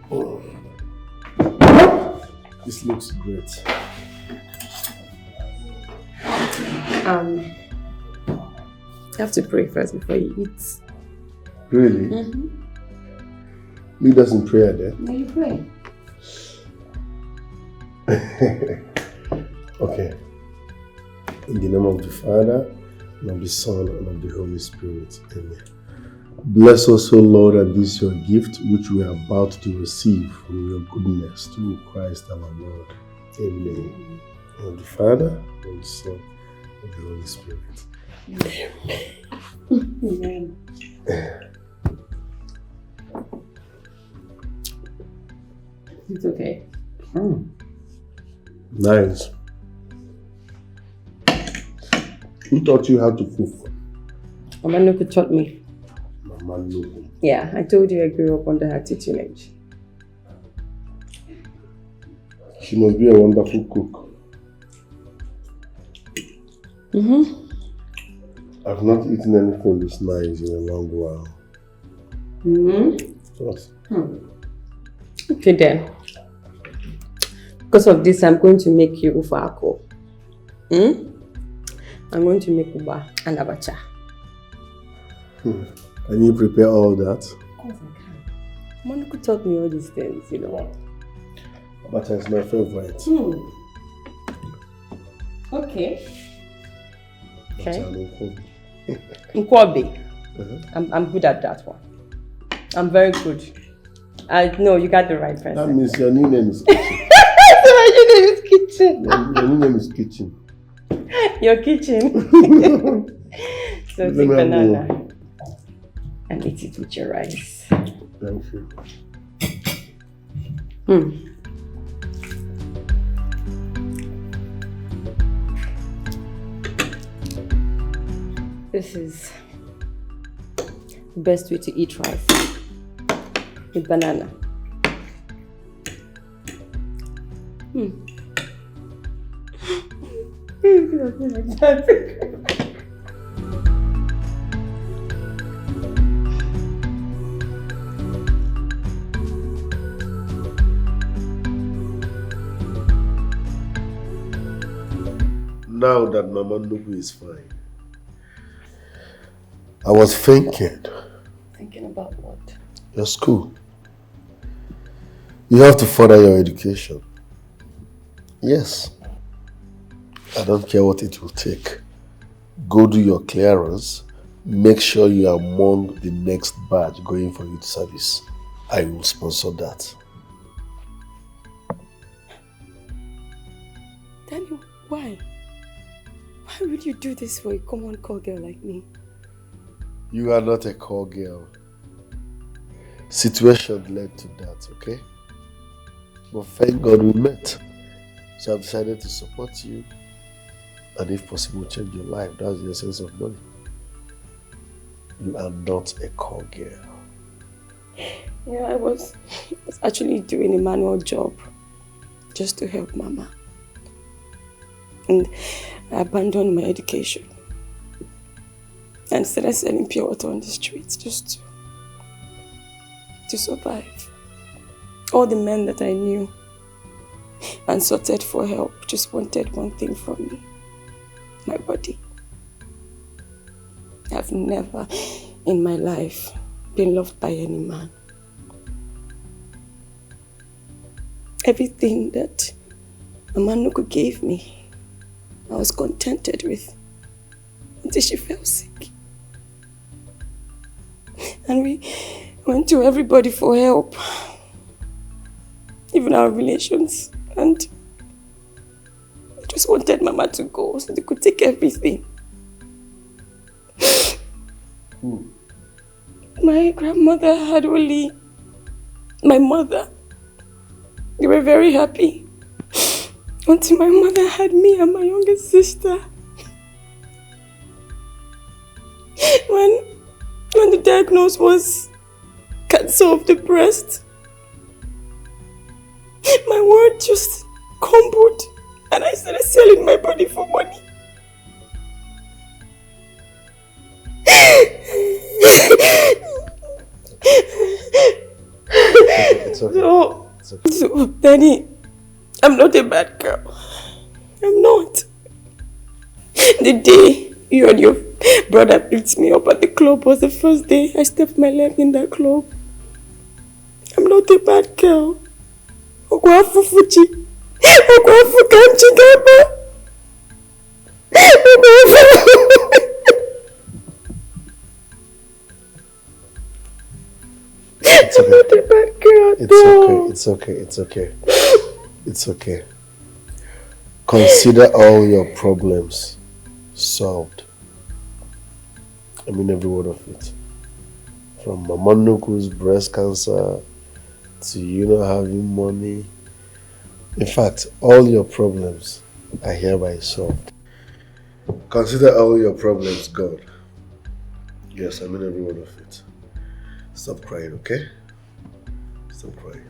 Oh. This looks great. You have to pray first before you eat. Really? Lee doesn't pray at that. No, you pray. Okay. In the name of the Father, and of the Son, and of the Holy Spirit. Amen. Bless us, O Lord, and this your gift, which we are about to receive from your goodness through Christ our Lord. Amen. In the name of the Father, and of the Son, and of the Holy Spirit. Amen. It's okay. Nice. Who taught you how to cook? Mama Nuku taught me. Mama Nuku. Yeah, I told you I grew up under her tutelage. She must be a wonderful cook. I've not eaten anything this nice in a long while. Yes. Okay then. Because of this, I'm going to make you ufako. I'm going to make uba and abacha. Can you prepare all that? Of course I can. Monica taught me all these things, you know. Abacha is my favorite. Okay. Okay. Nkwobi. I'm good at that one. I'm very good. I know you got the right person. That means your new name is Kitchen. My new name is Kitchen. Your new name is Kitchen. Your kitchen. So take banana and eat it with your rice. Thank you. This is the best way to eat rice with banana. Now that Mama Nubu is fine, I was thinking. Thinking about what? Your school. You have to further your education. Yes. I don't care what it will take. Go do your clearance. Make sure you are among the next batch going for youth service. I will sponsor that. Daniel, why? Why would you do this for a common call girl like me? You are not a call girl. Situation led to that, okay? But thank God we met. So I've decided to support you and if possible change your life. That's the essence of money. You are not a call girl. Yeah, I was actually doing a manual job just to help Mama. And I abandoned my education and started selling pure water on the streets just to survive. All the men that I knew and sorted for help just wanted one thing from me: my body. I've never in my life been loved by any man. Everything that Mama Nuku gave me, I was contented with until she fell sick. And we went to everybody for help, even our relations, and I just wanted Mama to go so they could take everything. My grandmother had only my mother. They were very happy until my mother had me and my younger sister. When the diagnosis was cancer of the breast, my world just crumbled and I started selling my body for money. It's okay. So, Danny, I'm not a bad girl. I'm not. The day you and your brother picked me up at the club was the first day I stepped my leg in that club. I'm not a bad girl. Ogwafu Fuji. Ogwafu Kanchi Gaba. It's okay. I'm not a bad girl. It's okay. It's okay. It's okay. Consider all your problems solved. I mean every word of it. From Mama Nuku's breast cancer to you not having money. In fact, all your problems are hereby solved. Consider all your problems gone. Yes, I mean every word of it. Stop crying, okay? Stop crying.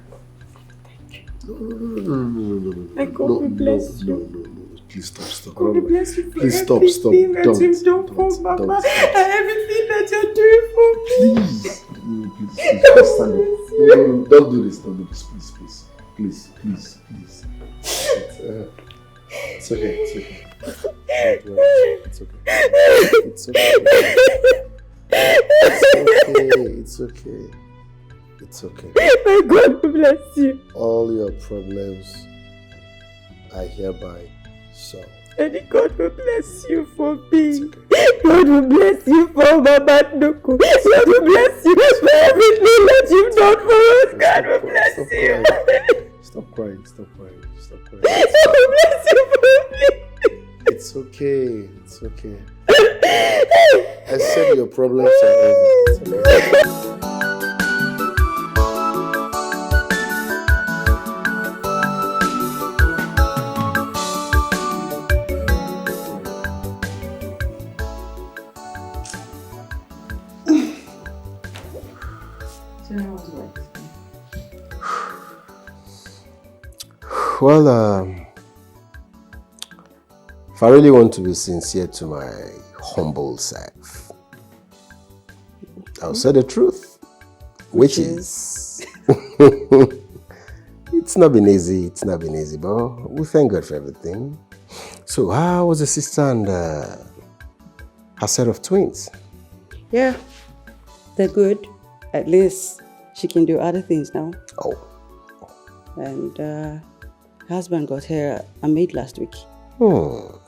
No. God bless you. No. Please stop. God bless you for Please stop. everything that you've done for Mama and everything that you're doing for me. Please stand up. No, don't do this. Please. It's okay. It's okay. May God bless you. All your problems are hereby solved. And God will bless you for me. God will bless you for Mama Nuku. God will bless you for everything that you've done for us. God will bless you. Stop crying. God will bless you for me. It's okay. I said your problems are over. So how was work? Well, if I really want to be sincere to my humble self, I'll say the truth, which is it's not been easy, but we thank God for everything. So how was the sister and her set of twins? Yeah, they're good. At least she can do other things now. Oh. And her husband got her a maid last week. Good.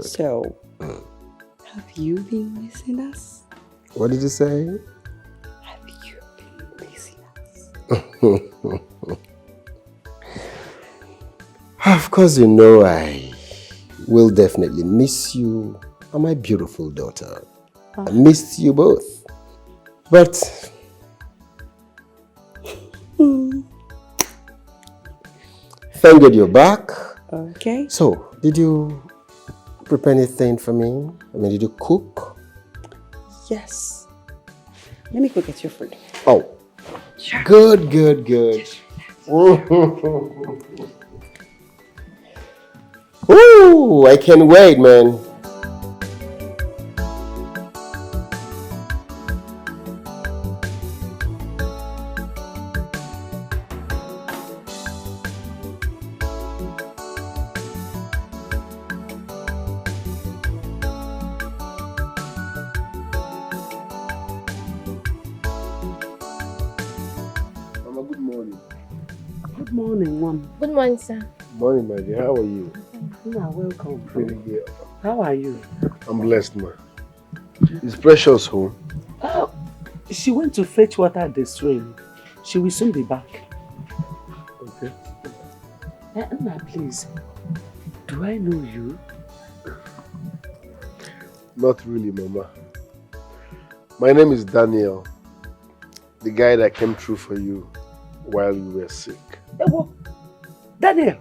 So, have you been missing us? What did you say? Have you been missing us? Of course, you know I will definitely miss you and my beautiful daughter. I missed you both. But thank God you're back. Okay. So, did you prepare anything for me? I mean, did you cook? Yes. Let me go get your food. Oh. Sure. Good. Ooh, I can't wait, man. Good morning, Mom. Good morning, sir. Morning, my dear. How are you? You are welcome. Pretty good. How are you? I'm blessed, ma. Is Precious home? Oh, she went to fetch water at the stream. She will soon be back. Okay. Anna, please. Do I know you? Not really, Mama. My name is Daniel. The guy that came through for you while you were sick. Daniel!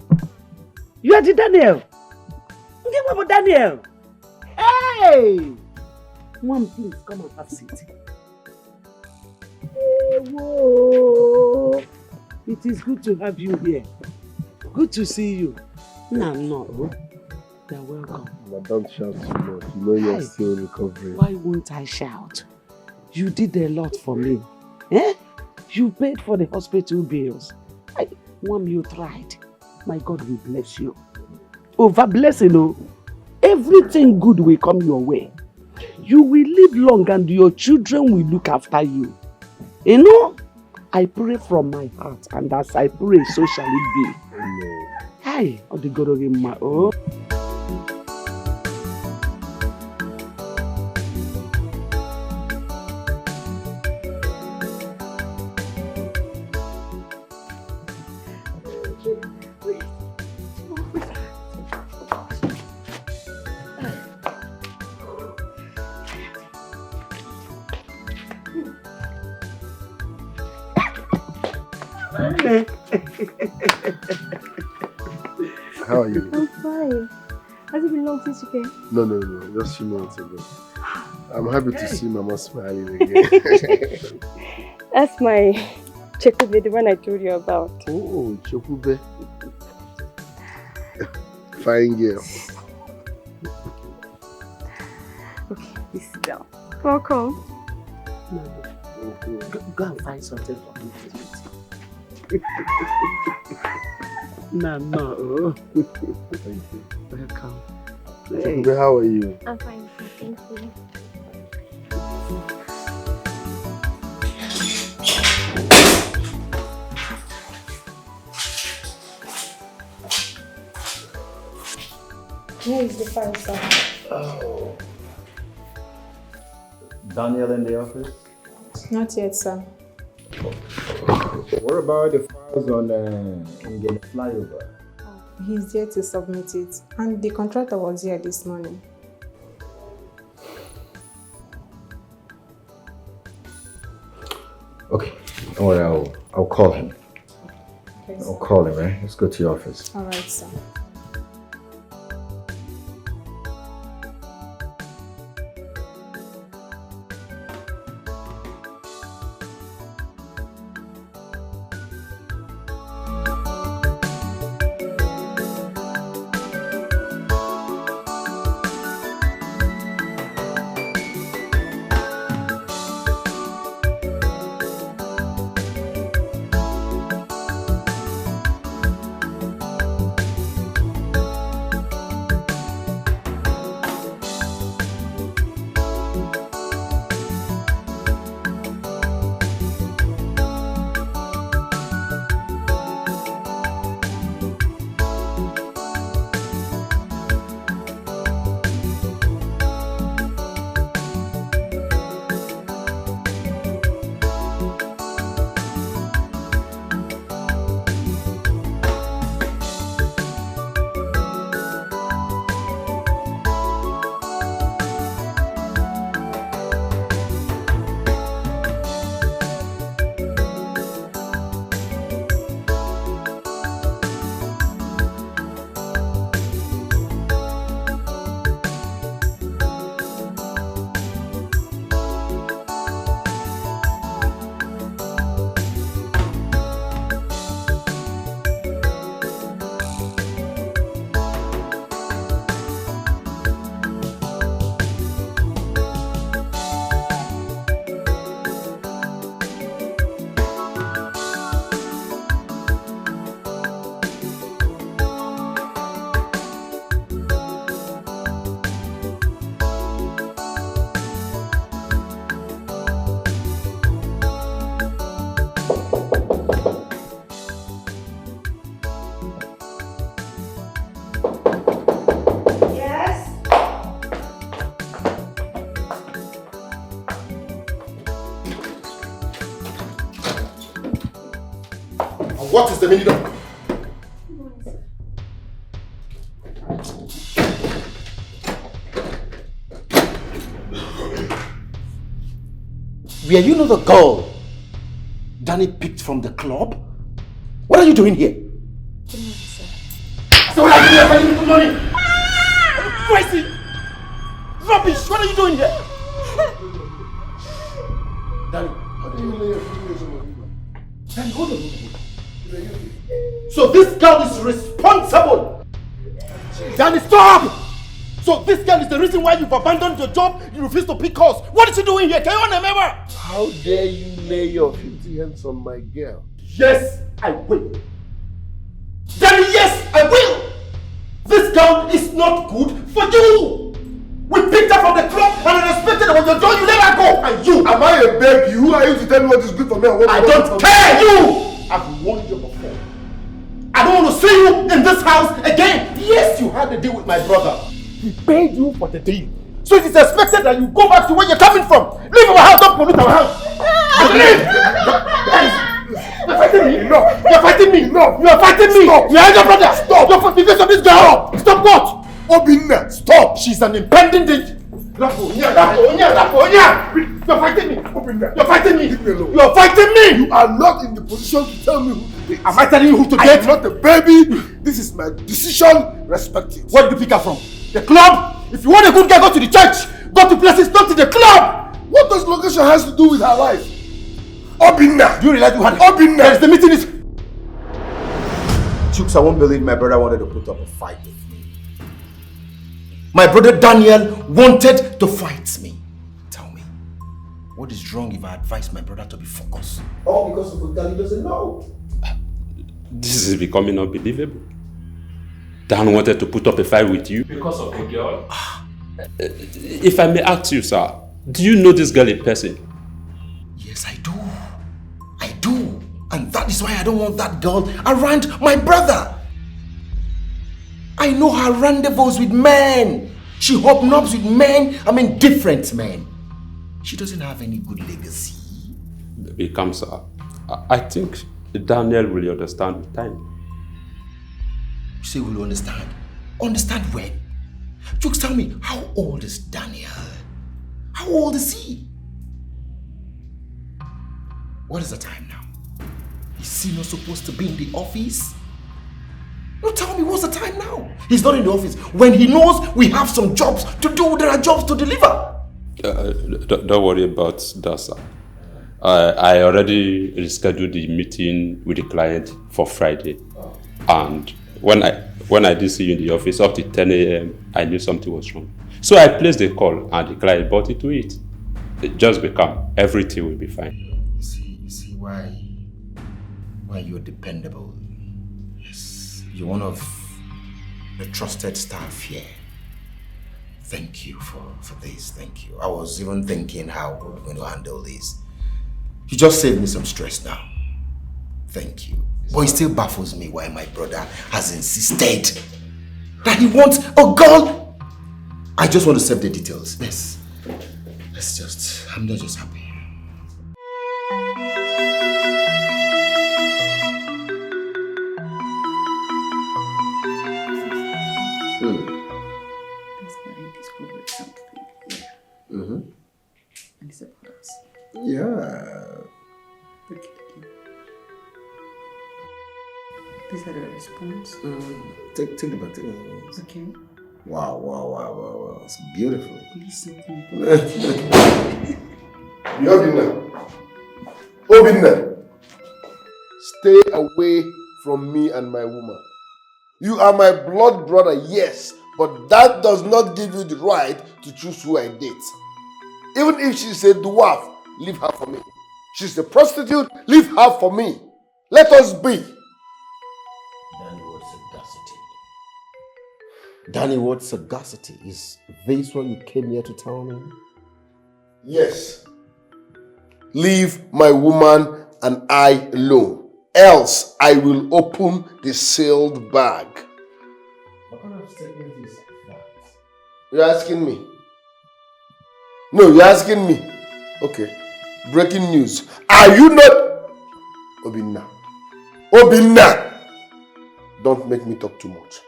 You are the Daniel! Daniel! Hey! Mom, please come and have seat. Hey, whoa! It is good to have you here. Good to see you. No. You're welcome. But don't shout too much. You know you're still recovering. Why won't I shout? You did a lot for me. Eh? You paid for the hospital bills. Mom, you tried. My God will bless you. Over blessing, oh. Everything good will come your way. You will live long and your children will look after you. You know, I pray from my heart, and as I pray, so shall it be. Amen. Hi, oh. How are you? I'm fine. Has it been long since you came? No. Just a few minutes ago. I'm happy to see Mama smiling again. That's my Chekube, the one I told you about. Oh, Chekube. Fine girl. Okay, please sit down. Welcome. Go and find something for me to eat. No. Thank you. Welcome. Chekube, how are you? I'm fine, thank you. Where is the file, sir? Oh. Daniel in the office? Not yet, sir. What about the files on the flyover? He's there to submit it, and the contractor was here this morning. Okay, don't worry, I'll call him. Okay, I'll call him, right? Let's go to your office. All right, sir. What is the meaning of... Were you not the girl Danny picked from the club? What are you doing here? So what are you doing here? Good morning. Crazy! Rubbish! What are you doing here? Danny, how do you lay your fingers on me? Danny, hold on. So this girl is responsible! Danny, stop! So this girl is the reason why you've abandoned your job, you refuse to pick calls. What is she doing here? Can you remember? How dare you lay your filthy hands on my girl? Yes, I will. Danny, yes, I will! This girl is not good for you! We picked her from the club and I respected her. When you're done, you let her go! And you! Am I a baby? Who are you to tell me what is good for me and what I don't care! You! I've warned you before. I don't want to see you in this house again! Yes, you had a deal with my brother. He paid you for the deal. So it is expected that you go back to where you're coming from. Leave our house, don't pollute our house. Leave! You're fighting me! No! You're fighting me! No! You're fighting me! Stop! You're your brother! Stop! You're fighting because of this girl! Stop what? Obinna! Stop! She's an impending danger! You're fighting me! Obinna! You're fighting me! Leave me alone. You're fighting me! You are not in the position to tell me who to date. Am I telling you who to I date? am not a baby. This is my decision. Respect it. Where did you pick her from? The club? If you want a good guy, go to the church. Go to places, not to the club. What does location has to do with her life? Obinna! Do you realize you had Obinna! Yes, the meeting is... Chooks, I won't believe my brother wanted to put up a fight with me. My brother Daniel wanted to fight me. Tell me, what is wrong if I advise my brother to be focused? All because of what he doesn't know. This is becoming unbelievable. Dan wanted to put up a fight with you Because of the girl? If I may ask you, sir, do you know this girl in person? Yes, I do. I do. And that is why I don't want that girl around my brother. I know her rendezvous with men. She hobnobs with men, different men. She doesn't have any good legacy. Become, sir. I think Daniel will understand with time. You say will understand? Understand when? Jokes, tell me, how old is Daniel? How old is he? What is the time now? Is he not supposed to be in the office? No, tell me, what's the time now? He's not in the office. When he knows we have some jobs to do, there are jobs to deliver. Don't worry about that, sir. I already rescheduled the meeting with the client for Friday. And when I did see you in the office up to 10 a.m., I knew something was wrong. So I placed the call and the client bought into it. Just become, everything will be fine. You see why you're dependable. Yes, you're one of the trusted staff here. Thank you for this, thank you. I was even thinking how we're going to handle this. You just saved me some stress now. Thank you. But it still baffles me why my brother has insisted that he wants a girl. I just want to save the details. Yes. I'm not just happy. And it's about us. Yeah. These are the response. Take the back. Okay. Wow. It's beautiful. Please something. Obinna. Stay away from me and my woman. You are my blood brother, yes, but that does not give you the right to choose who I date. Even if she's a dwarf, leave her for me. She's a prostitute, leave her for me. Let us be. Danny, what sagacity? Is this what you came here to tell me? Yes. Leave my woman and I alone. Else I will open the sealed bag. What kind of statement is that? You're asking me? No, you're asking me. Okay. Breaking news. Are you not... Obinna, Obinna! Don't make me talk too much.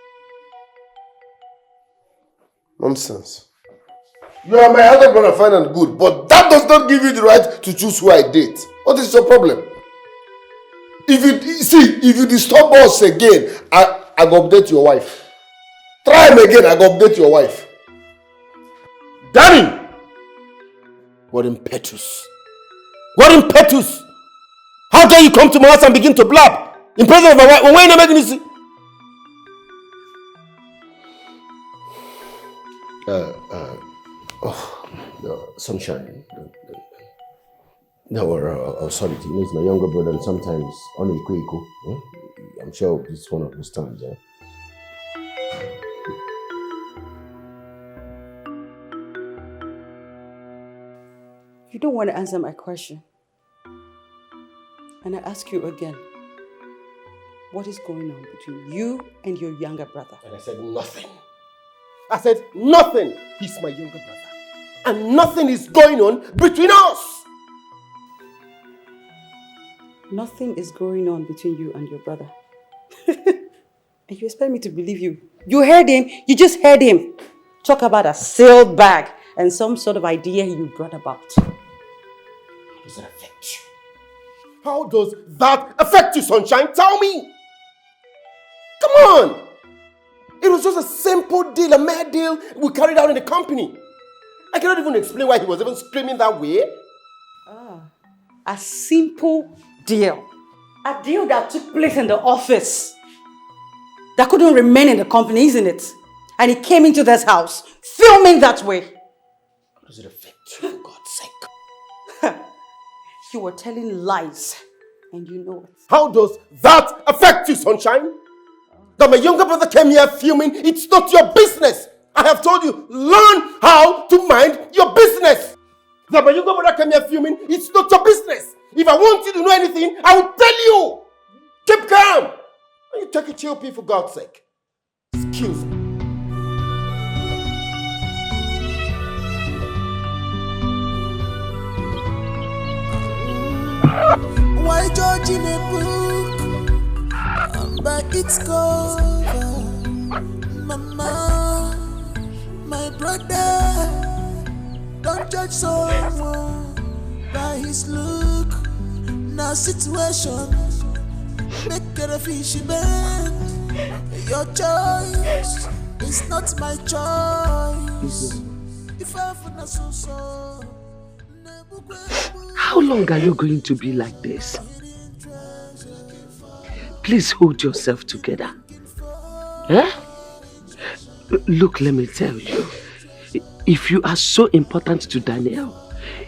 Nonsense. You are my elder brother, fine and good, but that does not give you the right to choose who I date. What is your problem? If you disturb us again, I go update your wife. Try him again, I go update your wife. Danny! What impetus? What impetus? How dare you come to my house and begin to blab in presence of my wife? Why not making this? No, sunshine. No, sorry, you know, it's my younger brother, and sometimes on a I'm sure this one understands. Yeah? You don't want to answer my question. And I ask you again, what is going on between you and your younger brother? And I said nothing. I said nothing. He's my younger brother. And nothing is going on between us. Nothing is going on between you and your brother. And you expect me to believe you? You heard him. You just heard him. Talk about a sealed bag and some sort of idea you brought about. How does that affect you? How does that affect you, Sunshine? Tell me. Come on. It was just a simple deal, a mere deal we carried out in the company. I cannot even explain why he was even screaming that way. A simple deal. A deal that took place in the office. That couldn't remain in the company, isn't it? And he came into this house, filming that way. How does it affect you, for God's sake? You were telling lies, and you know it. How does that affect you, Sunshine? That my younger brother came here filming, it's not your business. I have told you, learn how to mind your business. That my younger brother came here filming, it's not your business. If I want you to know anything, I will tell you. Keep calm. You take a chill pill, for God's sake. Excuse me. Why judge in a book by its cover? Mama, my brother, don't judge someone by his look. Now situation make it a fishy bend. Your choice is not my choice. If I find so. How long are you going to be like this? Please hold yourself together. Eh? Look, let me tell you. If you are so important to Daniel,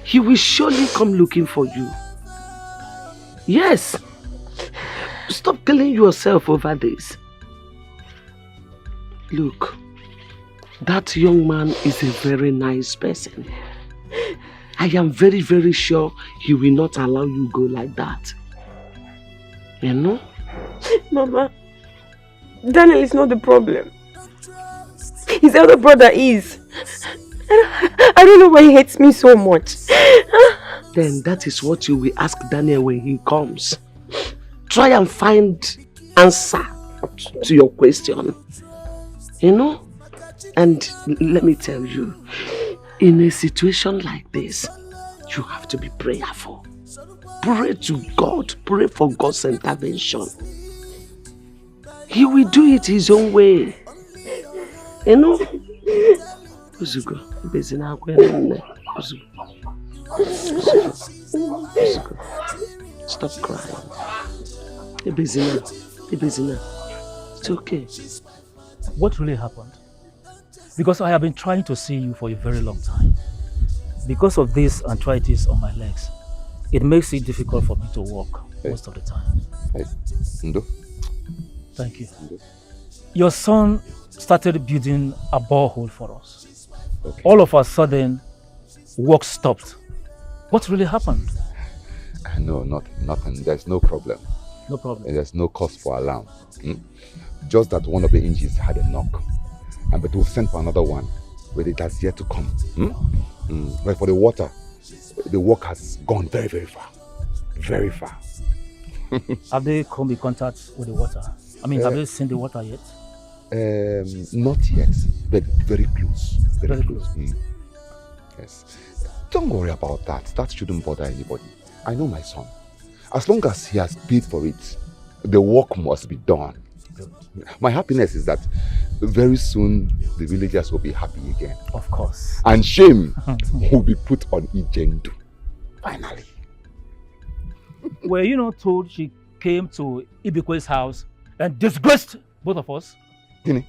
he will surely come looking for you. Yes. Stop killing yourself over this. Look, that young man is a very nice person. I am very, very sure he will not allow you go like that. You know? Mama, Daniel is not the problem. His elder brother is. I don't know why he hates me so much. Then that is what you will ask Daniel when he comes. Try and find answer to your question. You know? And let me tell you, in a situation like this, you have to be prayerful. Pray to God. Pray for God's intervention. He will do it his own way. You know? Uzugo, stop crying. It's okay. What really happened? Because I have been trying to see you for a very long time. Because of this arthritis on my legs, it makes it difficult for me to walk most of the time. Hey, Ndo. Thank you. Ndo. Your son started building a borehole for us. Okay. All of a sudden, work stopped. What really happened? No, nothing. There's no problem. No problem. There's no cause for alarm. Just that one of the engines had a knock. But we'll send for another one, but it has yet to come. But for the water, the work has gone very, very far. Very far. Have they come in contact with the water? I mean, have they seen the water yet? Not yet, but very close. Very close. Yes. Don't worry about that. That shouldn't bother anybody. I know my son. As long as he has paid for it, the work must be done. My happiness is that very soon the villagers will be happy again. Of course. And shame will be put on Ijendu. Finally. Were you not told she came to Ibikwe's house and disgraced both of us? Ini?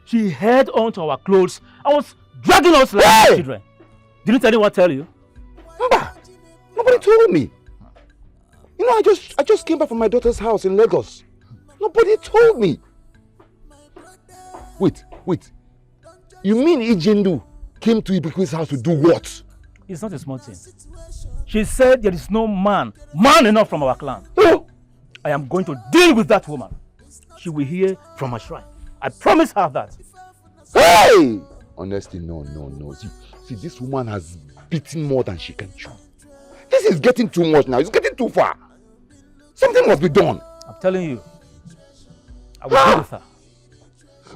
She held on to our clothes and was dragging us like children. Didn't anyone tell you? Nobody told me. You know, I just came back from my daughter's house in Lagos. Nobody told me. Wait. You mean Ijendu came to Ibikwe's house to do what? It's not a small thing. She said there is no man enough from our clan. I am going to deal with that woman. She will hear from her shrine. I promise her that. Hey! Honestly, no. See, this woman has beaten more than she can chew. This is getting too much now. It's getting too far. Something must be done. I'm telling you. I will deal with her.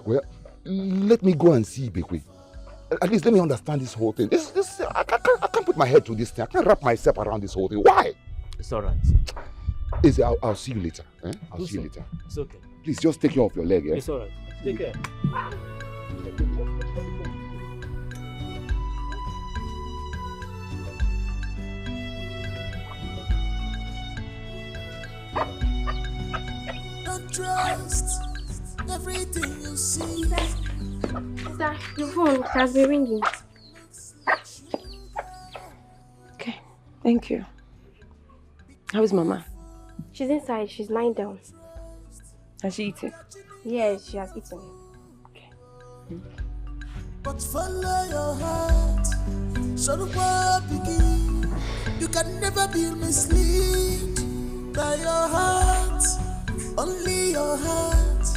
Well, let me go and see Ibekwe. At least let me understand this whole thing. I can't put my head to this thing. I can't wrap myself around this whole thing. Why? It's all right. I'll see you later. I'll see you later. It's okay. Please just take care of your leg. It's all right. Take care. Don't trust everything you see. Sister, your phone has been ringing. Okay, thank you. How is Mama? She's inside. She's lying down. Has she eaten? Yes, she has eaten. But follow your heart. So the world begin. You can never be misled by your heart. Only your heart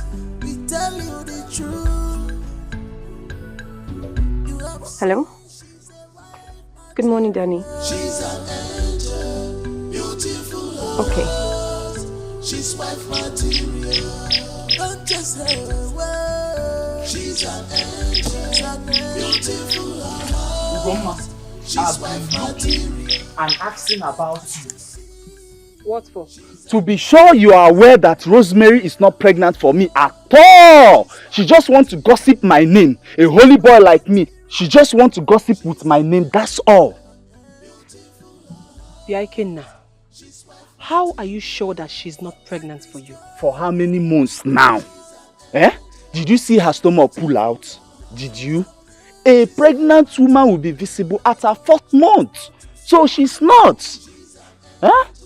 will tell you the truth. Hello? Good morning, Danny. She's an angel, beautiful. Okay. She's wife material. Don't just her away. She's an angel, beautiful. I've been looking and asking about you. What for? To be sure you are aware that Rosemary is not pregnant for me at all. She just wants to gossip my name. A holy boy like me, she just wants to gossip with my name, that's all. Dikeh, how are you sure that she's not pregnant for you? For how many months now? Did you see her stomach pull out? Did you? A pregnant woman will be visible at her 4th month. So she's not.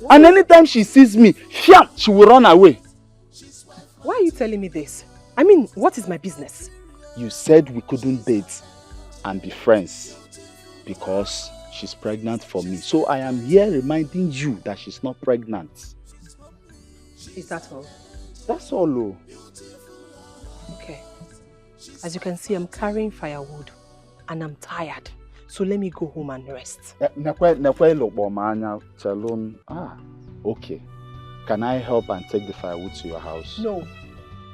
And anytime she sees me, she will run away. Why are you telling me this? I mean, what is my business? You said we couldn't date and be friends because she's pregnant for me. So I am here reminding you that she's not pregnant. Is that all? That's all, oh. Okay. As you can see, I'm carrying firewood and I'm tired. So let me go home and rest. Okay. Can I help and take the firewood to your house? No.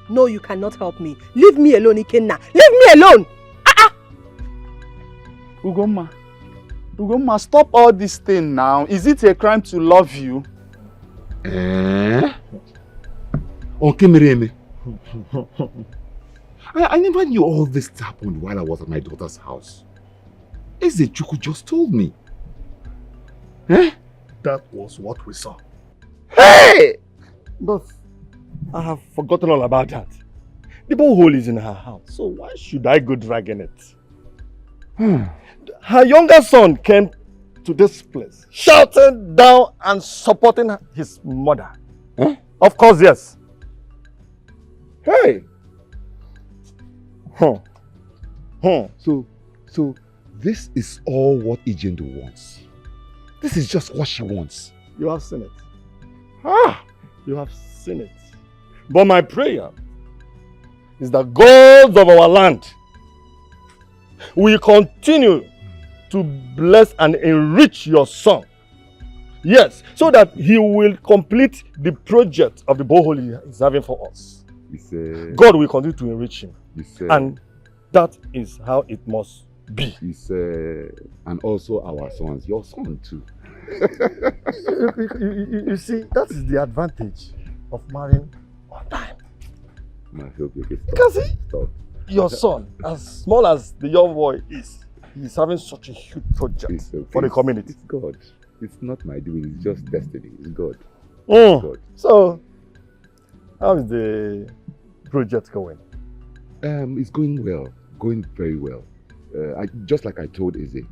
No, you cannot help me. Leave me alone, Ikenna. Leave me alone! Ugomma, stop all this thing now. Is it a crime to love you? Okay, Mireme. I never knew all this happened while I was at my daughter's house. Ezechuku just told me. That was what we saw. Hey! But I have forgotten all about that. The borehole is in her house, so why should I go dragging it? Her younger son came to this place, shouting down and supporting his mother. Of course, yes. Hey! So this is all what Ijendu wants. This is just what she wants. You have seen it. You have seen it. But my prayer is that gods of our land will continue to bless and enrich your son Yes, so that he will complete the project of the borehole he is having for us. God will continue to enrich him. And that is how it must be. And also our sons, your son too. You see, that is the advantage of marrying on time. I hope you can Because see, your son, as small as the young boy is, he is having such a huge project for the community. It's God. It's not my doing, it's just destiny. It's God. God. So, how is the project going? It's going well. Going very well. Just like I told Eze,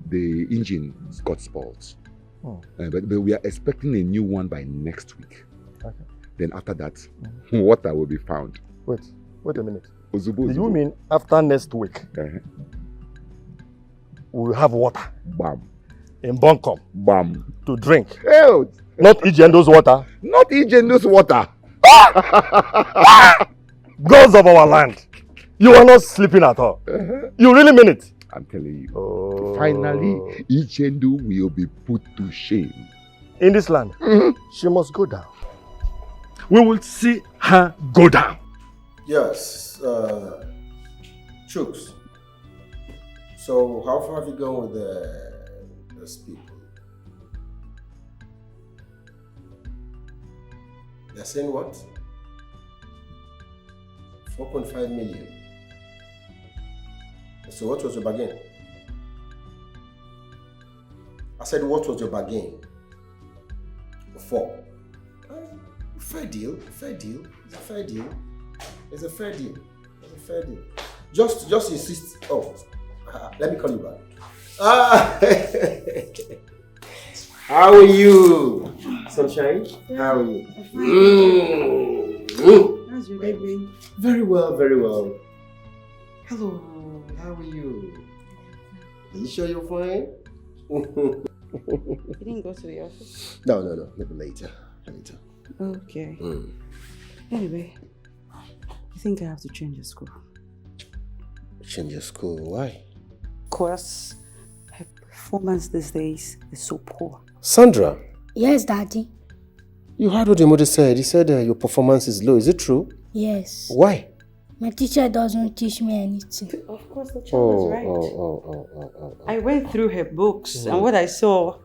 the engine got spoiled. But we are expecting a new one by next week. Okay. Then after that, water will be found. Wait a minute. Ozubo. Do you mean after next week, we will have water? Bam. In Bunkum. Bam. To drink. Hell. Not Ijendo's water. Not Ijendo's water. Gods of our land. You are not sleeping at all. You really mean it? I'm telling you. Finally, Ichendu will be put to shame. In this land, she must go down. We will see her go down. Yes, Chooks. So how far have you gone with those people? They're saying what? 4.5 million. So what was your bargain? I said, what was your bargain? 4. Fair deal, fair deal. It's a fair deal. It's a fair deal. It's a fair deal. Just insist. Oh, let me call you back. How are you, Sunshine? How are you? How's your day going? Very well, very well. Hello, how are you? Are you sure you're fine? You didn't go to the office? No, maybe later. Okay. Anyway, I think I have to change your school. Change your school? Why? Because her performance these days is so poor. Sandra? Yes, Daddy. You heard what your mother said. He said your performance is low. Is it true? Yes. Why? My teacher doesn't teach me anything. Of course, the child is right. I went through her books and what I saw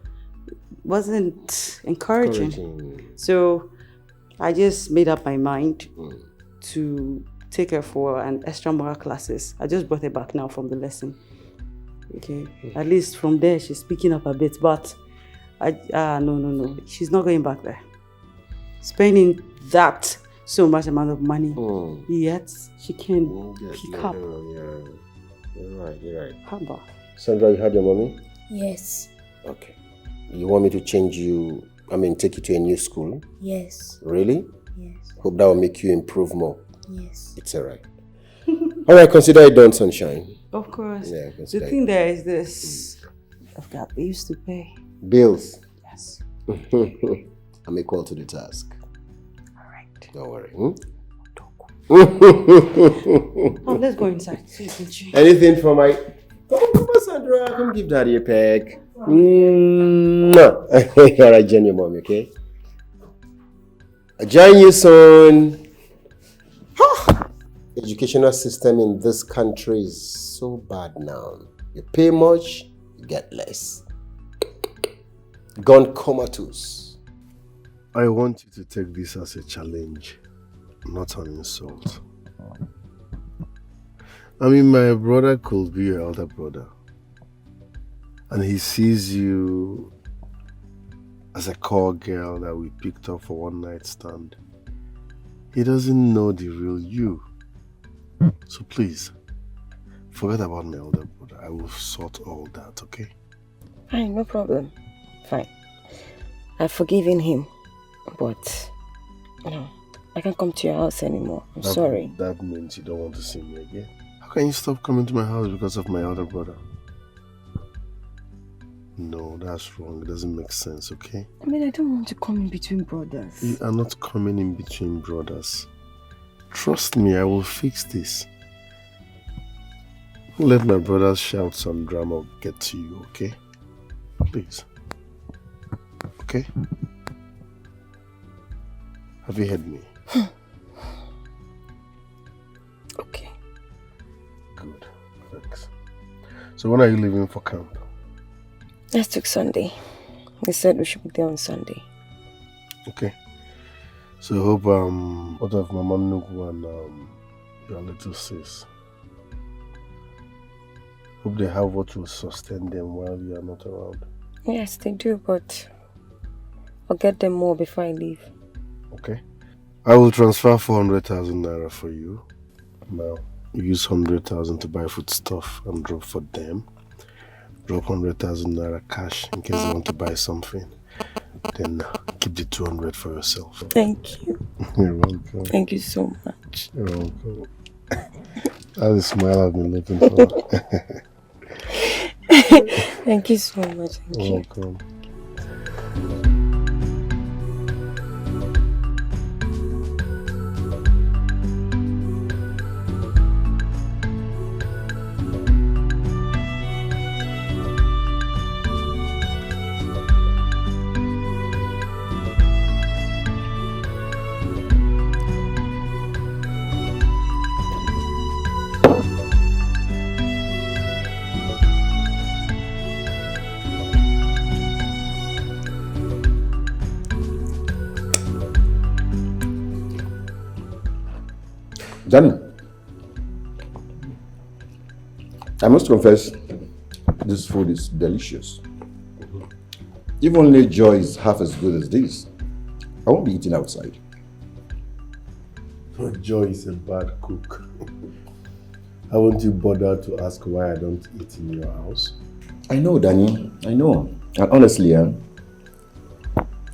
wasn't encouraging. So I just made up my mind to take her for an extra moral classes. I just brought her back now from the lesson. Okay. At least from there she's picking up a bit, but no. She's not going back there. Spending that so much amount of money, yet she can't pick up. You're right. How about? Sandra, you heard your mommy? Yes. Okay. You want me to take you to a new school? Yes. Really? Yes. Hope that will make you improve more. Yes. It's alright. Alright, consider it done, Sunshine. Of course. Yeah, the thing there is this. I've got bills to pay. Bills? Yes. I'm equal to the task. Alright. Don't worry. Let's go inside so you can change. Anything for my... Come on, Sandra. Come give Daddy a peck. Alright, join your mommy, okay? I'll join you soon. Educational system in this country is so bad now. You pay much, you get less. Gone comatose. I want you to take this as a challenge, not an insult. My brother could be your elder brother. And he sees you as a call girl that we picked up for one night stand. He doesn't know the real you. So please, forget about my elder brother. I will sort all that, okay? Fine, no problem. Fine. I've forgiven him. But, I can't come to your house anymore. I'm sorry. That means you don't want to see me again. How can you stop coming to my house because of my elder brother? No, that's wrong. It doesn't make sense, okay? I don't want to come in between brothers. You are not coming in between brothers. Trust me, I will fix this. Don't let my brother's shouts and drama get to you, okay? Please. okay? Have you heard me? Okay. Good, thanks. So when are you leaving for camp? Next week Sunday. They said we should be there on Sunday. Okay. So I hope both of Mama Nugu and your little sis, hope they have what will sustain them while you are not around. Yes, they do, but I'll get them more before I leave. Okay. I will transfer 400,000 naira for you. Now, you use 100,000 to buy food stuff and drop for them. Drop 100,000 naira cash in case you want to buy something. Then keep the 200 for yourself. Thank you. You're welcome. Thank you so much. You're welcome. That's the smile I've been looking for. Thank you so much. Thank You're you. welcome. Danny, I must confess, this food is delicious. If only Joy is half as good as this, I won't be eating outside. Joy is a bad cook. Haven't you bothered to ask why I don't eat in your house? I know, Danny, I know. And honestly,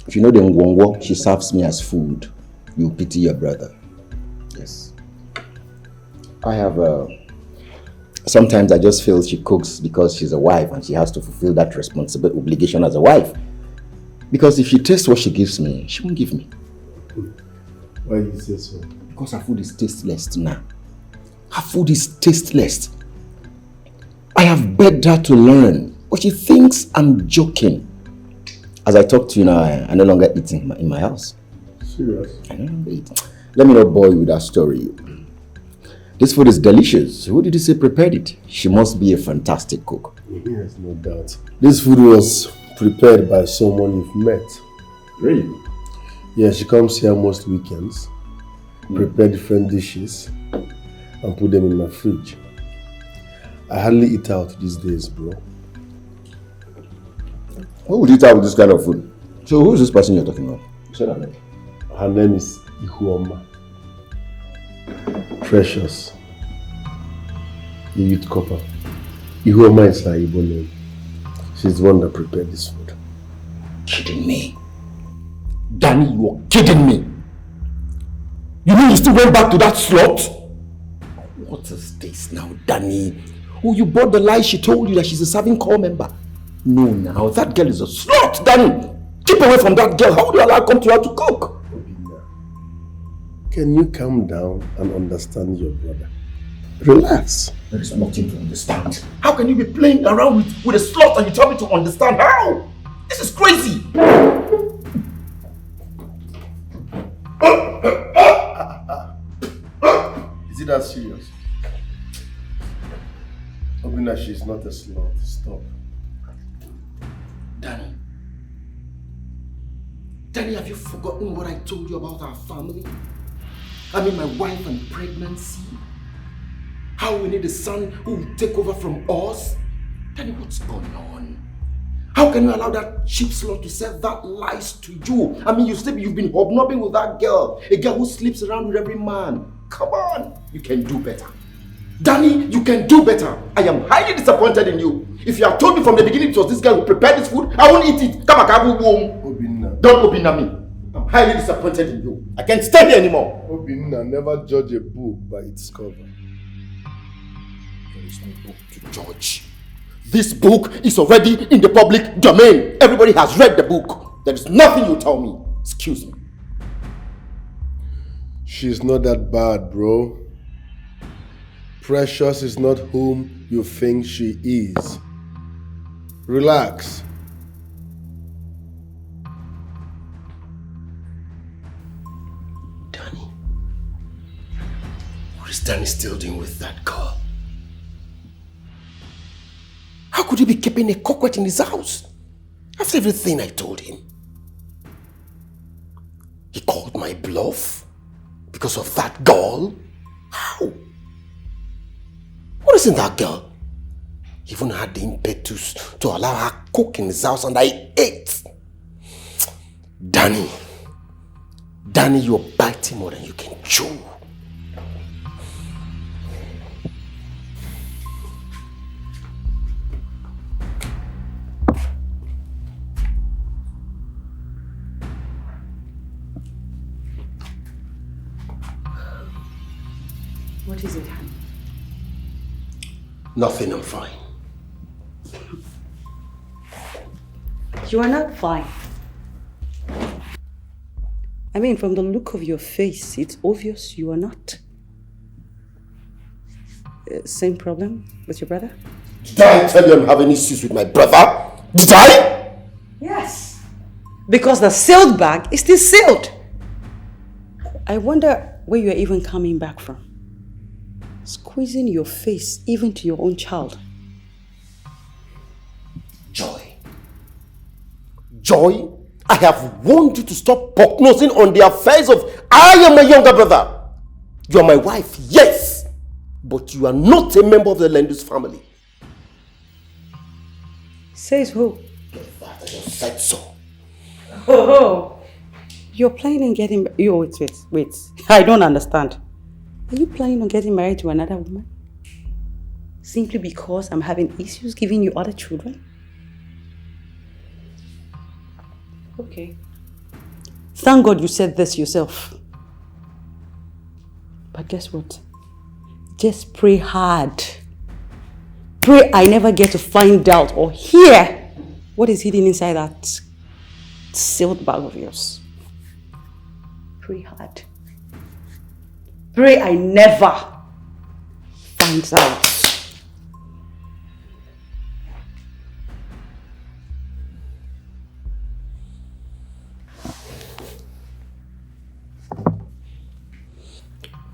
if you know the ngwongwo she serves me as food, you pity your brother. Yes. I have sometimes I just feel she cooks because she's a wife and she has to fulfill that responsible obligation as a wife. Because if she tastes what she gives me, she won't give me. Why do you say so? Because her food is tasteless now. Her food is tasteless. I have begged her to learn, but she thinks I'm joking. As I talk to you now, I no longer eat in my house. Serious? I no longer eat. Let me not bore you with that story. This food is delicious. Who did you say prepared it? She must be a fantastic cook. Yes, no doubt. This food was prepared by someone you've met. Really? Yeah, she comes here most weekends, prepare different dishes, and put them in my fridge. I hardly eat out these days, bro. Who would eat out with this kind of food? So who is this person you're talking about? You said her name. Her name is Ihuoma. Precious. The youth copper. Ihuoma is her Igbo name. She's the one that prepared this food. Kidding me? Danny, you're kidding me! You mean you still went back to that slut? What is this now, Danny? Oh, you bought the lie she told you that she's a serving corps member. No, now, that girl is a slut, Danny! Keep away from that girl. How would you allow her come to her to cook? Can you calm down and understand your brother? Relax. There is nothing to understand. How can you be playing around with a slut and you tell me to understand? How? This is crazy! Is it that serious? Obina, she's not a slut. Stop. Danny, have you forgotten what I told you about our family? I mean, my wife and pregnancy? How we need a son who will take over from us? Danny, what's going on? How can you allow that cheap slut to sell that lies to you? I mean, you've been hobnobbing with that girl, a girl who sleeps around with every man. Come on, you can do better. Danny, you can do better. I am highly disappointed in you. If you had told me from the beginning it was this girl who prepared this food, I won't eat it. Come on, Obinna. Don't Obinna me. I'm highly disappointed in you. I can't stand here anymore. Obinna, never judge a book by its cover. There is no book to judge. This book is already in the public domain. Everybody has read the book. There is nothing you tell me. Excuse me. She's not that bad, bro. Precious is not whom you think she is. Relax. What is Danny still doing with that girl? How could he be keeping a coquette in his house? After everything I told him. He called my bluff because of that girl? How? What is in that girl? He even had the impetus to allow her cook in his house and I ate. Danny, you're biting more than you can chew. What is it, honey? Nothing, I'm fine. You are not fine. I mean, from the look of your face, it's obvious you are not. Same problem with your brother? Did I tell you I'm having issues with my brother? Did I? Yes. Because the sealed bag is still sealed. I wonder where you're even coming back from. Squeezing your face even to your own child. Joy, I have warned you to stop poke-nosing on the affairs of I am my younger brother. You are my wife, yes, but you are not a member of the Lendus family. Says who? Your father just said so. Oh, you're planning on getting... Wait. I don't understand. Are you planning on getting married to another woman? Simply because I'm having issues giving you other children? Okay. Thank God you said this yourself. But guess what? Just pray hard. Pray I never get to find out or hear what is hidden inside that sealed bag of yours. Pray hard. Pray I never find out.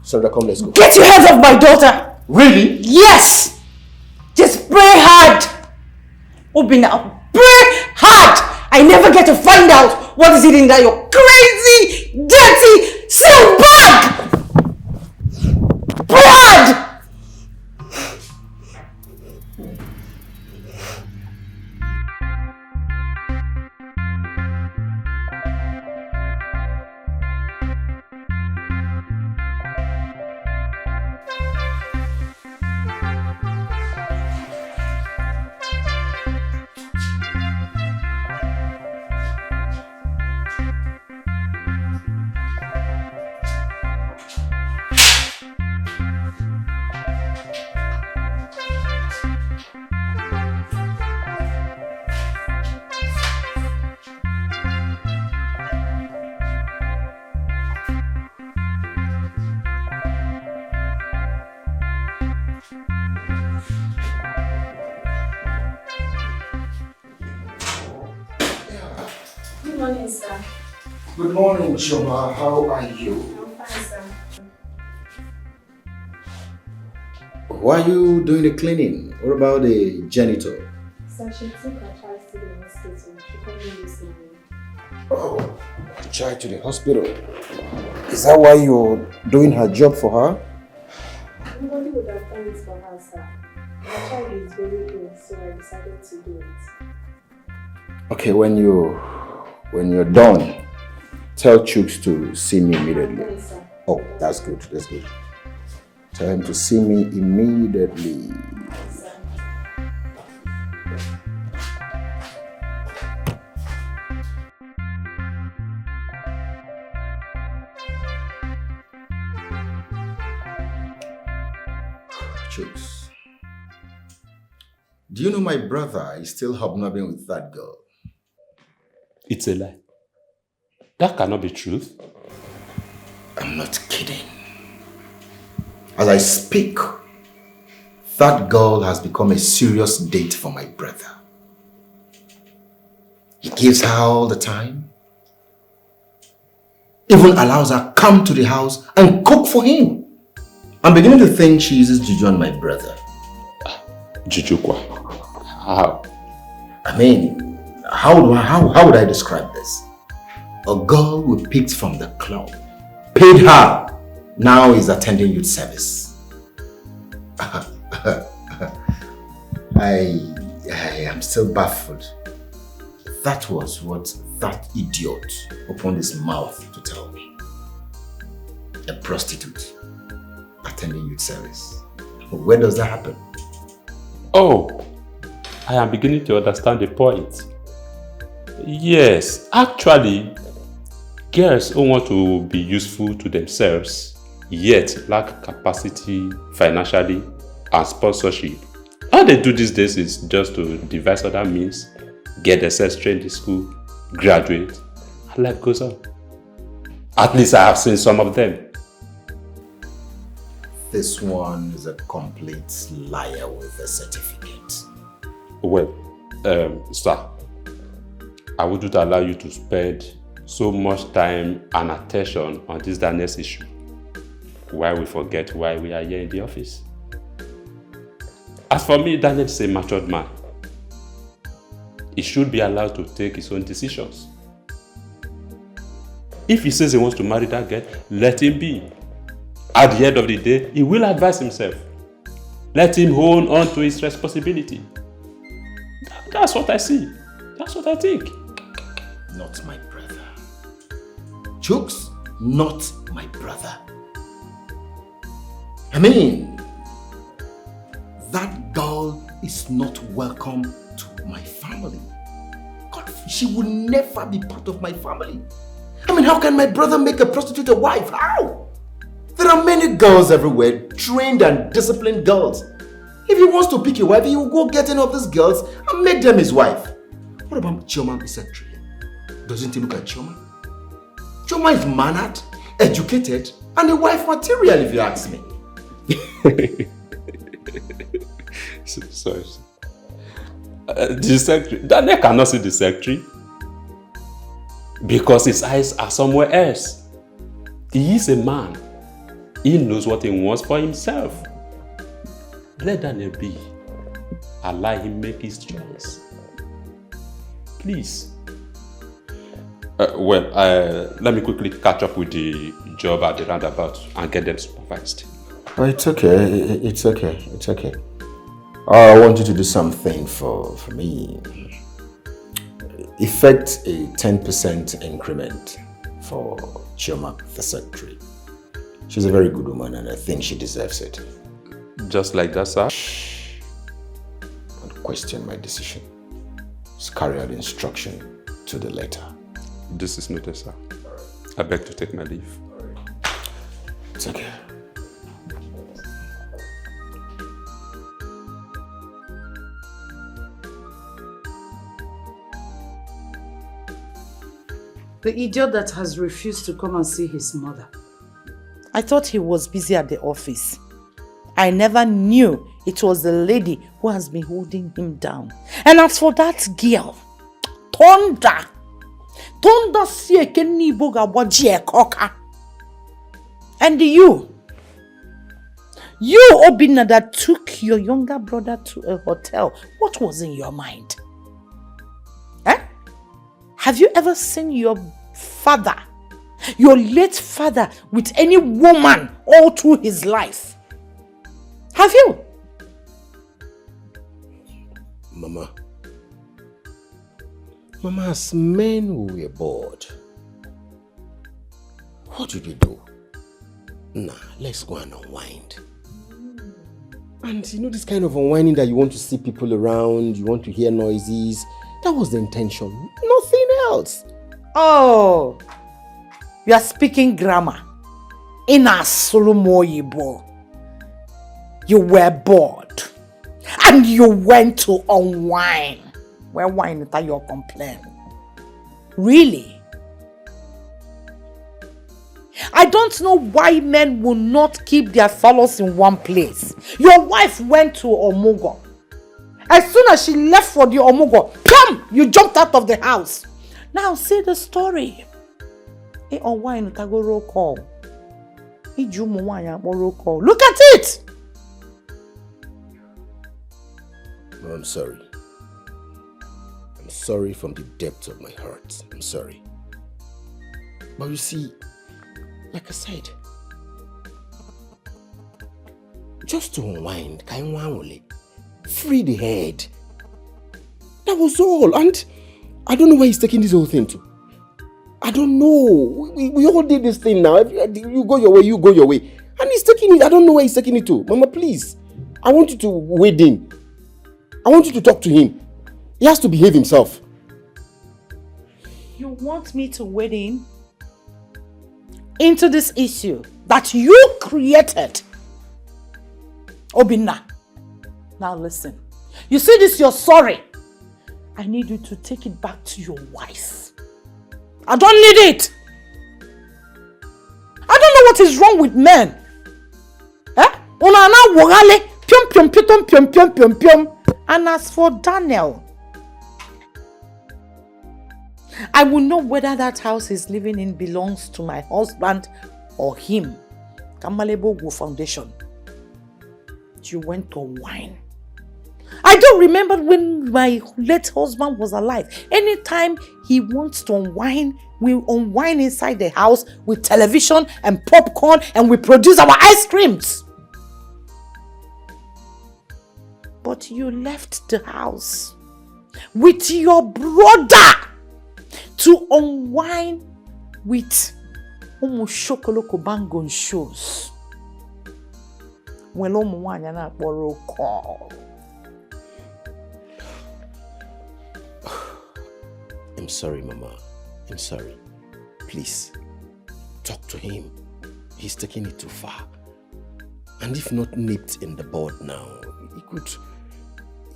Sandra, come, let's go. Get your hands off my daughter! Really? Yes! Just pray hard! Open up. Pray hard! I never get to find out what is in that your crazy, dirty, sealed bag! Pray hard! Good morning, sir. Good morning, Choma. How are you? I'm fine, sir. Why are you doing the cleaning? What about the janitor? Sir, she took her child to the hospital. She called me this morning. Oh, a child to the hospital. Is that why you're doing her job for her? Nobody would have done it for her, sir. Her child is very ill, so I decided to do it. Okay, when you're done, tell Chooks to see me immediately. Yes, sir. Oh, that's good. That's good. Tell him to see me immediately. Yes, sir. Chooks, do you know my brother is still hobnobbing with that girl? It's a lie. That cannot be truth. I'm not kidding. As I speak, that girl has become a serious date for my brother. He gives her all the time. Even allows her come to the house and cook for him. I'm beginning to think she uses juju on my brother. Juju kwa? How? I mean, how would I describe this? A girl we picked from the club, paid her, now is attending youth service. I am still baffled. That was what that idiot opened his mouth to tell me. A prostitute attending youth service. Where does that happen? Oh, I am beginning to understand the point. Yes, actually, girls who want to be useful to themselves, yet lack capacity financially and sponsorship. All they do these days is just to devise other means, get themselves trained in school, graduate, and life goes on. At least I have seen some of them. This one is a complete liar with a certificate. Well, sir, I wouldn't allow you to spend so much time and attention on this Daniel's issue while we forget why we are here in the office. As for me, Daniel is a matured man. He should be allowed to take his own decisions. If he says he wants to marry that girl, let him be. At the end of the day, he will advise himself. Let him hold on to his responsibility. That's what I see. That's what I think. Not my brother. Jokes, not my brother. I mean, that girl is not welcome to my family. God, she will never be part of my family. I mean, how can my brother make a prostitute a wife? How? There are many girls everywhere, trained and disciplined girls. If he wants to pick a wife, he will go get any of these girls and make them his wife. What about Chioma Secretary? Doesn't he look like Chioma? Chioma is mannered, educated, and a wife material, if you ask me. Sorry. The secretary, Daniel cannot see the secretary because his eyes are somewhere else. He is a man. He knows what he wants for himself. Let Daniel be. Allow him make his choice. Please. Let me quickly catch up with the job at the roundabout and get them supervised. Oh, it's okay. It's okay. It's okay. I want you to do something for me. Effect a 10% increment for Chioma, the secretary. She's a very good woman and I think she deserves it. Just like that, sir? Don't question my decision. Just carry out the instruction to the letter. This is noted, sir. I beg to take my leave. It's okay. The idiot that has refused to come and see his mother. I thought he was busy at the office. I never knew it was the lady who has been holding him down. And as for that girl, Tonda siekeni boga wajie koka. And you Obina that took your younger brother to a hotel, what was in your mind? Have you ever seen your father, your late father, with any woman all through his life? Have you? Mama, as men who were bored, what did we do? Nah, let's go and unwind. And you know this kind of unwinding that you want to see people around, you want to hear noises, that was the intention, nothing else. Oh, you are speaking grammar. In a Solomoyibo, you were bored and you went to unwind. Where wine is your complaint? Really? I don't know why men will not keep their fellows in one place. Your wife went to Omugo. As soon as she left for the Omugo, come! You jumped out of the house. Now say the story. On wine, go roll call. Look at it! No, I'm sorry. I'm sorry from the depths of my heart. I'm sorry. But you see, like I said, just to unwind, free the head. That was all. And I don't know where he's taking this whole thing to. I don't know. We all did this thing now. You go your way, you go your way. And he's taking it. I don't know where he's taking it to. Mama, please. I want you to wade in. I want you to talk to him. He has to behave himself. You want me to wade in into this issue that you created? Obinna, now listen. You see this, you're sorry. I need you to take it back to your wife. I don't need it. I don't know what is wrong with men. And as for Daniel, I will know whether that house he's living in belongs to my husband or him. Kamalebo Foundation. You went to wine. I don't remember when my late husband was alive. Anytime he wants to unwind, we unwind inside the house with television and popcorn, and we produce our ice creams. But you left the house with your brother to unwind with Shokoloko Bangon shows. When call. I'm sorry, Mama. I'm sorry. Please, talk to him. He's taking it too far. And if not nipped in the bud now,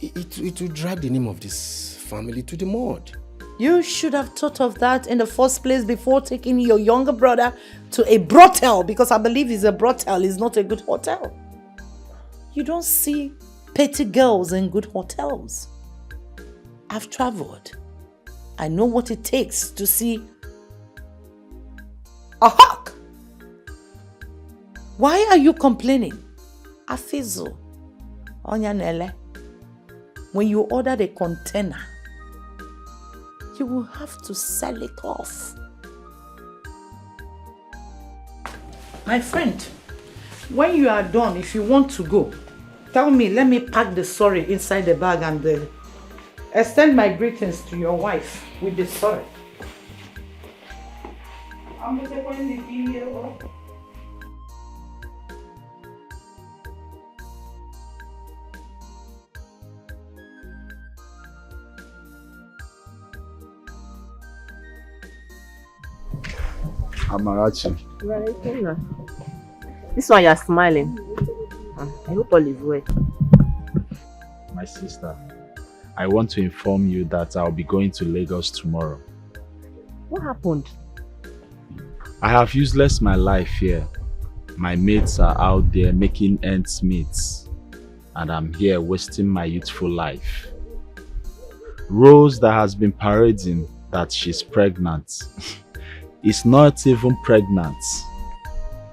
it would drag the name of this family to the mud. You should have thought of that in the first place before taking your younger brother to a brothel, because I believe it's a brothel, it's not a good hotel. You don't see petty girls in good hotels. I've traveled. I know what it takes to see a hawk. Why are you complaining? Afizu, Onyanele, when you order the container, you will have to sell it off. My friend, when you are done, if you want to go, tell me, let me pack the sorry inside the bag and extend my greetings to your wife with the sorry. I'm going to go in the video. Amarachi. Right, this one you're smiling. I hope all is well. My sister, I want to inform you that I'll be going to Lagos tomorrow. What happened? I have useless my life here. My mates are out there making ends meet, and I'm here wasting my youthful life. Rose that has been parading that she's pregnant is not even pregnant.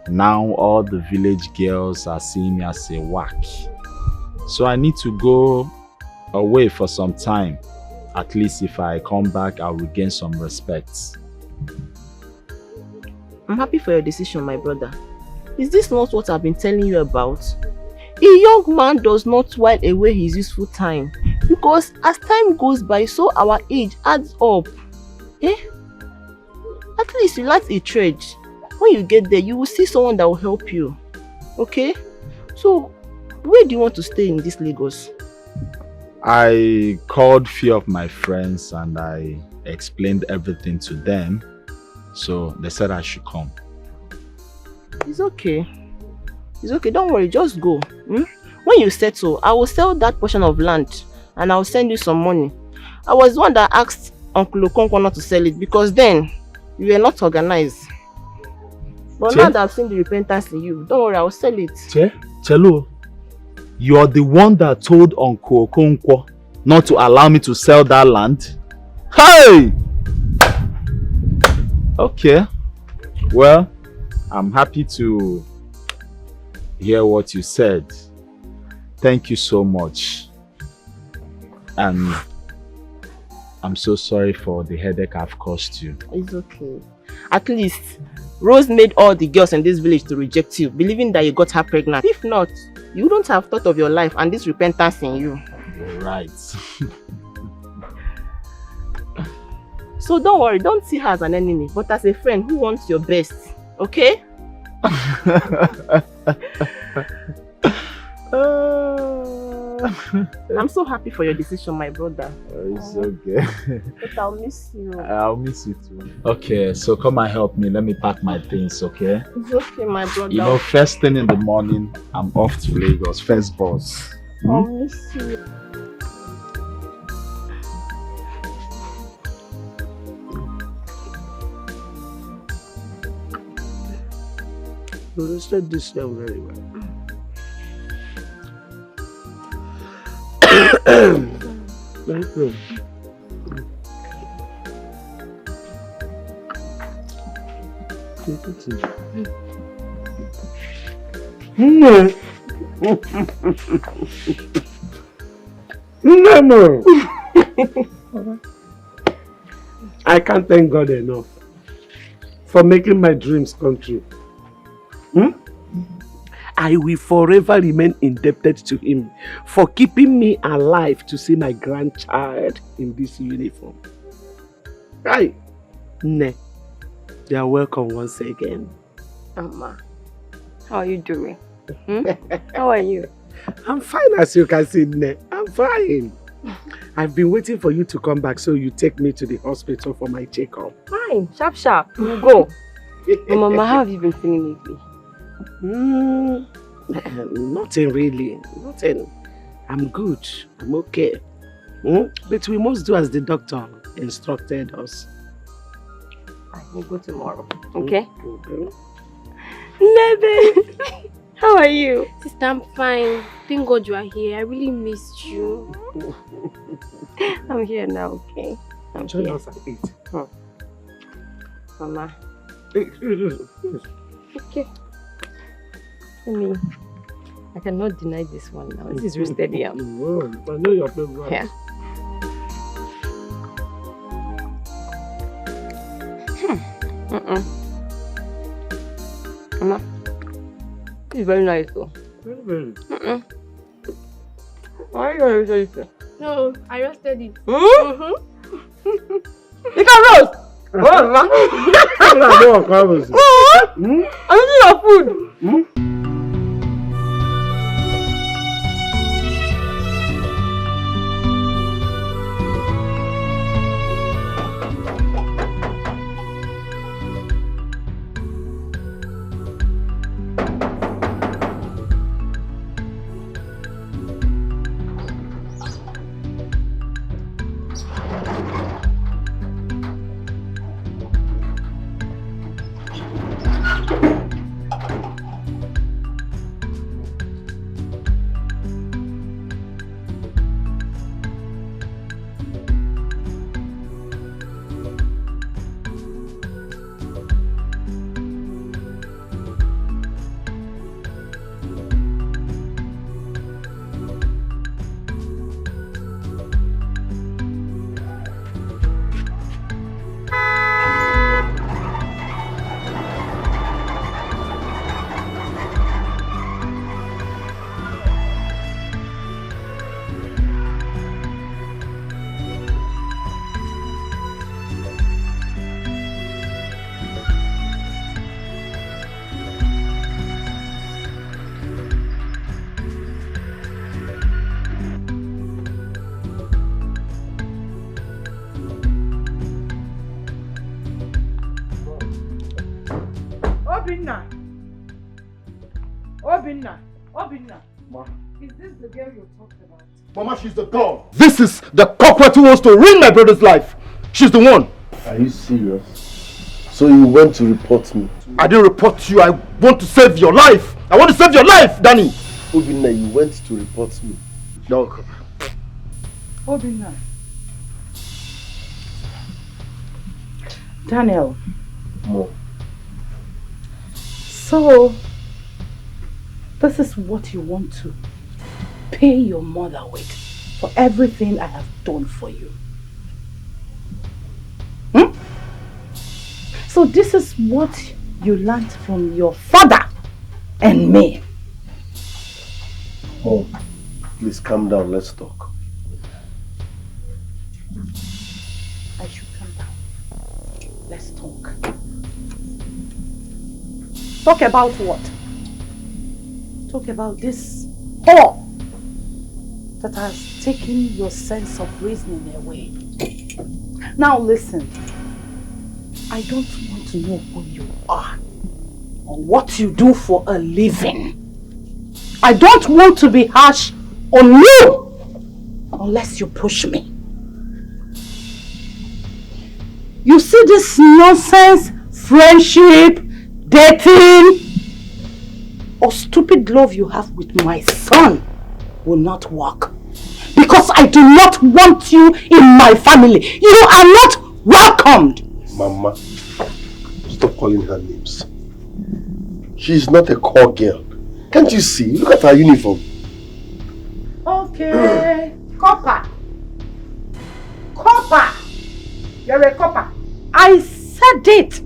Now all the village girls are seeing me as a whack. So I need to go away for some time. At least if I come back, I'll regain some respect. I'm happy for your decision, my brother. Is this not what I've been telling you about? A young man does not while away his useful time, because as time goes by, so our age adds up. At least you like a trade. When you get there, you will see someone that will help you. Okay? So, where do you want to stay in this Lagos? I called few of my friends and I explained everything to them. So they said I should come. It's okay. It's okay, don't worry, just go. When you settle, I will sell that portion of land and I will send you some money. I was the one that asked Uncle Okonkwo not to sell it because then you were not organized. But now that I've seen the repentance in you, don't worry, I will sell it. Chelo, you are the one that told Uncle Okonkwo not to allow me to sell that land? Hey! Okay. Well, I'm happy to hear what you said. Thank you so much. And I'm so sorry for the headache I've caused you. It's okay. At least, Rose made all the girls in this village to reject you, believing that you got her pregnant. If not, you wouldn't have thought of your life and this repentance in you. You're right. So don't worry, don't see her as an enemy, but as a friend who wants your best, okay? I'm so happy for your decision, my brother. It's okay. But I'll miss you. I'll miss you too. Okay, so come and help me. Let me pack my things, okay? It's okay, my brother. You know, first thing in the morning, I'm off to Lagos. First bus. I'll miss you. You understand this young very well. Thank you. No. I can't thank God enough for making my dreams come true. I will forever remain indebted to him for keeping me alive to see my grandchild in this uniform. Right? Ne, you are welcome once again. Mama, how are you doing? How are you? I'm fine, as you can see, Ne. I'm fine. I've been waiting for you to come back so you take me to the hospital for my checkup. Fine, sharp. You go. Mama, how have you been feeling lately? Nothing really. Nothing. I'm good. I'm okay. But we must do as the doctor instructed us. We'll go tomorrow. Okay? Okay. Nebe, how are you? Sister, I'm fine. Thank God you are here. I really missed you. I'm here now, okay? I'm Join here. us at 8. Mama. Okay. I cannot deny this one now. This is roasted yam. I know your favorite. Yeah. Mama, this is very nice though. Why are you very nice? No, I roasted it. You can roast! What, Mama? I'm eating your food! Obinna. Ma. Is this the girl you talked about? Mama, she's the dog. This is the cockroach who wants to ruin my brother's life. She's the one. Are you serious? So you went to report me? I didn't report you. I want to save your life. I want to save your life, Danny. Obinna, you went to report me. Dog. Obinna. Daniel. Mom. So, this is what you want to pay your mother with for everything I have done for you. So this is what you learned from your father and me. Mom, please calm down, let's talk. I should calm down. Let's talk. Talk about what? Talk about this whore that has taken your sense of reasoning away. Now listen, I don't want to know who you are or what you do for a living. I don't want to be harsh on you unless you push me. You see this nonsense, friendship, dating, or stupid love you have with my son will not work. Because I do not want you in my family. You are not welcomed. Mama, stop calling her names. She is not a core girl. Can't you see? Look at her uniform. Okay, copper. Copper. You're a copper. I said it.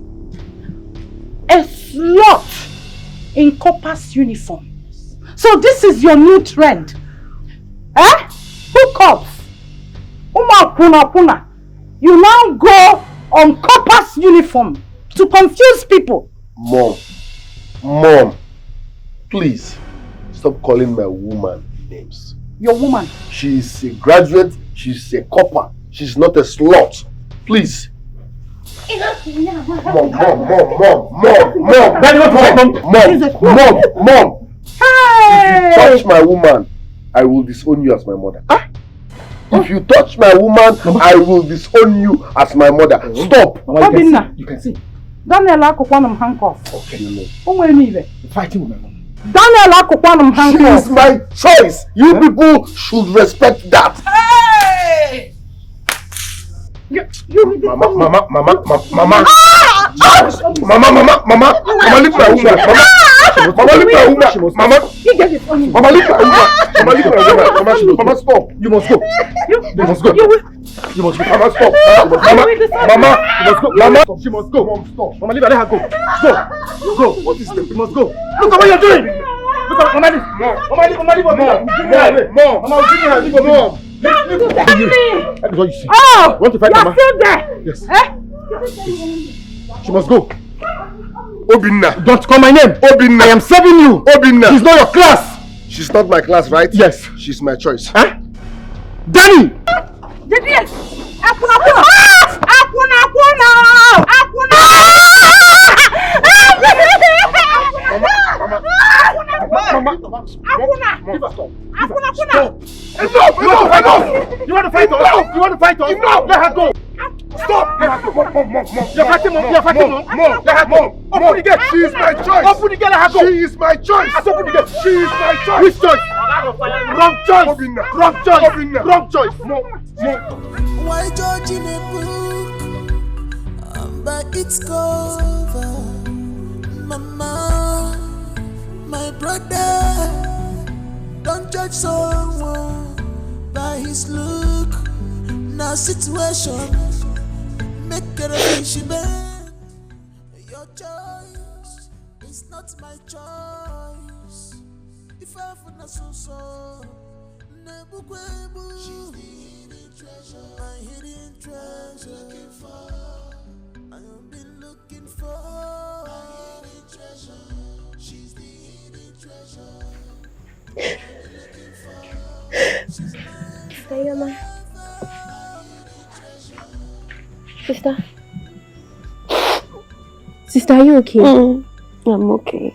A slut in copper's uniform. So this is your new trend. Eh? Hookups. Puna. You now go on copper's uniform to confuse people. Mom, please stop calling my woman names. Your woman? She is a graduate, she's a copper, she's not a slut. Please. Mom. If you touch my woman, I will disown you as my mother. If you touch my woman, I will disown you as my mother. Stop. You can see. Daniel Akokwanum handcuff. Okay. Fighting with my mom. Daniel Akokwanum handcuff. She is my choice. You people should respect that. Hey! You Mama, leave my woman. Mama, leave my woman. Mama, leave my woman. Mama, stop. You must go. You must go. You must go. Mama, stop. Mama, you must go. Mama, she must go. Mom, stop. Mama, leave her. Let her go. Go. What is this? You must go. Look at what you're doing. Look at Mama, leave. Mama, leave her. Mama, leave her. That is what you see. Oh! You want to fight Mama? You're still there? Yes. Eh? She must go. Obinna. Don't call my name. Obinna. I am serving you. Obinna. She's not your class. She's not my class, right? Yes. She's my choice. Huh? Danny! You want to fight us? You want to fight us? No! Let her go! Stop! Let her go! Mom. You're fighting, Mom. You're fighting, Mom. Let her go! Open the gate! She is my choice! Open the gate, let her go! She is my choice! Open the gate! She is my choice! Which choice? Wrong choice! Wrong choice! Wrong choice! Mom. Why judge in a book by its cover? Mama, my brother, don't judge someone by his look. Now situation make a relationship. Your choice is not my choice. If I find a so she's the hidden treasure, my hidden treasure. Looking for, I have been looking for my hidden treasure. She's the hidden treasure. Sister Yoma. Sister, are you okay? I'm okay.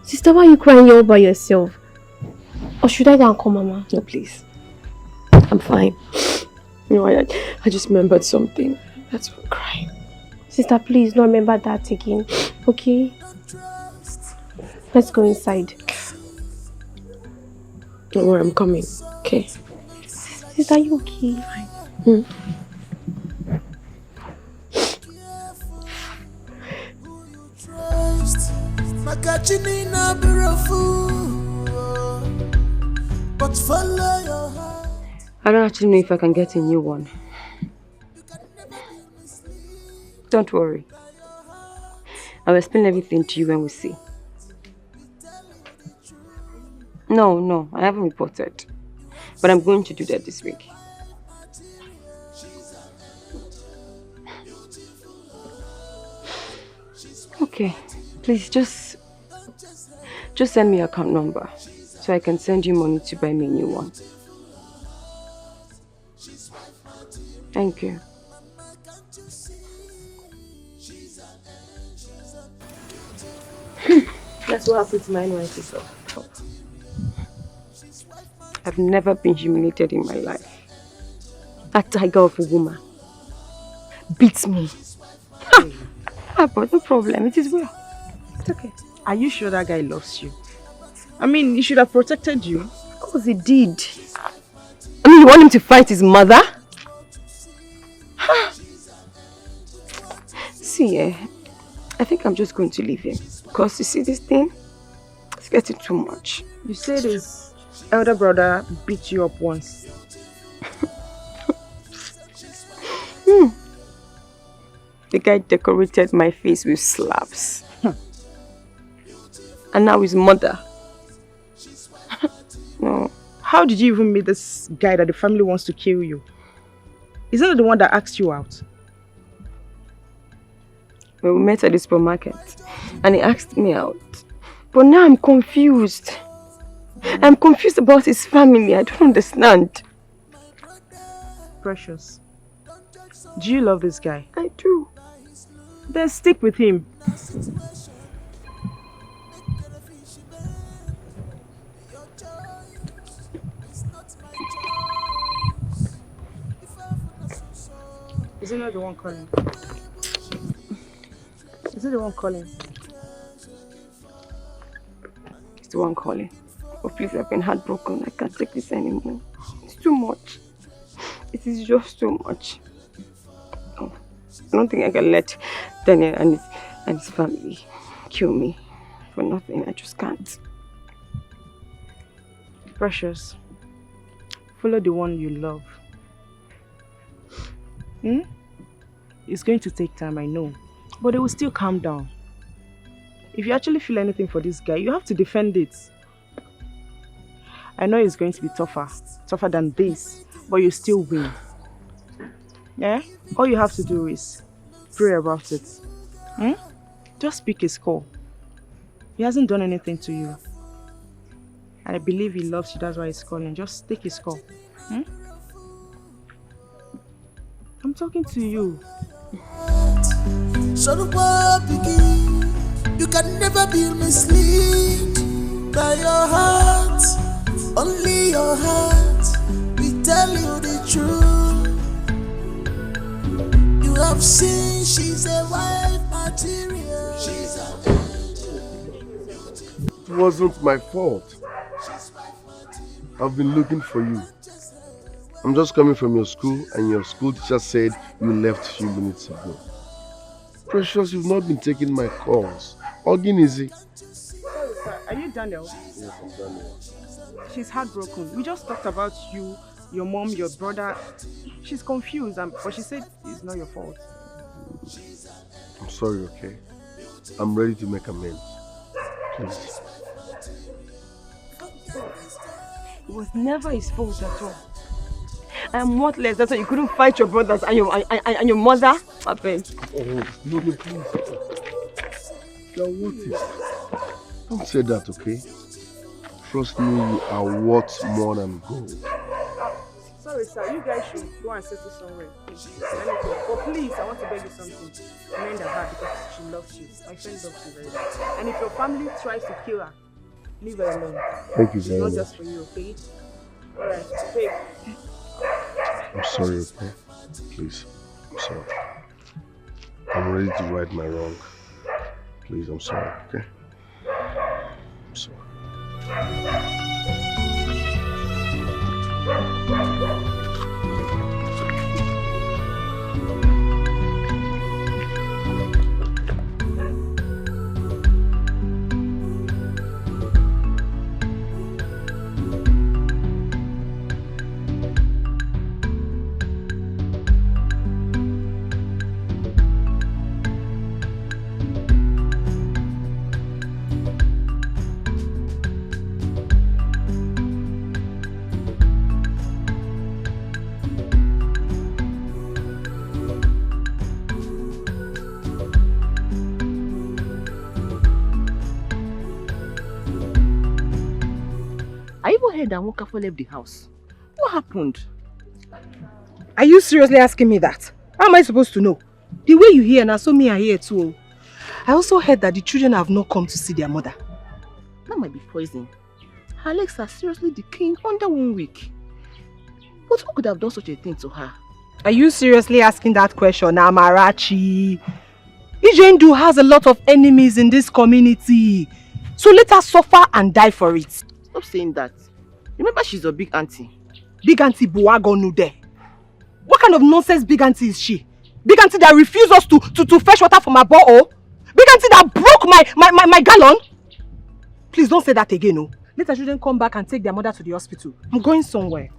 Sister, why are you crying all by yourself? Or should I go and call Mama? No, please. I'm fine. You know, I just remembered something. That's why I'm crying. Sister, please don't remember that again. Okay? Let's go inside. Don't worry, I'm coming. Okay? Sister, are you okay? Makachini na birafu but follow your heart. I don't actually know if I can get a new one. Don't worry. I'll explain everything to you when we see. No, I haven't reported. But I'm going to do that this week. Okay, please just send me your account number so I can send you money to buy me a new one. Thank you. That's what happened to my NYC stuff. I've never been humiliated in my life. That tiger of a woman beats me. But no problem, it is well. It's okay. Are you sure that guy loves you? I mean, he should have protected you. Of course he did. I mean, you want him to fight his mother? See, I think I'm just going to leave him. Because you see this thing? It's getting too much. You said his elder brother beat you up once. The guy decorated my face with slaps. And now his mother. No. How did you even meet this guy that the family wants to kill you? Isn't it the one that asked you out? Well, we met at the supermarket and he asked me out. But now I'm confused. I'm confused about his family. I don't understand. Precious, do you love this guy? I do. Then stick with him. Isn't that the one calling? Is it the one calling? It's the one calling. Oh please, I've been heartbroken. I can't take this anymore. It's too much. It is just too much. Oh, I don't think I can let Daniel and his family kill me for nothing. I just can't. Precious, follow the one you love. It's going to take time, I know. But it will still calm down. If you actually feel anything for this guy, you have to defend it. I know it's going to be tougher than this, but you still win. Yeah? All you have to do is pray about it. Just speak his call. He hasn't done anything to you. And I believe he loves you, that's why he's calling. Just take his call. I'm talking to you. So the world begin. You can never be misled by your heart. Only your heart will tell you the truth. You have seen she's a wife material. It wasn't my fault. I've been looking for you. I'm just coming from your school and your school teacher said you left a few minutes ago. Precious, you've not been taking my calls. Ogin easy. Sorry, sir. Are you Daniel? Yes, I'm Daniel. She's heartbroken. We just talked about you, your mom, your brother. She's confused, but she said it's not your fault. I'm sorry, okay? I'm ready to make amends. Please. It was never his fault at all. I am worthless. That's why you couldn't fight your brothers and your mother. I beg. Oh, no, please. You're worth it. Don't say that, okay? Trust me, you are worth more than gold. Sorry, sir. You guys should go and settle somewhere. Please. But please, I want to beg you something. Mend her heart because she loves you. My friend loves you very much. And if your family tries to kill her, leave her alone. Thank you very much. Not just for you, okay? Alright, babe. I'm sorry, okay? Please, I'm sorry. I'm ready to right my wrong. Please, I'm sorry, okay? I'm sorry. even heard that Nwokafo left the house. What happened? Are you seriously asking me that? How am I supposed to know? The way you hear and so me I hear too. I also heard that the children have not come to see their mother. That might be poison. Her legs are seriously decaying under 1 week. But who could have done such a thing to her? Are you seriously asking that question, Amarachi? Ijendu has a lot of enemies in this community. So let her suffer and die for it. Stop saying that. Remember, she's a big auntie. Big auntie Buagonu there. What kind of nonsense big auntie is she? Big auntie that refused us to fetch water from our borehole? Big auntie that broke my gallon? Please don't say that again, no. Let her children come back and take their mother to the hospital. I'm going somewhere.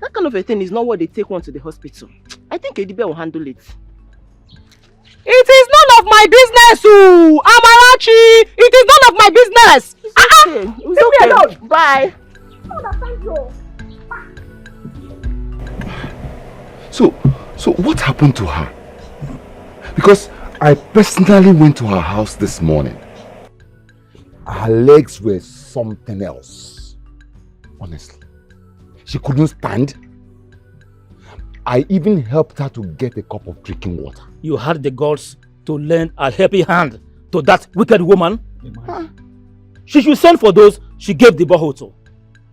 That kind of a thing is not what they take one to the hospital. I think Edibe will handle it. It is none of my business, ooh! Amarachi! It is none of my business! It's okay. It's okay. Alone. Bye. So what happened to her? Because I personally went to her house this morning. Her legs were something else. Honestly. She couldn't stand. I even helped her to get a cup of drinking water. You had the guts to lend a helping hand to that wicked woman? Huh? She should send for those she gave the borehole to.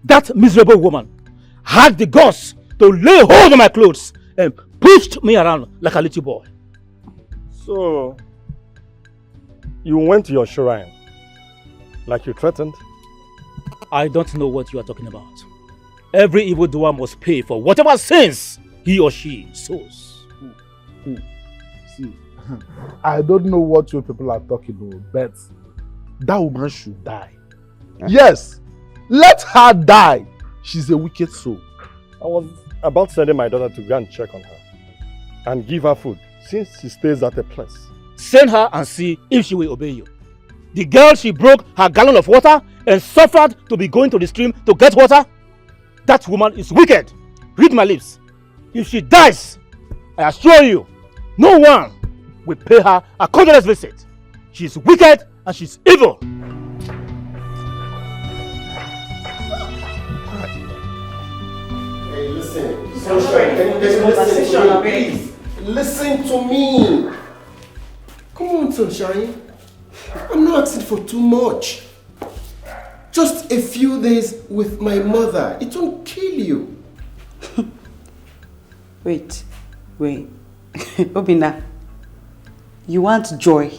That miserable woman had the guts to lay hold of my clothes and pushed me around like a little boy. So, you went to your shrine, like you threatened? I don't know what you are talking about. Every evildoer must pay for whatever sins he or she sows. See, I don't know what you people are talking about, but that woman should die. Yes, let her die. She's a wicked soul. I was about sending my daughter to go and check on her and give her food since she stays at a place. Send her and see if she will obey you. The girl, she broke her gallon of water and suffered to be going to the stream to get water. That woman is wicked. Read my lips. If she dies, I assure you, no one will pay her a condolence visit. She's wicked and she's evil. Hey, listen. Sunshine, can you listen to me, please? Listen to me. Come on, Sunshine. I'm not asking for too much. Just a few days with my mother. It won't kill you. Wait. Obina, you want Joy,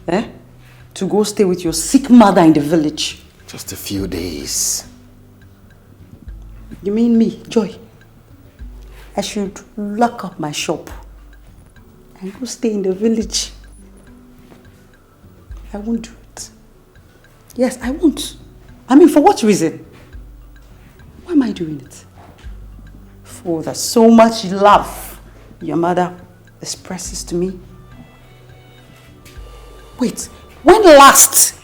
to go stay with your sick mother in the village? Just a few days. You mean me, Joy? I should lock up my shop and go stay in the village. I won't do it. Yes, I won't. I mean, for what reason? Why am I doing it? For the so much love your mother expresses to me. Wait, when last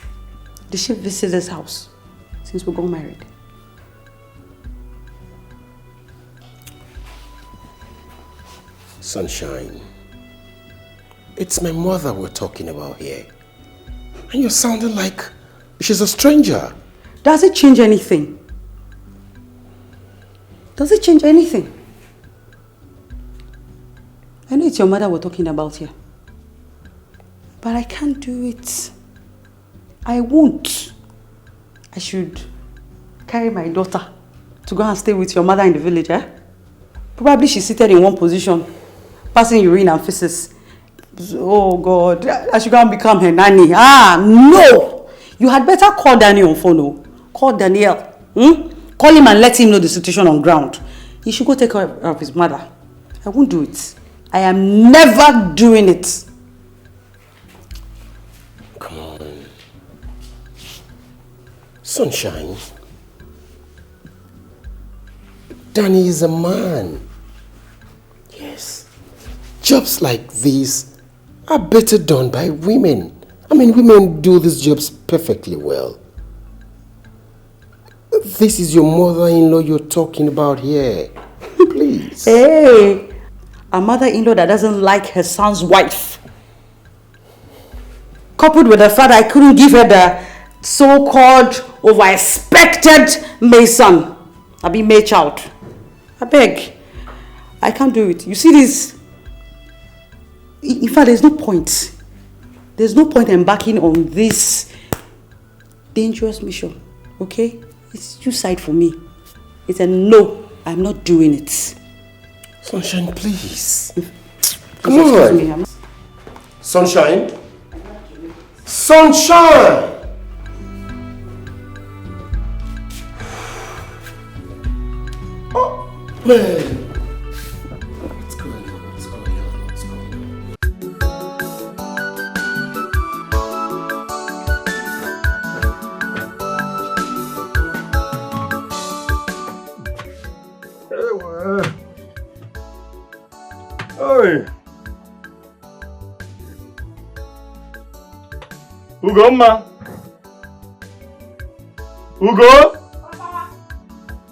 did she visit this house since we got married? Sunshine, it's my mother we're talking about here. And you're sounding like she's a stranger. Does it change anything? Does it change anything? I know it's your mother we're talking about here. But I can't do it. I won't. I should carry my daughter to go and stay with your mother in the village, Probably she's seated in one position, passing urine and feces. Oh God, I should go and become her nanny. No! You had better call Daniel on phone. Call Daniel. Call him and let him know the situation on ground. He should go take care of his mother. I won't do it. I am never doing it. Come on. Sunshine. Danny is a man. Yes. Jobs like these are better done by women. I mean, women do these jobs perfectly well. This is your mother-in-law you're talking about here. Please. Hey, a mother-in-law that doesn't like her son's wife. Coupled with the fact I couldn't give her the so-called over-expected Mason. I be May child. I beg. I can't do it. You see this? In fact, there's no point. There's no point embarking on this dangerous mission. Okay? It's too side for me. It's a no. I'm not doing it. Sunshine, please. Come on. Sunshine? Sunshine! Oh, man. What's going on? What's going on? What's going Hey. Ugo, Ugo?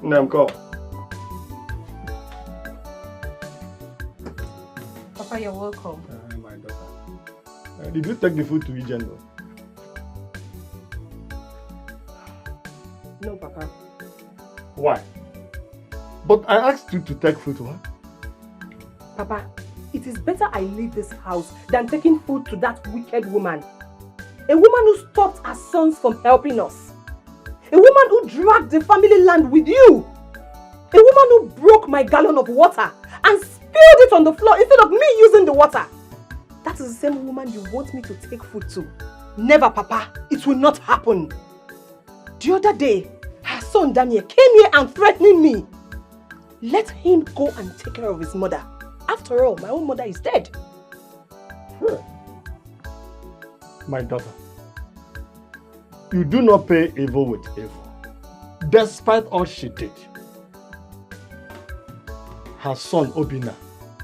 Nam, come. Papa, you're welcome. My daughter. Did you take the food to Ijendo? No, Papa. Why? But I asked you to take food to her. Papa, it is better I leave this house than taking food to that wicked woman. A woman who stopped her sons from helping us. A woman who dragged the family land with you. A woman who broke my gallon of water and spilled it on the floor instead of me using the water. That is the same woman you want me to take food to. Never, Papa. It will not happen. The other day, her son Daniel came here and threatening me. Let him go and take care of his mother. After all, my own mother is dead. My daughter, you do not pay evil with evil. Despite all she did, her son Obina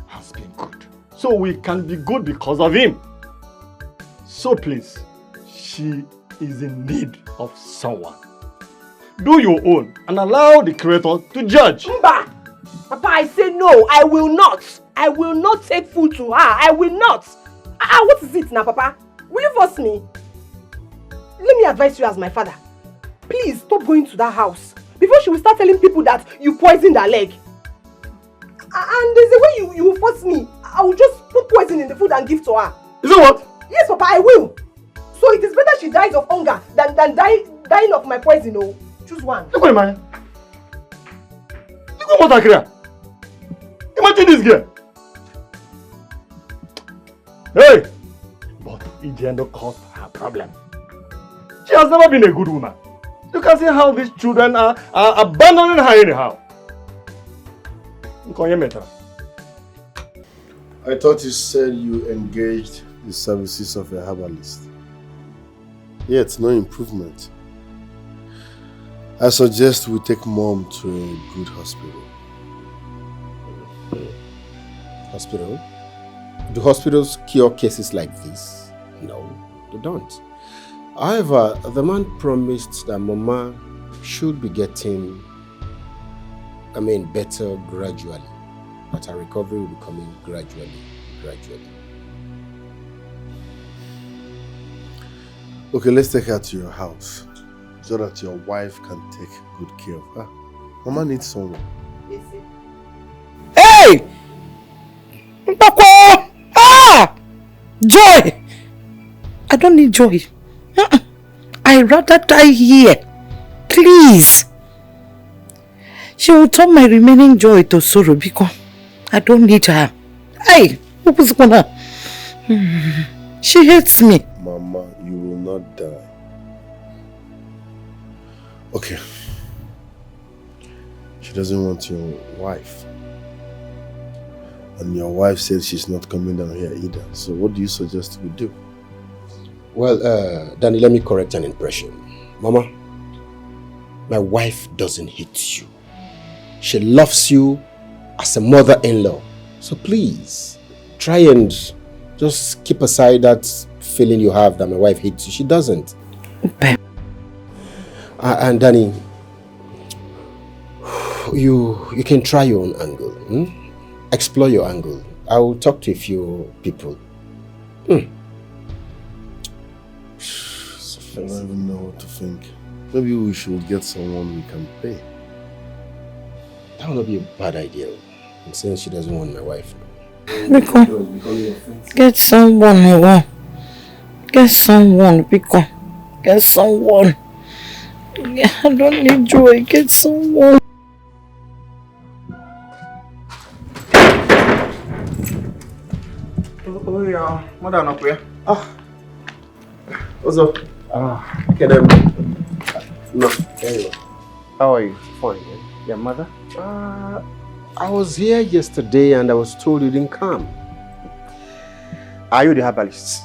has been good. So we can be good because of him. So please, she is in need of someone. Do your own and allow the Creator to judge. Mba! Papa, I say no, I will not. I will not take food to her. I will not. What is it now, Papa? Will you force me? Let me advise you as my father. Please stop going to that house before she will start telling people that you poisoned her leg. And there's a way you will force me. I will just put poison in the food and give to her. Is it what? Yes, Papa, I will. So it is better she dies of hunger than dying of my poison. Oh, choose one. Look at man. Look at what I create. Imagine this girl. Hey! But Ijendo caused her problem. She has never been a good woman. You can see how these children are abandoning her anyhow. I thought you said you engaged the services of a herbalist. Yet, no improvement. I suggest we take Mom to a good hospital. Hospital? Do hospitals cure cases like this? No, they don't. However, the man promised that Mama should be getting, better gradually. That her recovery will be coming gradually. Okay, let's take her to your house so that your wife can take good care of her. Mama needs someone. Hey! Mpako! Ah! Joy! I don't need joy. I'd rather die here. Please. She will turn my remaining joy to sorrow because I don't need her. Hey! What was going on? She hates me. Mama, you will not die. Okay. She doesn't want your wife. And your wife said she's not coming down here either. So what do you suggest we do? Well, Danny, let me correct an impression. Mama, my wife doesn't hate you. She loves you as a mother-in-law. So please, try and just keep aside that feeling you have that my wife hates you. She doesn't. And Danny, you can try your own angle. Explore your angle. I will talk to a few people. I don't even know what to think. Maybe we should get someone we can pay. That would not be a bad idea. I'm saying she doesn't want my wife now. Biko, get someone, Ewa. Get someone, Biko. Get someone. Yeah, I don't need joy. Get someone. Oh yeah, madam up here. What's up? Get them. No, there you go. How are you? Fine. Your mother? I was here yesterday and I was told you didn't come. Are you the herbalist?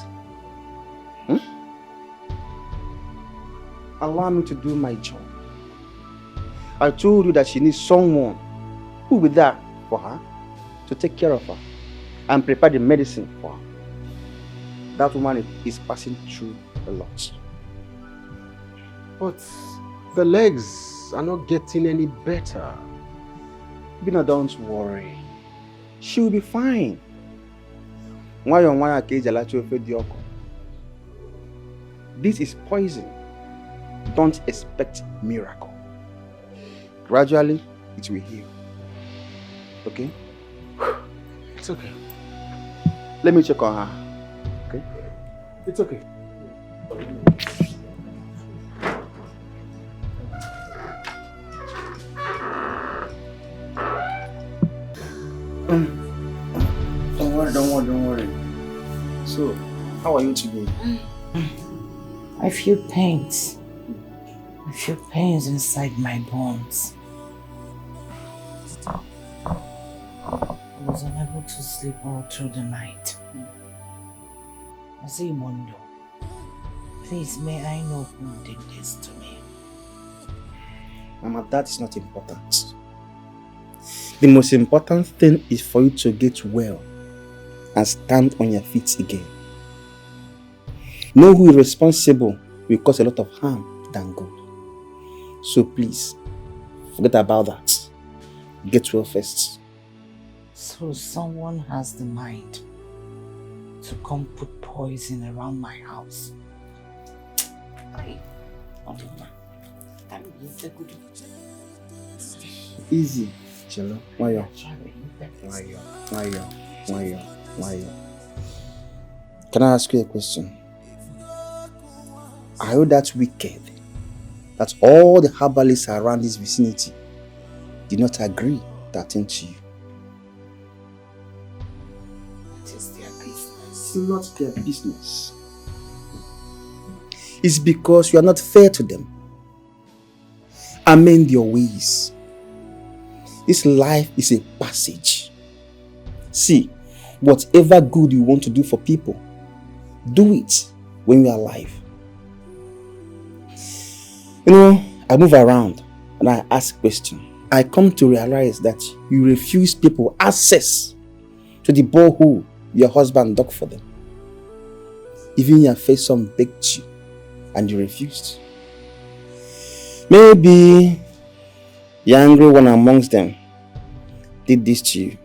Allow me to do my job. I told you that she needs someone who will be there for her to take care of her and prepare the medicine for her. That woman is passing through a lot. But the legs are not getting any better. Bina, don't worry. She will be fine. This is poison. Don't expect miracle. Gradually, it will heal. Okay? It's okay. Let me check on her. Okay? It's okay. Don't worry. So, how are you today? I feel pains. I feel pains inside my bones. I was unable to sleep all through the night. I say, Mondo, please, may I know who did this to me? Mama, that is not important. The most important thing is for you to get well and stand on your feet again. Know who is responsible will cause a lot of harm than good. So please, forget about that. Get well first. So someone has the mind to come put poison around my house. Easy, Chelo. Why? Can I ask you a question? Are you that wicked that all the herbalists around this vicinity did not agree to attend to you? It is their business. It's not their business. It's because you are not fair to them. Amend your ways. This life is a passage. See, whatever good you want to do for people, do it when you are alive. You know, I move around and I ask questions. I come to realize that you refuse people access to the borehole your husband dug for them. Even your face son begged you and you refused. Maybe the angry one amongst them did this to you.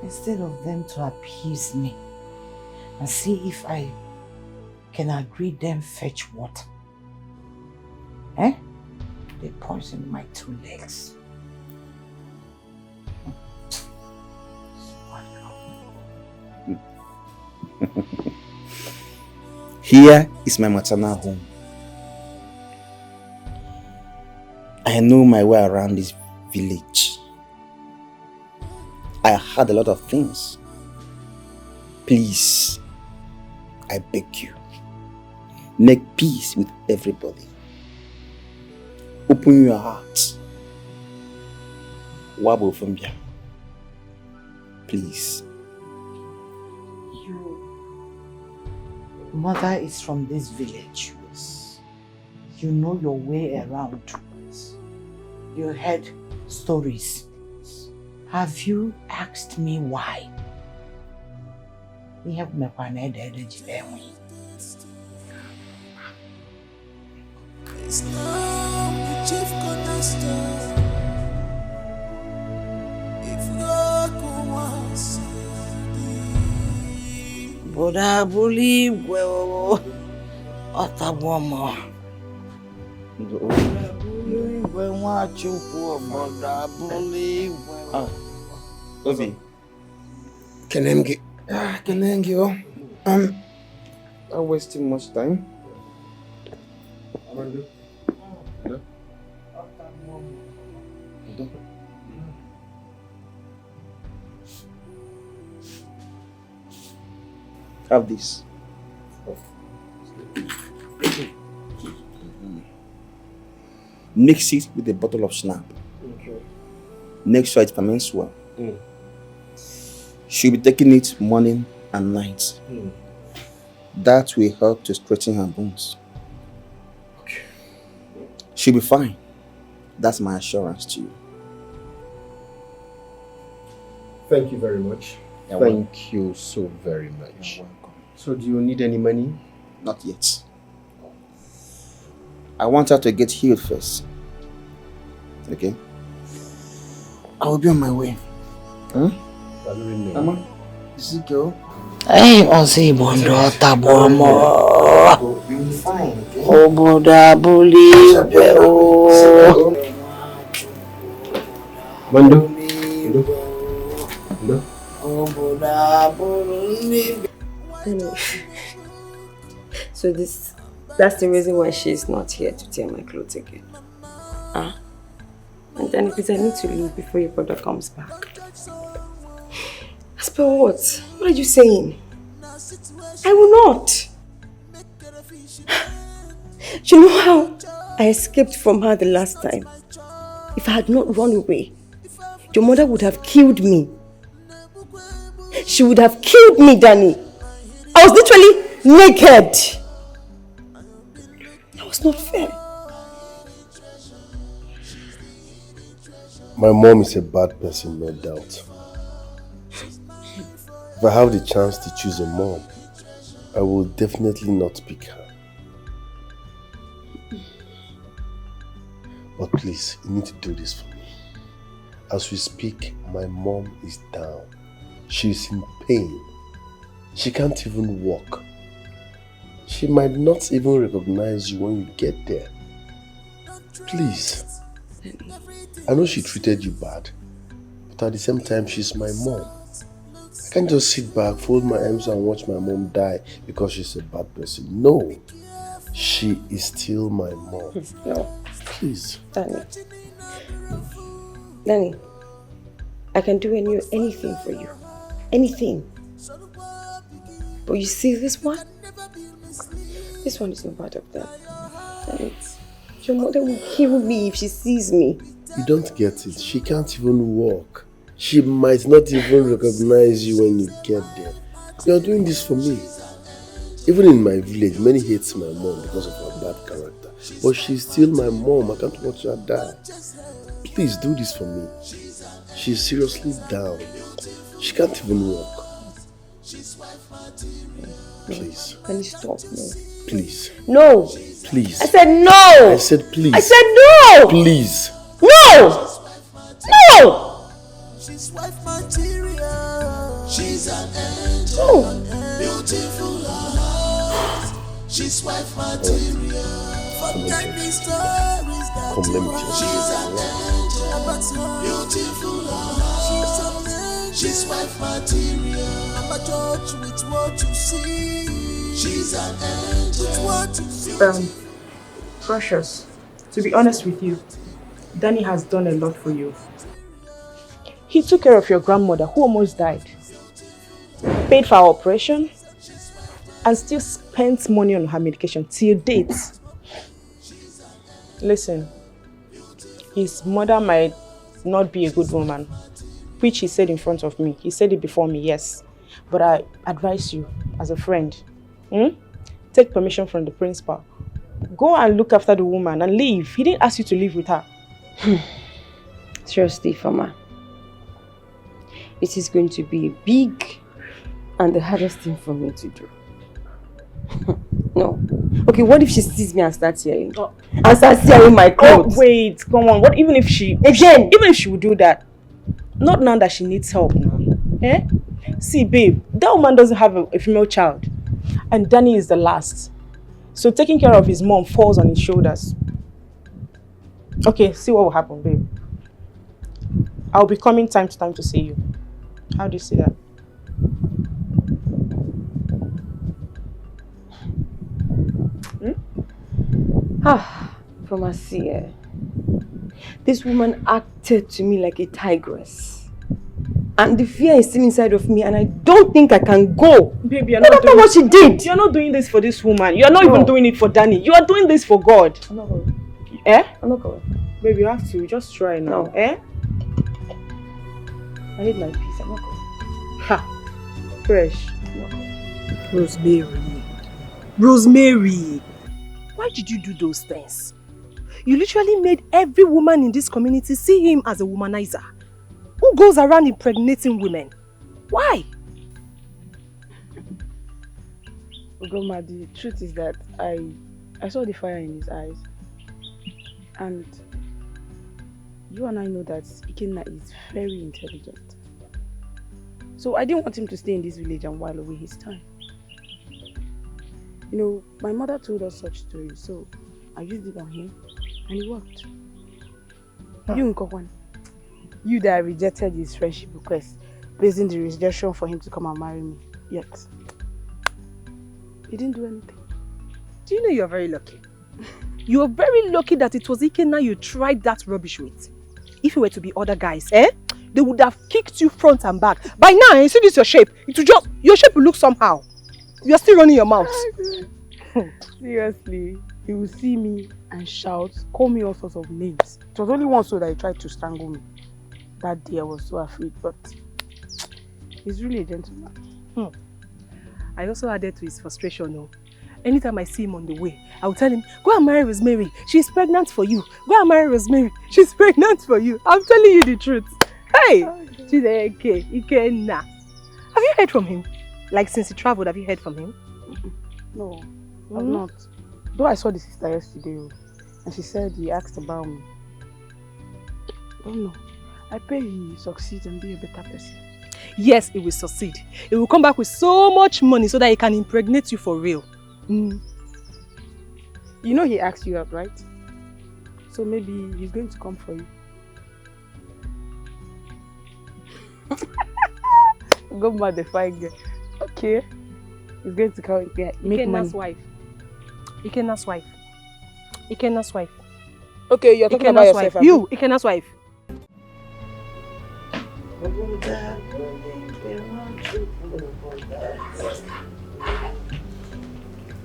Instead of them to appease me and see if I can agree them fetch water. They poisoned my 2 legs. Here is my maternal home. I know my way around this village. I heard a lot of things. Please, I beg you, make peace with everybody. Open your heart. Wabo Fumbia. Please. Mother is from this village. You know your way around. You heard stories. Have you asked me why? We have Boda bully well Otaboma. When what you for Boda bully well. Obi. Kenengi. Kenengi. I'm wasting much time. Have this. Mix it with a bottle of snap. Okay. Make sure it ferments well. She'll be taking it morning and night. That will help to straighten her bones. Okay. She'll be fine. That's my assurance to you. Thank you very much. Thank you so very much. You're welcome. So do you need any money? Not yet. I want her to get healed first. Okay? I will be on my way. Huh? Mama, is it go? Hey, Ozi Bondo Tabomo. You'll be fine, okay? Oboda bully well. Mando. Oboda bully. So that's the reason why she's not here to tear my clothes again. Huh? And then please, I need to leave before your brother comes back. As per what? What are you saying? I will not. You know how I escaped from her the last time? If I had not run away, your mother would have killed me. She would have killed me, Danny. I was literally naked. That was not fair. My mom is a bad person, no doubt. If I have the chance to choose a mom, I will definitely not pick her. But please, you need to do this for me. As we speak, my mom is down. She is in pain. She can't even walk. She might not even recognize you when you get there. Please. I know she treated you bad, but at the same time, she's my mom. I can't just sit back, fold my arms and watch my mom die because she's a bad person. No, she is still my mom. No. Please. Danny, I can do anything for you. Anything. But you see this one? This one is not part of that. Danny, your mother will kill me if she sees me. You don't get it. She can't even walk. She might not even recognize you when you get there. You're doing this for me. Even in my village, many hate my mom because of her bad character. But she's still my mom. I can't watch her die. Please do this for me. She's seriously down. She can't even walk. Please. Can you stop? No. Please. No. Please. I said no. I said please. I said no. Please. No. No. She's wife material. She's an angel. Beautiful heart. She's wife material. Forget me stories that she's an angel. Beautiful heart. She's wife material. I'm a judge with what you see. She's an angel with what you see. Precious, to be honest with you, Danny has done a lot for you. He took care of your grandmother who almost died, paid for her operation, and still spent money on her medication till date. Listen, his mother might not be a good woman, which he said in front of me. He said it before me, yes. But I advise you, as a friend, take permission from the principal. Go and look after the woman and leave. He didn't ask you to live with her. Seriously, Fama. It is going to be big and the hardest thing for me to do. No. Okay, what if she sees me and starts yelling? And starts tearing my clothes? Oh, wait, come on. What even if she... Again! Even if she would do that, not now that she needs help now. Eh? See, babe, that woman doesn't have a female child. And Danny is the last. So taking care of his mom falls on his shoulders. Okay, see what will happen, babe. I'll be coming time to time to see you. How do you see that? From a seer. This woman acted to me like a tigress. And the fear is still inside of me and I don't think I can go. Baby, you're not not doing what she did. You're not doing this for this woman. You're not even doing it for Danny. You are doing this for God. I'm not going. Eh? I'm not going. Baby, you have to. Just try now. No. Eh? I need my peace. I'm not going. Ha! Fresh. Rosemary. Rosemary. Why did you do those things? You literally made every woman in this community see him as a womanizer who goes around impregnating women. Why? Grandma, the truth is that I saw the fire in his eyes. And you and I know that Ikenna is very intelligent. So I didn't want him to stay in this village and while away his time. You know, my mother told us such stories, so I used it on him and it worked. You, Nkokwan, you that rejected his friendship request, placing the rejection for him to come and marry me, yet he didn't do anything. Do you know you're very lucky? You're very lucky that it was Ikenna you tried that rubbish with. If it were to be other guys, they would have kicked you front and back. By now, you see this your shape. It will just, your shape will look somehow. You're still running your mouth. Seriously, he will see me and shout, call me all sorts of names. It was only once so that he tried to strangle me. That day I was so afraid, but he's really a gentleman. I also added to his frustration. No. Anytime I see him on the way, I will tell him, go and marry Rosemary. She's pregnant for you. Go and marry Rosemary. She's pregnant for you. I'm telling you the truth. Hey! Dikeh, Ikenna. Have you heard from him? Like since he traveled, have you heard from him? No, I've not. Though I saw the sister yesterday and she said he asked about me. Oh no. I pray he succeeds and be a better person. Yes, he will succeed. He will come back with so much money so that he can impregnate you for real. You know he asked you out, right? So maybe he's going to come for you. Go mad the fine girl. Okay. He's going to come here. Make money. Wife. Ikenna's wife. Ikenna's wife. Okay, you're talking about yourself. Wife. You, Ikenna's wife.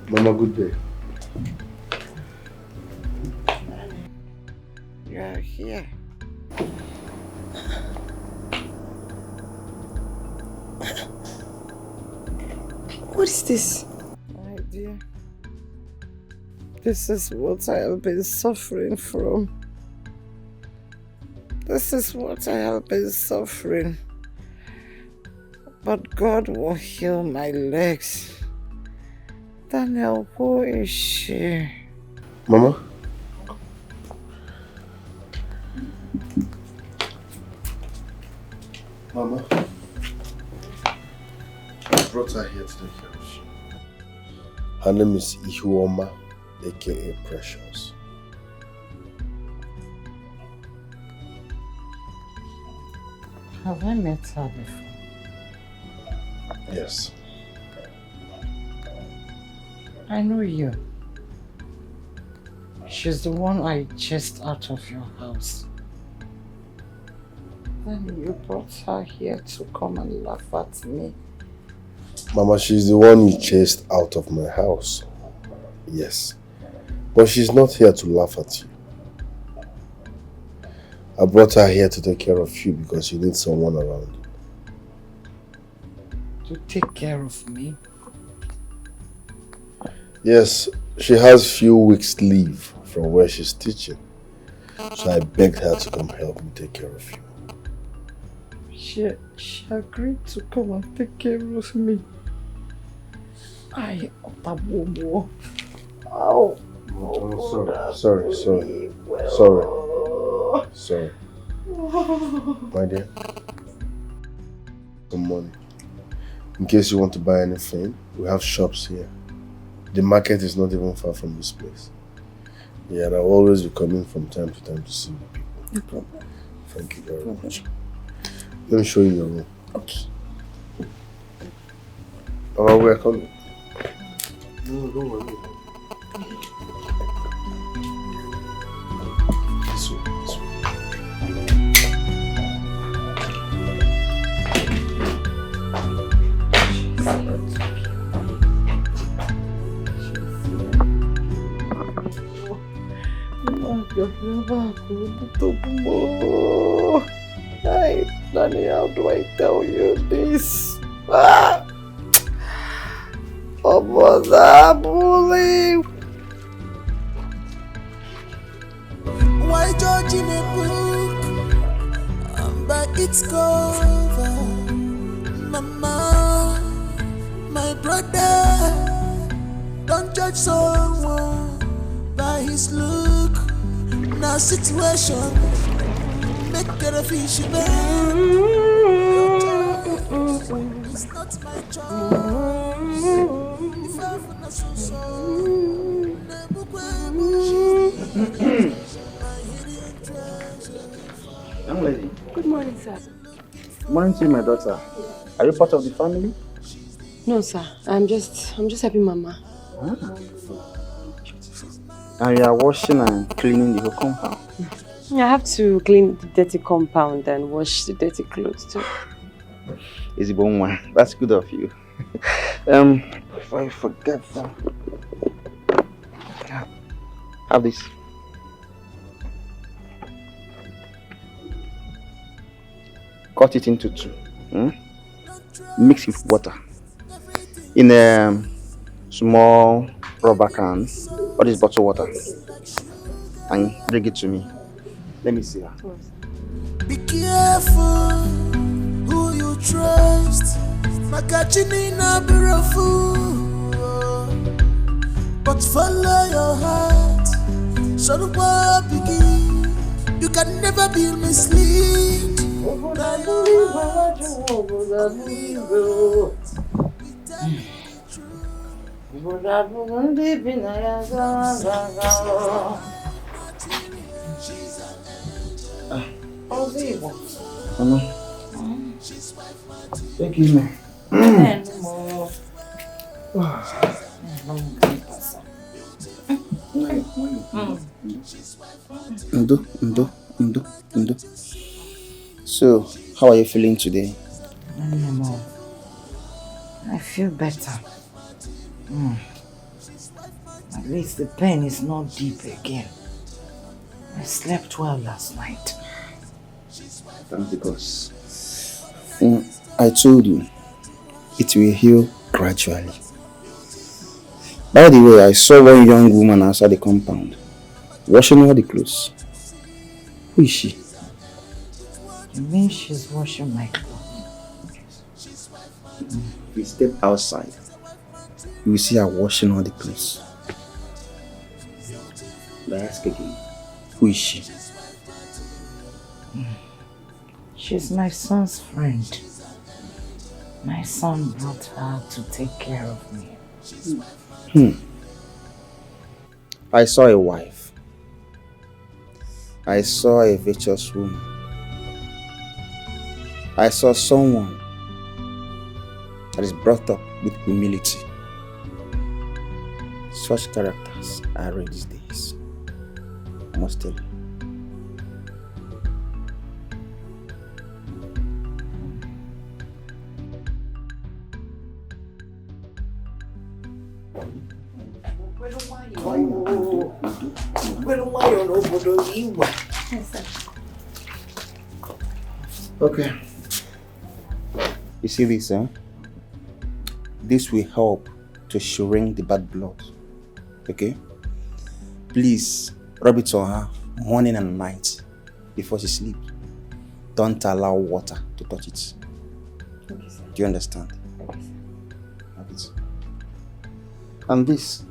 Mama, good day. You are here. What is this? My dear, this is what I have been suffering from. This is what I have been suffering. But God will heal my legs. Daniel, who is she? Mama? Mama? I brought her here to take care of you. Her name is Ihuoma, aka Precious. Have I met her before? Yes. I know you. She's the one I chased out of your house. Then you brought her here to come and laugh at me. Mama, she's the one you chased out of my house. Yes. But she's not here to laugh at you. I brought her here to take care of you because you need someone around you. To take care of me? Yes, she has few weeks leave from where she's teaching. So I begged her to come help me take care of you. She agreed to come and take care of me. I Otabobo. Oh. Sorry. My dear. Some money. In case you want to buy anything, we have shops here. The market is not even far from this place. Yeah, and I'll always be coming from time to time to see you people. No problem. Thank you very much. Let me show you your room. Okay. Oh, we're coming. No, don't worry. This way, this way. Hey, Danny, how do I tell you this? Ah! Oh, mother, bully! Why judge in a book by its cover? Mama, my brother, don't judge someone by his look. Now situation make a fish burn. It's not my choice. If I not so Young lady. Good morning, sir. Morning to you, my daughter. Are you part of the family? No, sir. I'm just helping Mama. And you are washing and cleaning the whole compound. I have to clean the dirty compound and wash the dirty clothes too. Easy one. That's good of you. Before I forget that, have this. Cut it into two. Mix it with water. In a small rubber can, or this bottled water. And bring it to me. Let me see her. Be careful who you trust. Makachini na birafu. But follow your heart. So the world begin. You can never be misled. Mama. Thank you, man. Ndo. So, how are you feeling today? I feel better. At least the pain is not deep again. I slept well last night. Thank because I told you it will heal gradually. By the way, I saw one young woman outside the compound washing all the clothes. Who is she? You mean she's washing my clothes? If we step outside, you will see her washing all the clothes. But I ask again, who is she? She's my son's friend. My son brought her to take care of me. I saw a wife. I saw a virtuous woman. I saw someone that is brought up with humility. Such characters are rare these days. I must tell you. Okay. You see this, huh? This will help to shrink the bad blood. Okay? Please rub it on her morning and night before she sleeps. Don't allow water to touch it. Okay, sir. Do you understand? Okay, sir. Have it. And this.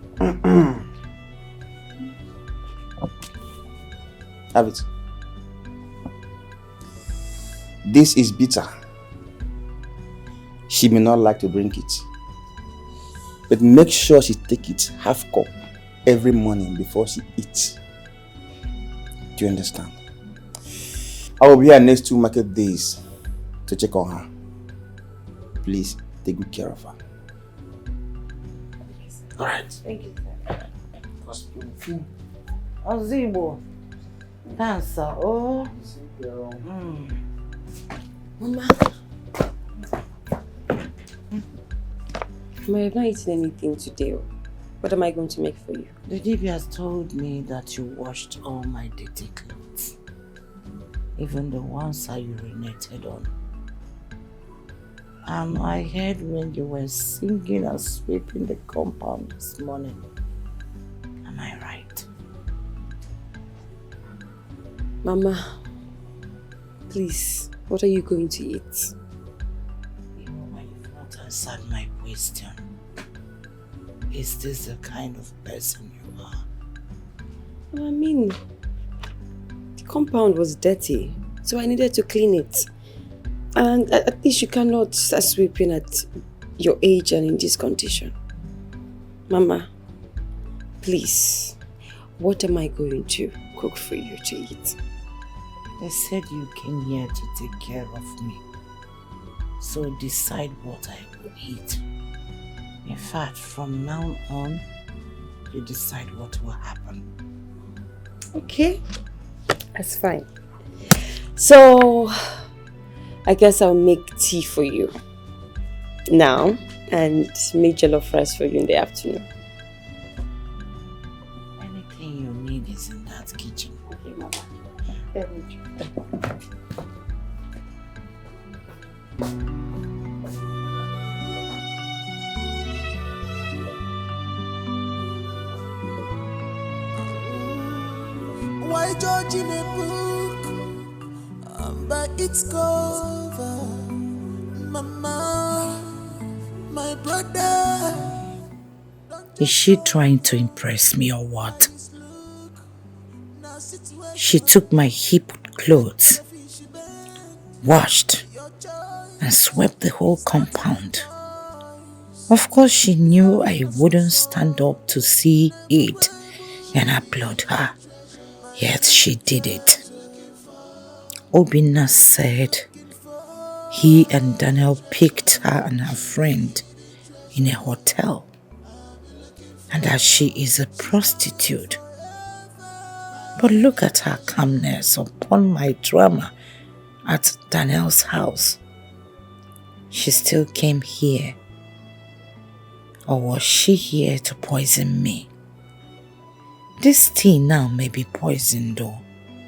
Have it. This is bitter. She may not like to drink it. But make sure she take it half cup every morning before she eats. Do you understand? I will be here next 2 market days to check on her. Please take good care of her. Alright. Thank you, sir. Ozibo. Dancer. Oh. Mama. I have not eaten anything today. What am I going to make for you? The DB has told me that you washed all my dirty clothes. Even the ones I urinated on. And I heard when you were singing and sweeping the compound this morning. Am I right? Mama, please, what are you going to eat? You know why you've not answered my question. Is this the kind of person you are? I mean, the compound was dirty, so I needed to clean it. And at least you cannot start sweeping at your age and in this condition. Mama, please, what am I going to cook for you to eat? They said you came here to take care of me. So decide what I will eat. In fact, from now on, you decide what will happen. Okay, that's fine. So, I guess I'll make tea for you now and make jollof rice for you in the afternoon. Anything you need is in that kitchen. Okay, Mama. Why judge in a book by its cover? Mama, my brother. Is she trying to impress me or what? She took my heaped clothes, washed, and swept the whole compound. Of course, she knew I wouldn't stand up to see it and applaud her. Yet she did it. Obinna said he and Daniel picked her and her friend in a hotel, and that she is a prostitute. But look at her calmness upon my drama at Daniel's house. She still came here. Or was she here to poison me? This tea now may be poisoned though,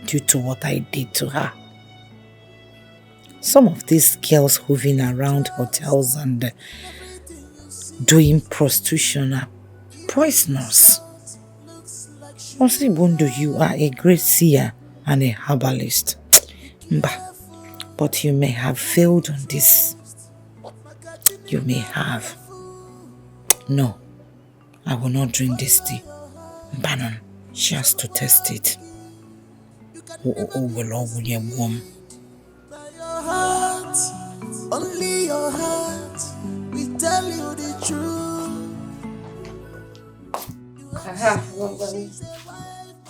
due to what I did to her. Some of these girls hovering around hotels and doing prostitution are poisonous. Osibundo, you are a great seer and a herbalist. But you may have failed on this. You may have. No, I will not drink this tea. Bannon, she has to test it. Your heart, only your heart, we tell you the truth. Aha,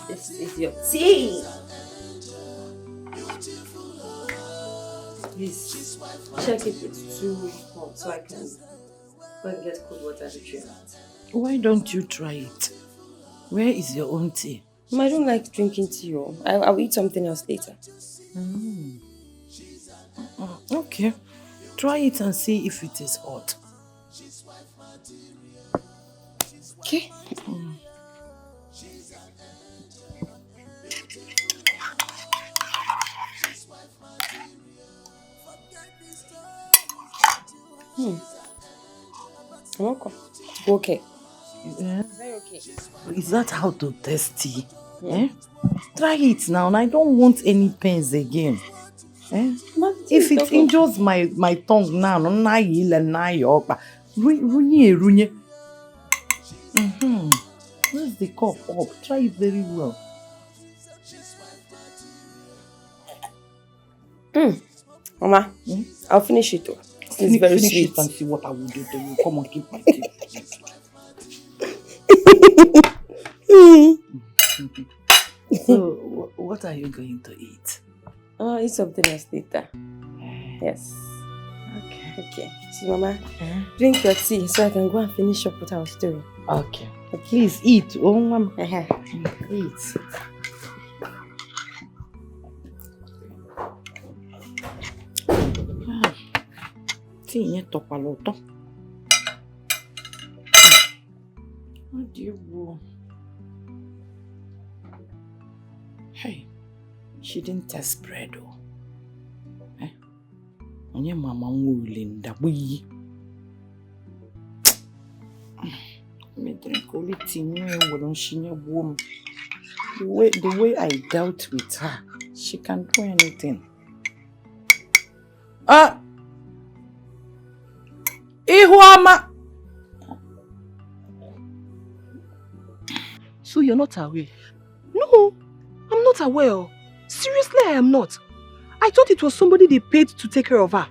this is your tea. Please check if it's too hot so I can go and get cold water to drink it. Why don't you try it? Where is your own tea? I don't like drinking tea. I'll eat something else later. Okay. Try it and see if it is hot. Okay. You're welcome. Okay. Yeah. Very okay. Is that how to test tea? Eh? Try it now, and I don't want any pains again. Eh? If it injures my tongue now, where's the cup up? Try it very well. Mama, I'll finish it too. It's very finish sweet. it and see what I will do. Then you come and keep my tea. So, what are you going to eat? Oh, eat something else later. Yes. Okay. So, Mama, drink your tea so I can go and finish up what I was doing. Okay. Please eat. Oh, Mama. Eat. Tea yẹn tọpa lọ́tọ̀. How do you go? Hey, she didn't test bread though. Eh? Onye mama nwule ndagbuyi. Me drink only tea me when she warm. The way I dealt with her, she can do anything. Ihuama. So you're not aware? No, I'm not aware. Seriously, I am not. I thought it was somebody they paid to take care of her.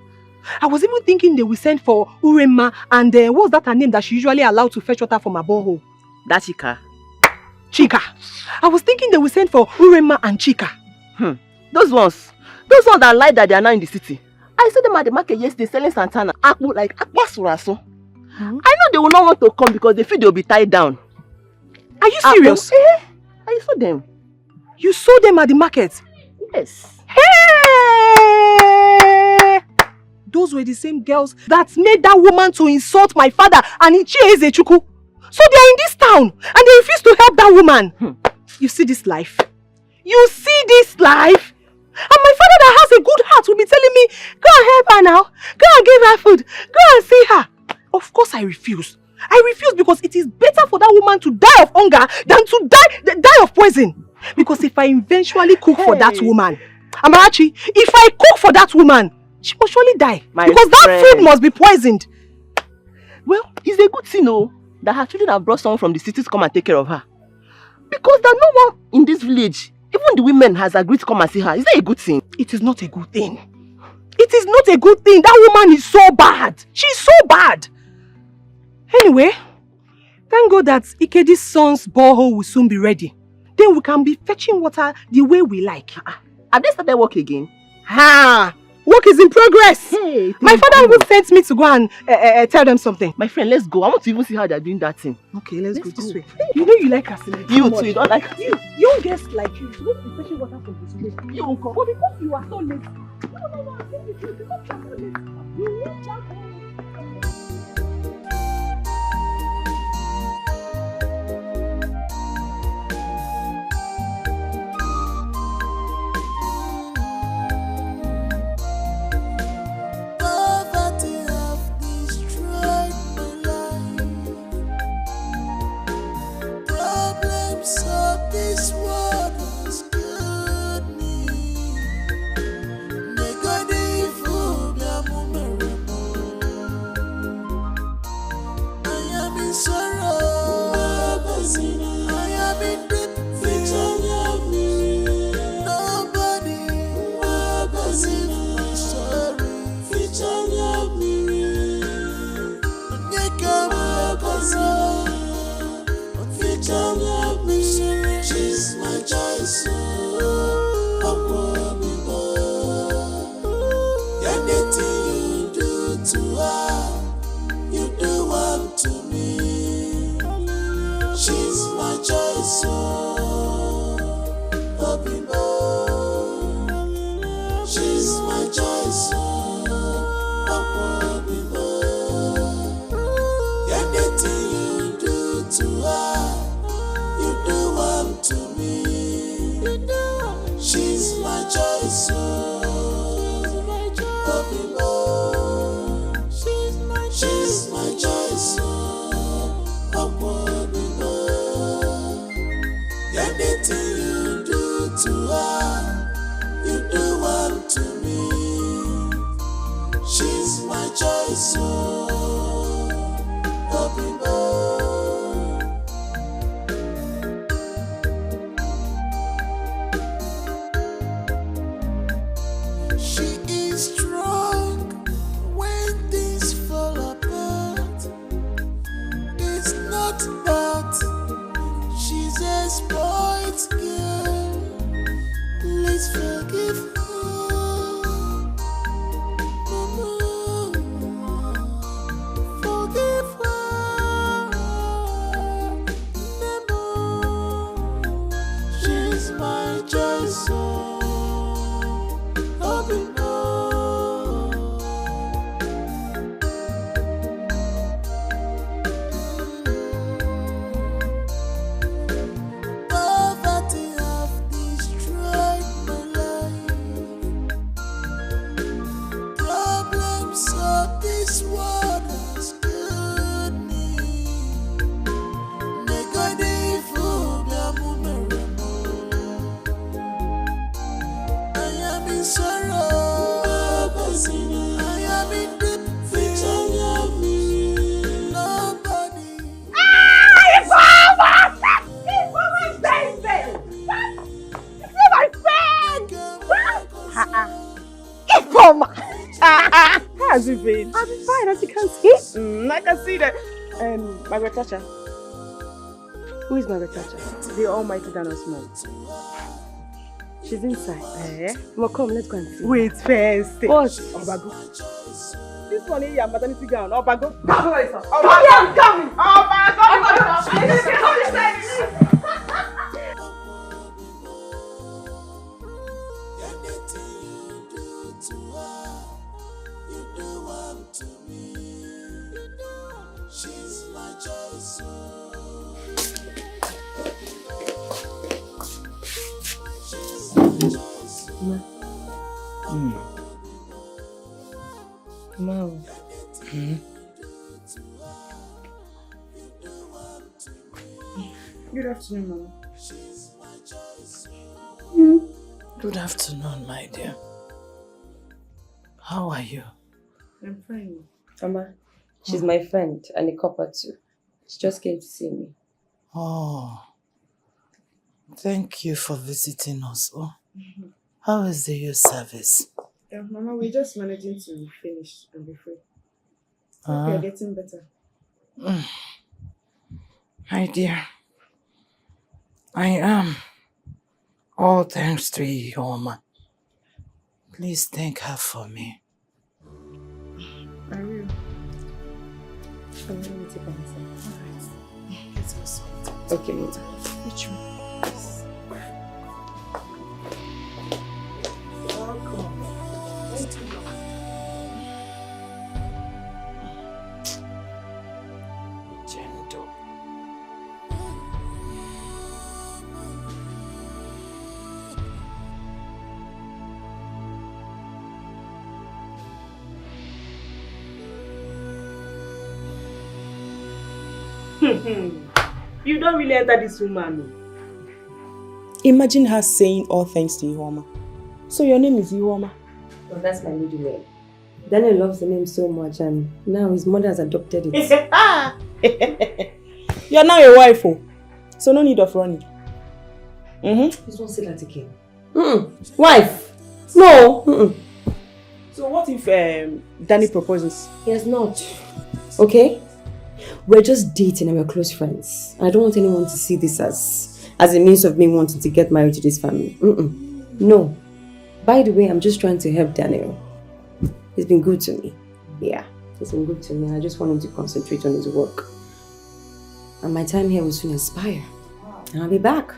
I was even thinking they will send for Urema and what's that her name that she usually allowed to fetch water from her borehole? That Chika. Chika. I was thinking they will send for Urema and Chika. Those ones that lied that they are now in the city. I saw them at the market yesterday selling Santana. Akpu like Akpasuraso. I know they will not want to come because they feel they will be tied down. Are you serious? I saw them. You saw them at the market? Yes. Hey! Those were the same girls that made that woman to insult my father and Iche Ezechukwu. So they are in this town and they refuse to help that woman. You see this life? You see this life? And my father that has a good heart will be telling me, go and help her now. Go and give her food. Go and see her. Of course I refuse. I refuse because it is better for that woman to die of hunger than to die of poison. Because if I eventually cook for that woman, Amarachi, if I cook for that woman, she must surely die. Because that food must be poisoned. Well, it's a good thing, that her children have brought someone from the city to come and take care of her. Because there's no one in this village, even the women, has agreed to come and see her. Is that a good thing? It is not a good thing. It is not a good thing. That woman is so bad. She's so bad. Anyway, thank God that Ikedi's son's borehole will soon be ready. Then we can be fetching water the way we like. Have they started work again? Work is in progress. My father even sent me to go and tell them something. My friend, let's go. I want to even see how they're doing that thing. Okay, let's go this way. You know you like Casimir. You too, you don't like you. Young girls like you won't be fetching water from this way. You won't come. But because you are so late. No, I think you should not be so late. You won't come. This world has good me. She is strong when things you been? I'm fine, as you can see. I can see that. Margaret Thatcher. Who is Margaret Thatcher? The almighty Dana's mom. She's inside. Well, come, let's go and see. Wait first. What? Obago. This one here, maternity gown. Obago. I'm coming. Obago. She's my choice. Mom. Good afternoon, Mama. Good afternoon, my dear. How are you? I'm fine. Mama, she's my friend and a copper too. She just came to see me. Oh, thank you for visiting us. Oh, how is the youth service? Yeah, Mama, we're just managing to finish and be free. Ah. We're getting better. My dear, I am. All thanks to Ioma. Please thank her for me. I will. I'm going to take a listen. Alright. Let's go sort. Okay, Mama. Which one? You don't really enter this woman. Imagine her saying all thanks to Iwoma. So your name is Iwoma? Well, that's my middle name. Daniel loves the name so much and now his mother has adopted it. You're now a wife, oh. So no need of running. Please don't say that again. Wife? No. So what if Danny proposes? He has not. Okay? We're just dating and we're close friends. I don't want anyone to see this as a means of me wanting to get married to this family. No. By the way, I'm just trying to help Daniel. He's been good to me. Yeah, he's been good to me. I just want him to concentrate on his work. And my time here will soon expire. And I'll be back.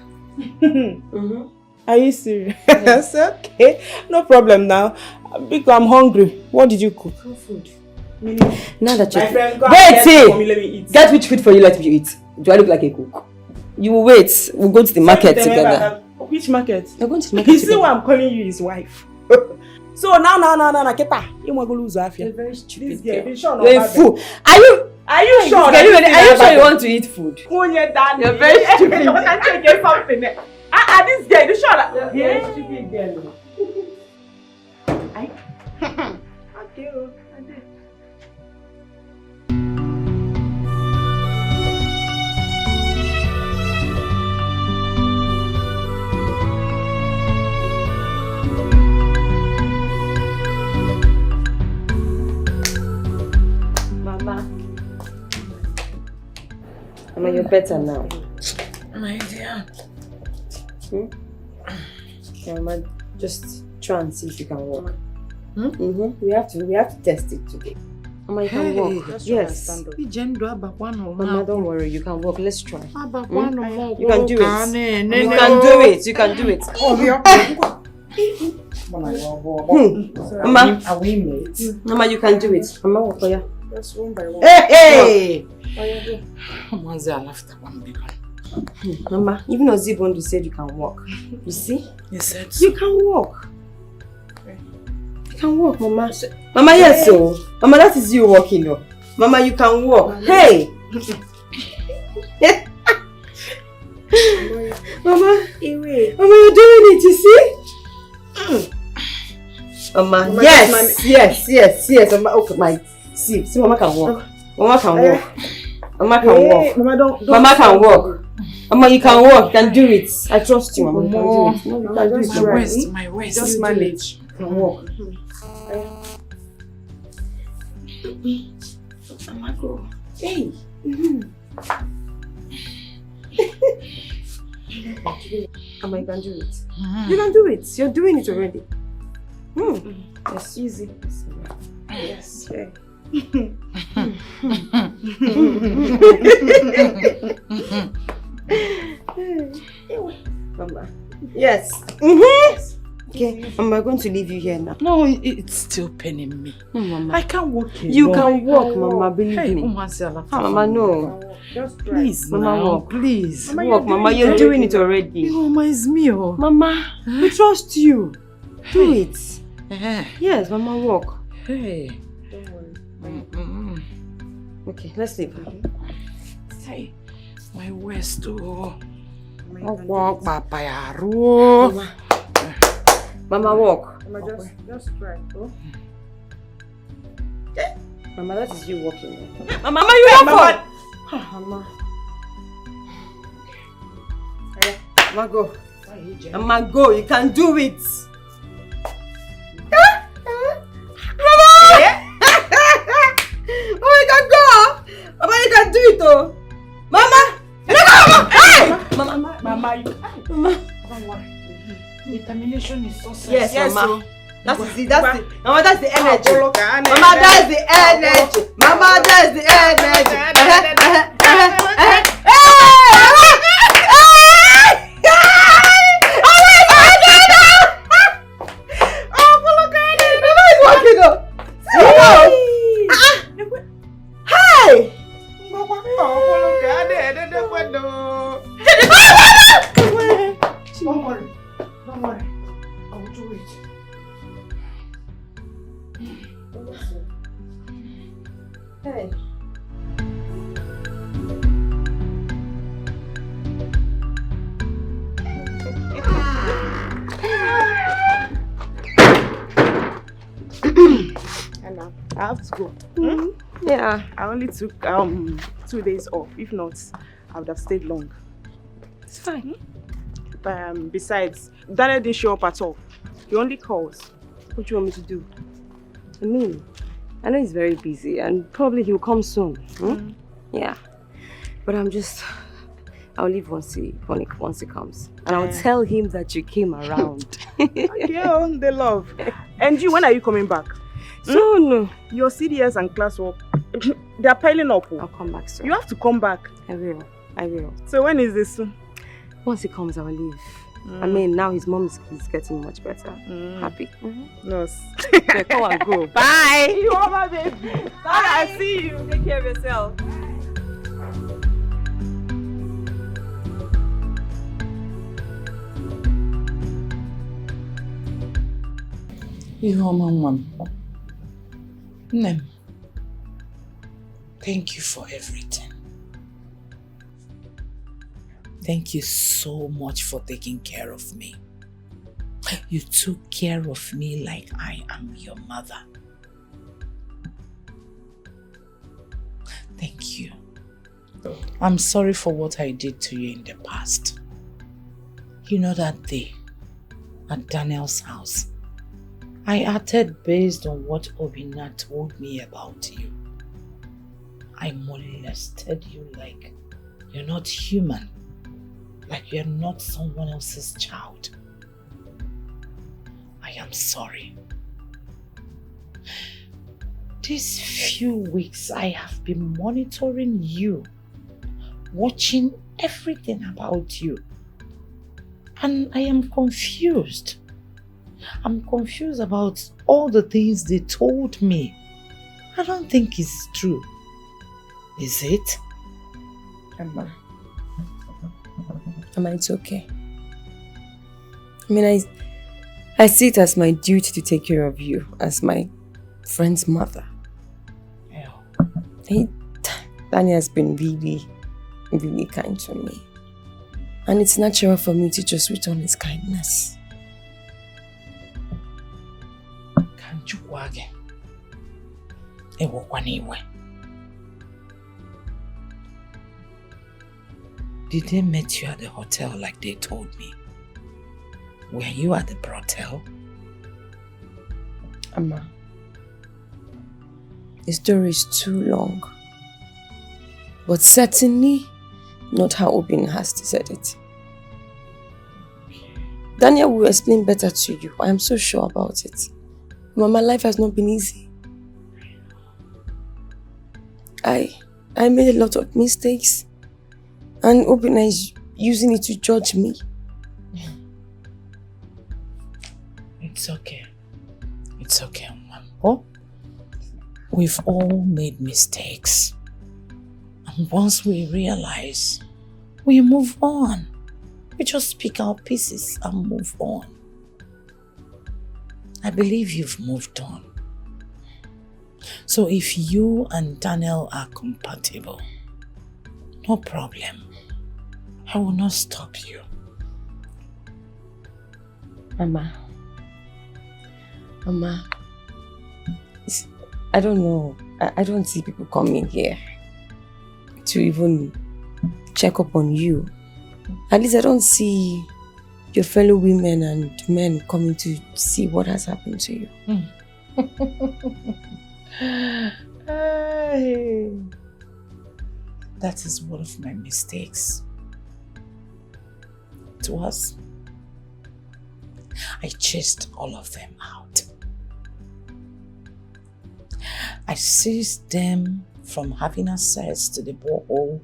Are you serious? Yes. Okay. No problem now. Because I'm hungry. What did you cook? Food. Now that you're... My friend, go wait, for me, let me eat. Get which food for you, let me eat. Do I look like a cook? You will wait. We'll go to the market together. Which market? We're going to the market You see why I'm calling you his wife? So now, Keta, you want to lose Afia. You're very stupid. You're a fool. Are you sure? Are you sure you want to eat food? You're very stupid. You can get something. This girl, you sure? You're very stupid girl. Okay. Mama, you're better now. My dear. Yeah, Mama, just try and see if you can walk. We have to test it today. Mama, you can walk. Yes. Mama, don't worry, you can walk. Let's try. You can do it. You can do it. Mama, are we mates? Mama, you can do it. Mama, walk for you. That's one by one. Hey! Mama, even Ozibondu said you can walk. You see? You said you can walk. You can walk, Mama. Mama, yes, so. Mama, that is you walking, no. Mama, you can walk. Hey! Mama, Mama, you're doing it, you see? Mama, yes. Mama, okay, my. See, Mama can walk. Mama can walk. Mama can walk. Mama can walk. Mama, you can walk. You can do it. I trust you, Mama. You can do it. No, you can do it. My waist. Just manage. You can walk. Mama, go. Hey. Mama, you can do it. You can do it. You're doing it already. Yes, easy. Yes. Okay. Mama. Yes. Okay, I'm going to leave you here now. No, it's still paining me. No, Mama. I can't walk alone. You can walk, Mama, believe me. Mama, no. Just please, Mama, now, walk. please. Mama, walk, Mama, you're doing it already. Mama, it's me, oh. Mama, we trust you. Do it. Yes, Mama, walk. Hey. Don't worry. Okay, let's leave. Hey, my waist, oh. Walk, Papa, Mama, walk. Mama, just try. Oh. Mama, that is you walking. Mama, you walk. Mama. Mama, go. Mama, go. You can do it. Oh, you can go. Mama, you can do it, oh. Mama. Hey! Mama, don't worry. Determination is so sad. Yes, Mama. That is it. That's it. Mama, that's the energy. Mama, that's the energy. Mama, that's the energy. Don't worry. I will do it. Hey. Anna, I have to go. Yeah. I only took 2 days off. If not, I would have stayed long. It's fine. Besides, Daniel didn't show up at all. He only calls. What do you want me to do? I mean, I know he's very busy and probably he'll come soon. Yeah. But I'll leave once he comes. And I'll tell him that you came around. Yeah, they love. And you, when are you coming back? Soon. Your CDS and classwork, they're piling up. I'll come back soon. You have to come back. I will. So when is this? Once he comes, I'll leave. I mean, now his mom is getting much better. Happy. Yes. Okay, come on, go. Bye. You are my baby. Bye. I see you. Take care of yourself. Nem, thank you for everything. Thank you so much for taking care of me. You took care of me like I am your mother. Thank you. I'm sorry for what I did to you in the past. You know that day at Daniel's house, I acted based on what Obina told me about you. I molested you like you're not human, like you're not someone else's child. I am sorry. These few weeks I have been monitoring you, watching everything about you, and I am confused. I'm confused about all the things they told me. I don't think it's true. Is it? Emma, it's okay. I mean, I see it as my duty to take care of you as my friend's mother. Yeah. Danny has been really, really kind to me. And it's natural for me to just return his kindness. Can't you go again? Did they meet you at the hotel like they told me? Were you at the brothel? Amma, The story is too long. But certainly not how Obin has said it. Daniel will explain better to you. I am so sure about it. Mama, life has not been easy. I made a lot of mistakes. And Obina is using it to judge me. It's okay. It's okay, Mom. Oh? We've all made mistakes. And once we realize, we move on. We just pick our pieces and move on. I believe you've moved on. So if you and Daniel are compatible, no problem. I will not stop you. Mama, I don't know. I don't see people coming here to even check up on you. At least I don't see your fellow women and men coming to see what has happened to you. That is one of my mistakes. It was. I chased all of them out. I seized them from having access to the borehole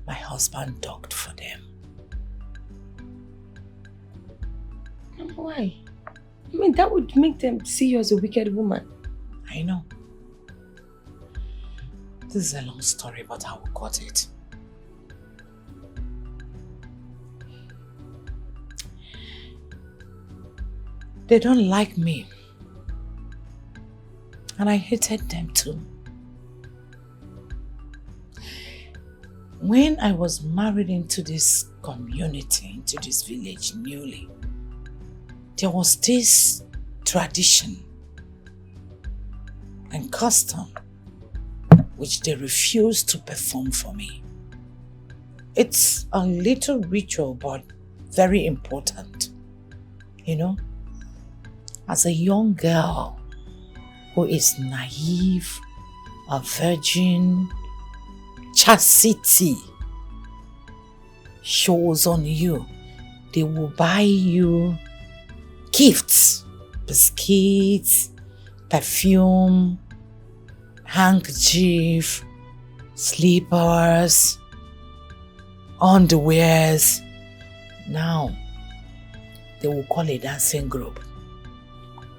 my husband dug for them. Why? I mean, that would make them see you as a wicked woman. I know. This is a long story, but I will cut it. They don't like me. And I hated them too. When I was married into this community, into this village newly, there was this tradition and custom which they refused to perform for me. It's a little ritual, but very important. You know, as a young girl who is naive, a virgin, chastity shows on you. They will buy you gifts, biscuits, perfume, handkerchief, slippers, underwears. Now, they will call a dancing group.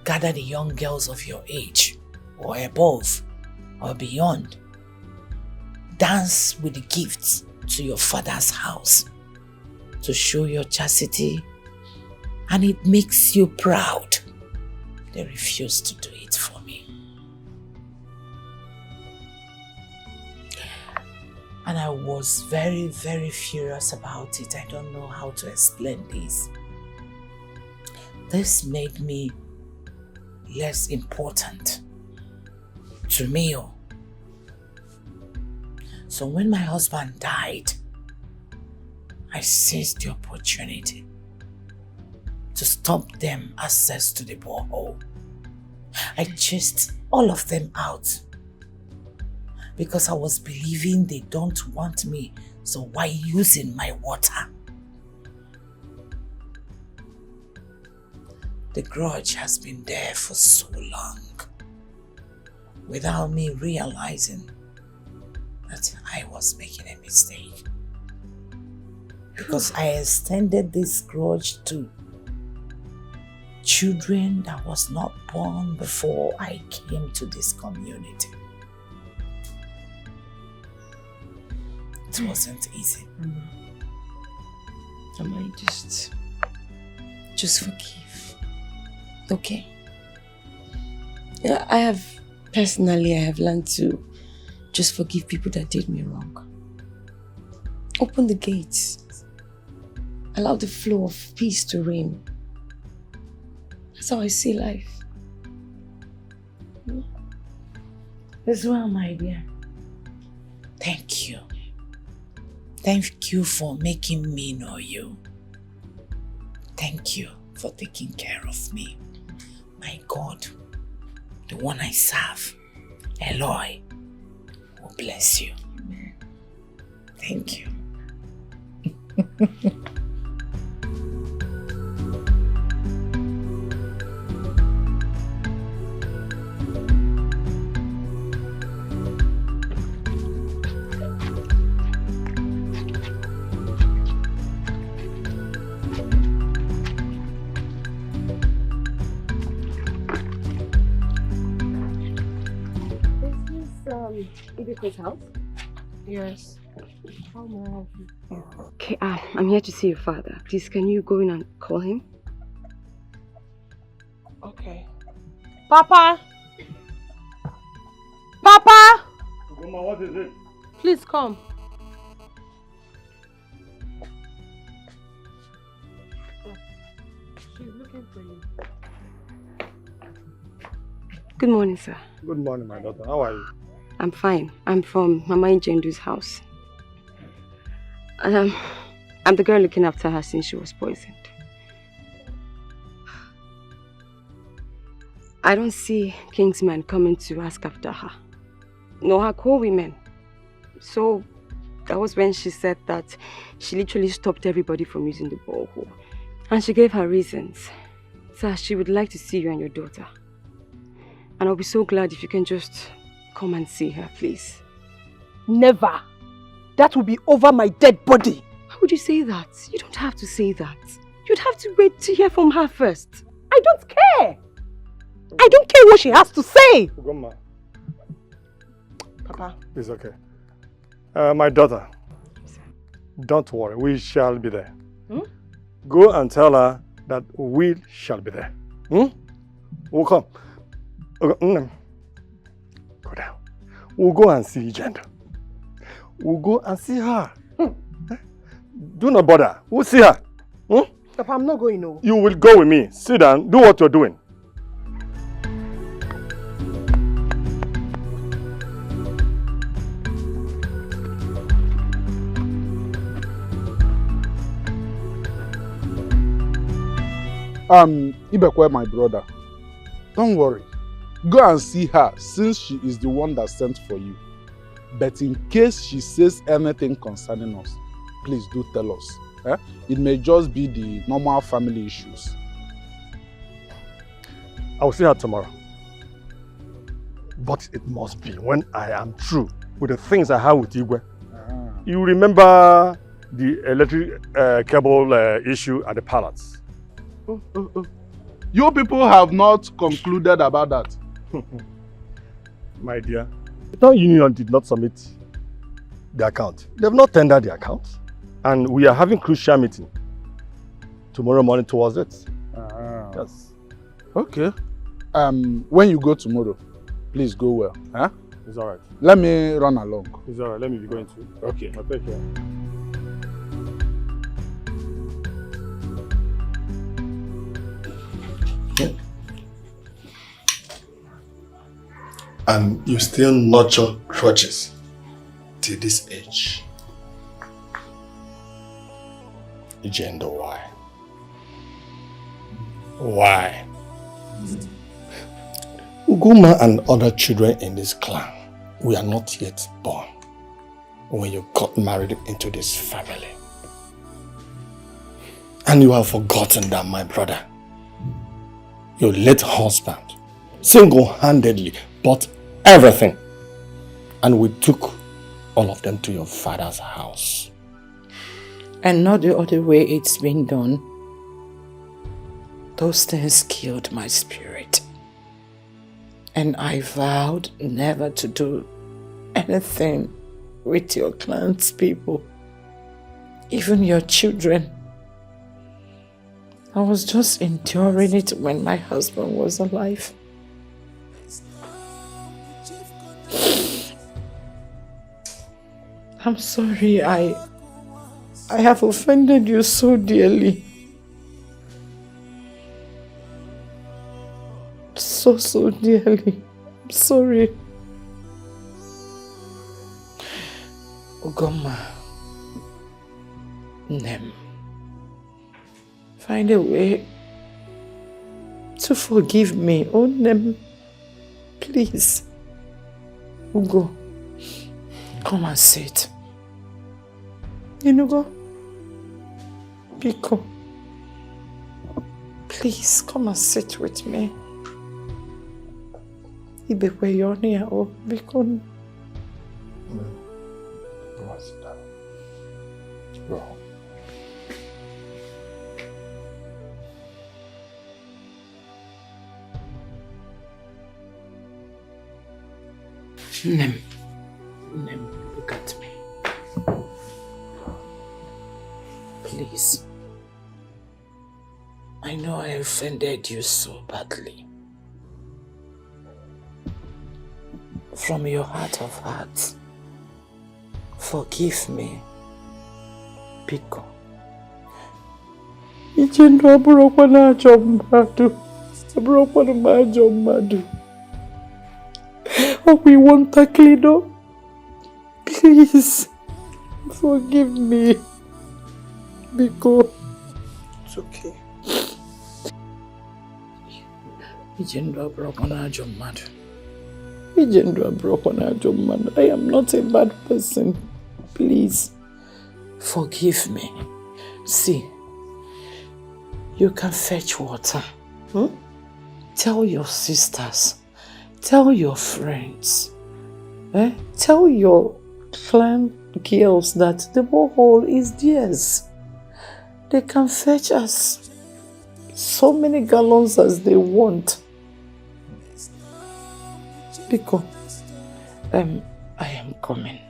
Gather the young girls of your age, or above, or beyond. Dance with the gifts to your father's house to show your chastity, and it makes you proud. They refused to do it for me. And I was very, very furious about it. I don't know how to explain this. This made me less important to me. So when my husband died, I seized the opportunity to stop them access to the borehole. I chased all of them out because I was believing they don't want me, so why using my water? The grudge has been there for so long without me realizing that I was making a mistake. Because I extended this grudge to children that was not born before I came to this community. It wasn't easy. Mama, just forgive. Okay? Yeah, I have learned to just forgive people that did me wrong. Open the gates. Allow the flow of peace to reign. That's how I see life. As well, my dear. Thank you. Thank you for making me know you. Thank you for taking care of me. My God, the one I serve, Eloi, will bless you. Thank you. Ibeko's house? Yes. How may I help you? Okay, I'm here to see your father. Please, can you go in and call him? Okay. Papa! Papa! Goma, what is it? Please come. She's looking for you. Good morning, sir. Good morning, my daughter. How are you? I'm fine. I'm from Mama Injendu's house. I'm the girl looking after her since she was poisoned. I don't see Kingsman coming to ask after her. No, her co-women. So that was when she said that she literally stopped everybody from using the borehole. And she gave her reasons. Sir, she would like to see you and your daughter. And I'll be so glad if you can just come and see her, please. Never. That will be over my dead body. How would you say that? You don't have to say that. You'd have to wait to hear from her first. I don't care. I don't care what she has to say. Goma, Papa. it's okay. My daughter, don't worry, we shall be there. Go and tell her that we shall be there. We'll come. Go down. We'll go and see Ijendo. We'll go and see her. Do not bother. We'll see her. Papa, I'm not going no. You will go with me. Sit down. Do what you're doing. Ibekwe, my brother, don't worry. Go and see her since she is the one that sent for you. But in case she says anything concerning us, please do tell us. It may just be the normal family issues. I will see her tomorrow. But it must be when I am through with the things I have with Igwe. You remember the electric cable issue at the palace? You people have not concluded about that. My dear, the town union did not submit the account. They have not tendered the account. And we are having crucial meeting tomorrow morning towards it. Yes. Okay. When you go tomorrow, please go well. Huh? It's alright. Let me run along. It's alright. Let me be going too. Okay. I'll take care. And you still nurture grudges till this age. Ijendo, why? Why? Uguma and other children in this clan, we are not yet born when you got married into this family. And you have forgotten that, my brother, your late husband single-handedly bought everything, and we took all of them to your father's house. And not the other way it's been done. Those things killed my spirit. And I vowed never to do anything with your clan's people. Even your children. I was just enduring it when my husband was alive. I'm sorry, I have offended you so dearly. So dearly. I'm sorry. Ugoma. Nem. Find a way to forgive me. Oh, Nem. Please. Ugo. Come and sit. Inugo. Biko. Please, come and sit with me. Ibekwe yoni ya o Biko. What's that? Bro. Nem, look at me. Please. I know I offended you so badly. From your heart of hearts, forgive me. Biko. Ichendu aburokwa na ajọ mmadụ. Aburokwa na ajọ mmadụ. Oh, we want to clean up. Please, forgive me. Biko. It's okay. Ichendu aburokwa na ajọ mmadụ. I am not a bad person. Please, forgive me. See, you can fetch water. Tell your sisters. Tell your friends. Tell your clan girls that the borehole is theirs. They can fetch us so many gallons as they want. Biko, I am coming.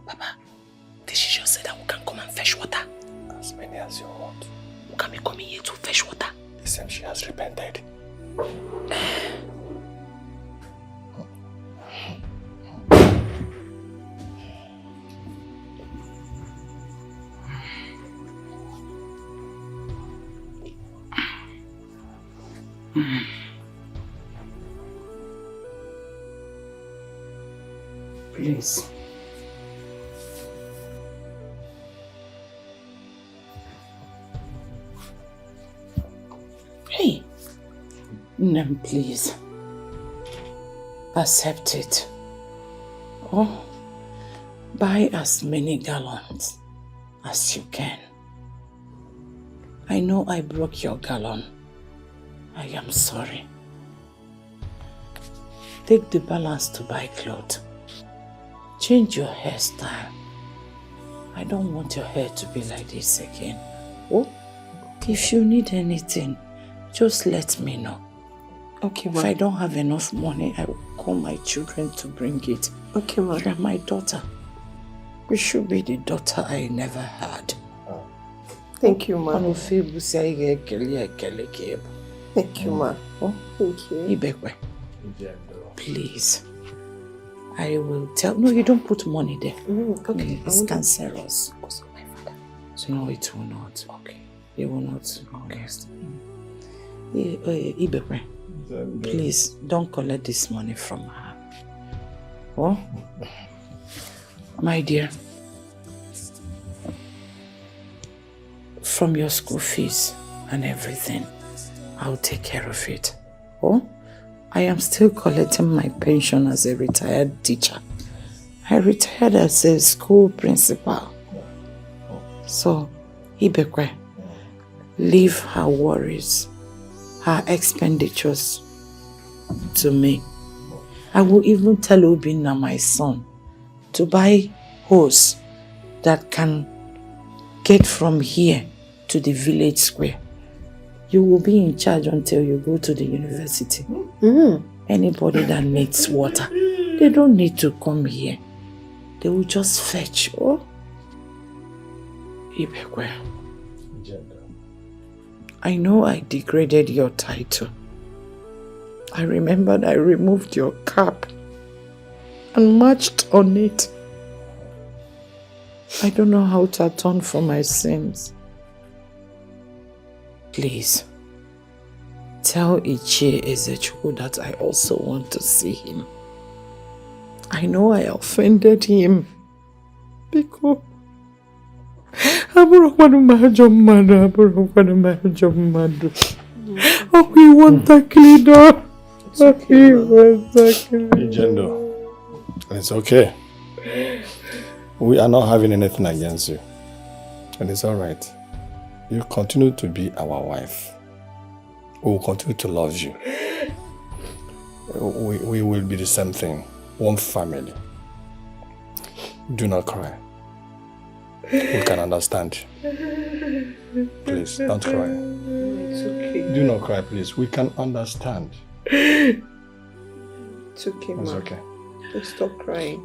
Papa, did she just say that we can come and fetch water? As many as you want. We can be coming here to fetch water. Listen, she has repented. Please. Hey, Nem, please. Accept it. Oh, buy as many gallons as you can. I know I broke your gallon. I am sorry. Take the balance to buy clothes. Change your hairstyle. I don't want your hair to be like this again. Oh, if you need anything, just let me know. Okay, If ma. I don't have enough money, I will call my children to bring it. Okay, ma. You are my daughter. You should be the daughter I never had. Thank you, ma. Thank you, ma. Oh, thank you. Ibekwe, please. I will tell. No, you don't put money there. Okay. It's cancerous. Because of my father. So no, it will not. Okay. It will not. Okay. Ibekwe, please don't collect this money from her. Oh, my dear. From your school fees and everything, I'll take care of it. Oh, I am still collecting my pension as a retired teacher. I retired as a school principal. So, Ibekwe, leave her worries, her expenditures to me. I will even tell Obinna, my son, to buy hose that can get from here to the village square. You will be in charge until you go to the university. Anybody that needs water, they don't need to come here. They will just fetch. Oh, Ibekwe, I know I degraded your title. I remembered I removed your cap and marched on it. I don't know how to atone for my sins. Please, Tell Uche Ezechukwu that I also want to see him. I know I offended him. Because we want that cleaner. Ijendo, it's okay. We are not having anything against you. And it's alright. You continue to be our wife. We will continue to love you. We will be the same thing. One family. Do not cry. We can understand. Please, don't cry. It's okay. Do not cry, please. We can understand. It's okay, It's ma. okay. Just stop crying.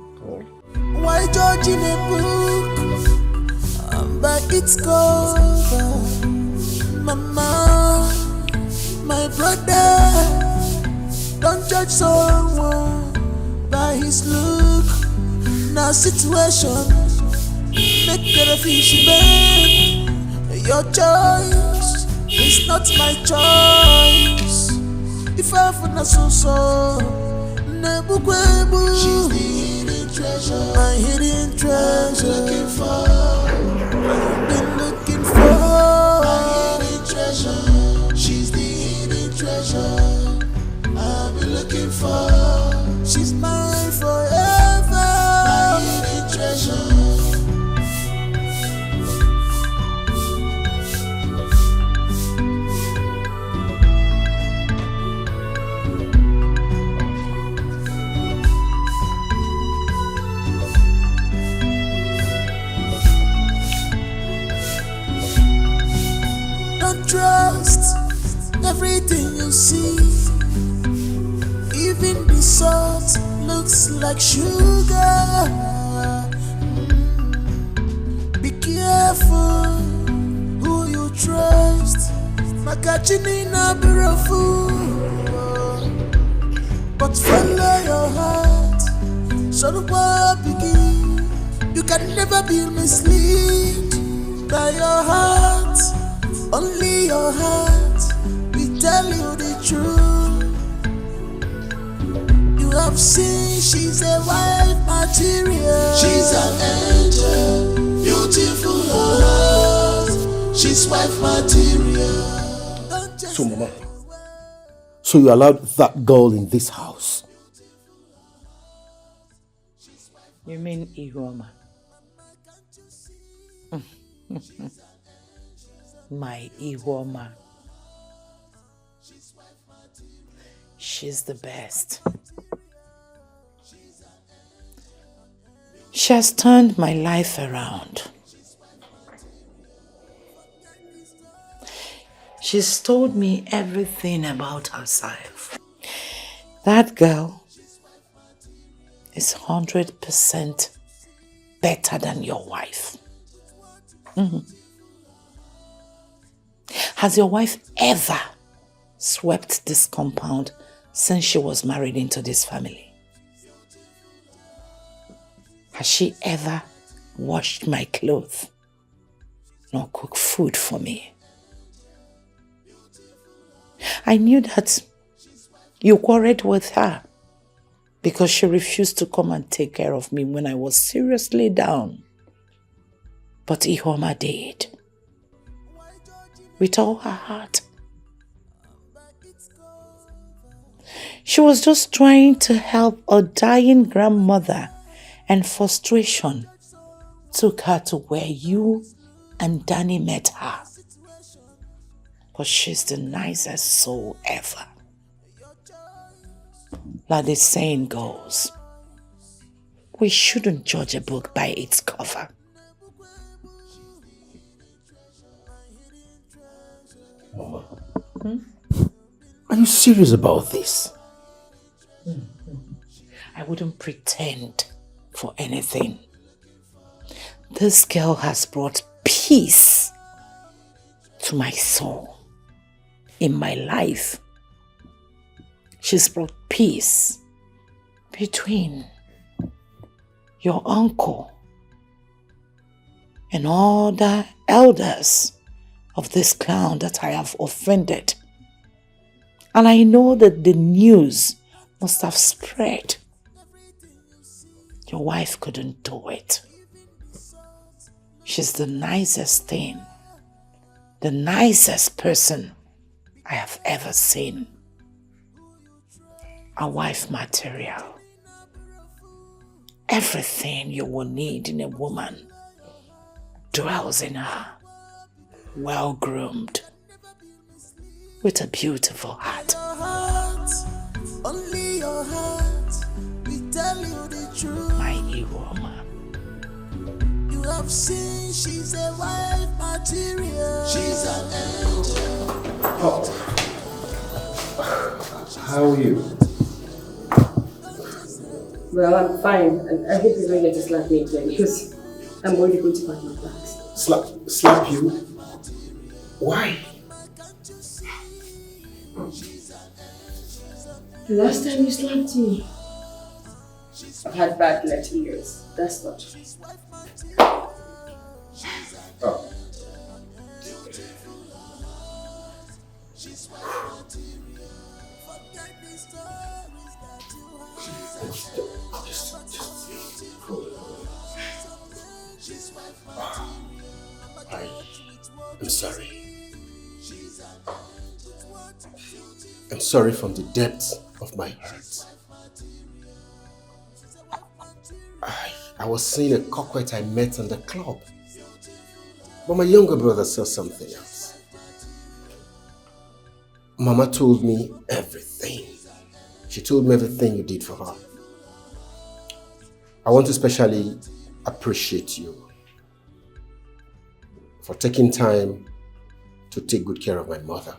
Why judge in a book by its cover? Mama, my brother, don't judge someone by his look. Now situation make the fish bend. Your choice is not my choice. If I find a so she's the hidden treasure, my hidden treasure. Looking for, I've been looking for my hidden treasure. She's the hidden treasure I've been looking for. She's mine forever. My hidden treasure. Trust everything you see, even the salt looks like sugar. Be careful who you trust. Makachini na birafu, but follow your heart. So the world begin. You can never be misled by your heart. Only your heart will tell you the truth. You have seen she's a wife material. She's an angel, beautiful heart. She's wife material. So, Mama, so you allowed that girl in this house? You mean Ihuoma? My Ihuoma. She's the best. She has turned my life around. She's told me everything about herself. That girl is 100% better than your wife. Has your wife ever swept this compound since she was married into this family? Has she ever washed my clothes nor cooked food for me? I knew that you quarreled with her because she refused to come and take care of me when I was seriously down. But Ihuoma did. With all her heart. She was just trying to help a dying grandmother, and frustration took her to where you and Danny met her. But she's the nicest soul ever. Like the saying goes, we shouldn't judge a book by its cover. Mama, are you serious about this? I wouldn't pretend for anything. This girl has brought peace to my soul, in my life. She's brought peace between your uncle and all the elders of this clan that I have offended. And I know that the news must have spread. Your wife couldn't do it. She's the nicest thing, the nicest person I have ever seen. A wife material. Everything you will need in a woman dwells in her. Well-groomed, with a beautiful heart. Only your heart, we tell you the truth. My woman. You have seen she's a wife material. She's an angel. Oh. How are you? Well, I'm fine, and I hope you don't get to slap me again because I'm already going to pack my bags. Slap you? Why? The last time you slapped me, I've had bad left ears. That's not. Oh. I'm sorry. I'm sorry from the depths of my heart. I was seeing a coquette I met in the club. But my younger brother saw something else. Mama told me everything. She told me everything you did for her. I want to especially appreciate you for taking time to take good care of my mother.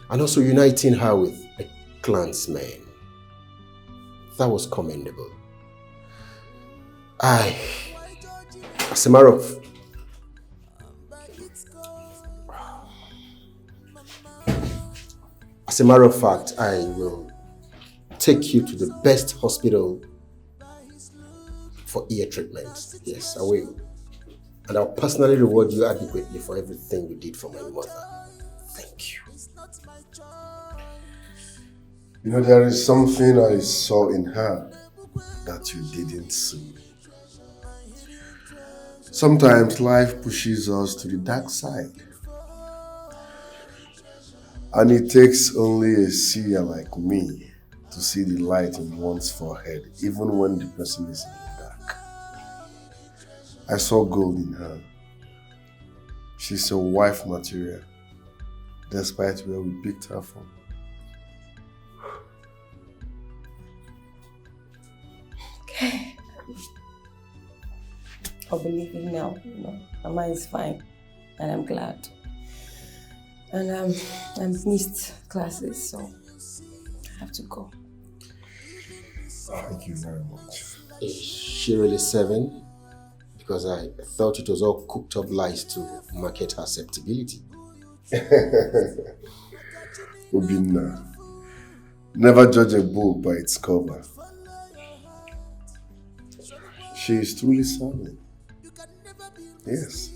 And also uniting her with a clansman. That was commendable. As a matter of fact, I will take you to the best hospital for ear treatment. Yes, I will. And I'll personally reward you adequately for everything you did for my mother. Thank you. You know, there is something I saw in her that you didn't see. Sometimes life pushes us to the dark side. And it takes only a seer like me to see the light in one's forehead, even when the person is in the dark. I saw gold in her. She's a wife material, despite where we picked her from. Okay. I believe in now. You know, Mama is fine, and I'm glad. And I've missed classes, so I have to go. Thank you very much. Is she really 7? Because I thought it was all cooked up lies to market her acceptability. Obinna, never judge a book by its cover. She is truly solid. Yes.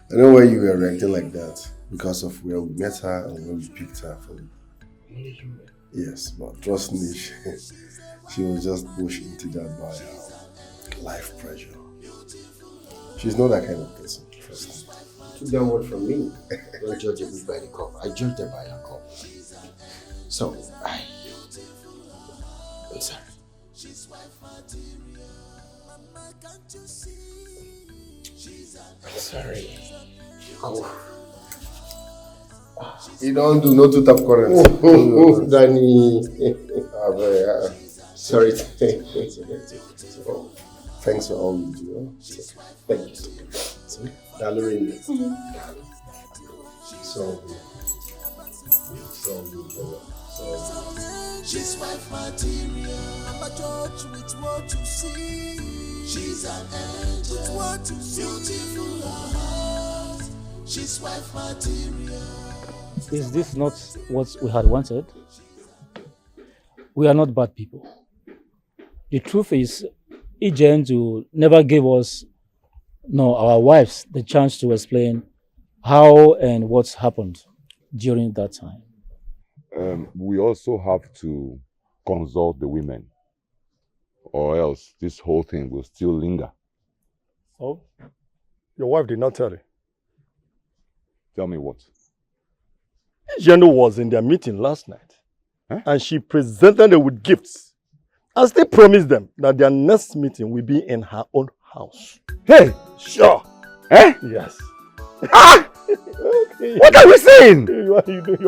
I know why you were reacting like that, because of where we met her and where we picked her from. Yes, but trust me, she was just pushed into that by her life pressure. She's not that kind of person, trust me. Took that word from me. Don't judge a book by the cover. I judge them by her cover. So, I'm sorry. I'm sorry. Oh. You don't do no to tap current. Danny. Sorry. Thanks for all you do. Thank you. Darling. So. She's wife material. I'm a judge with what you see. She's an angel with what you see. Beautiful heart. She's wife material. Is this not what we had wanted? We are not bad people. The truth is, Ijendu never gave us, no, our wives, the chance to explain How and what's happened during that time? We also have to consult the women, or else this whole thing will still linger. Oh, your wife did not tell you. Tell me what? Jeno was in their meeting last night, and she presented them with gifts, and still promised them that their next meeting will be in her own house. Hey! Sure. Eh? Yes. Ah! Okay. What are we saying? You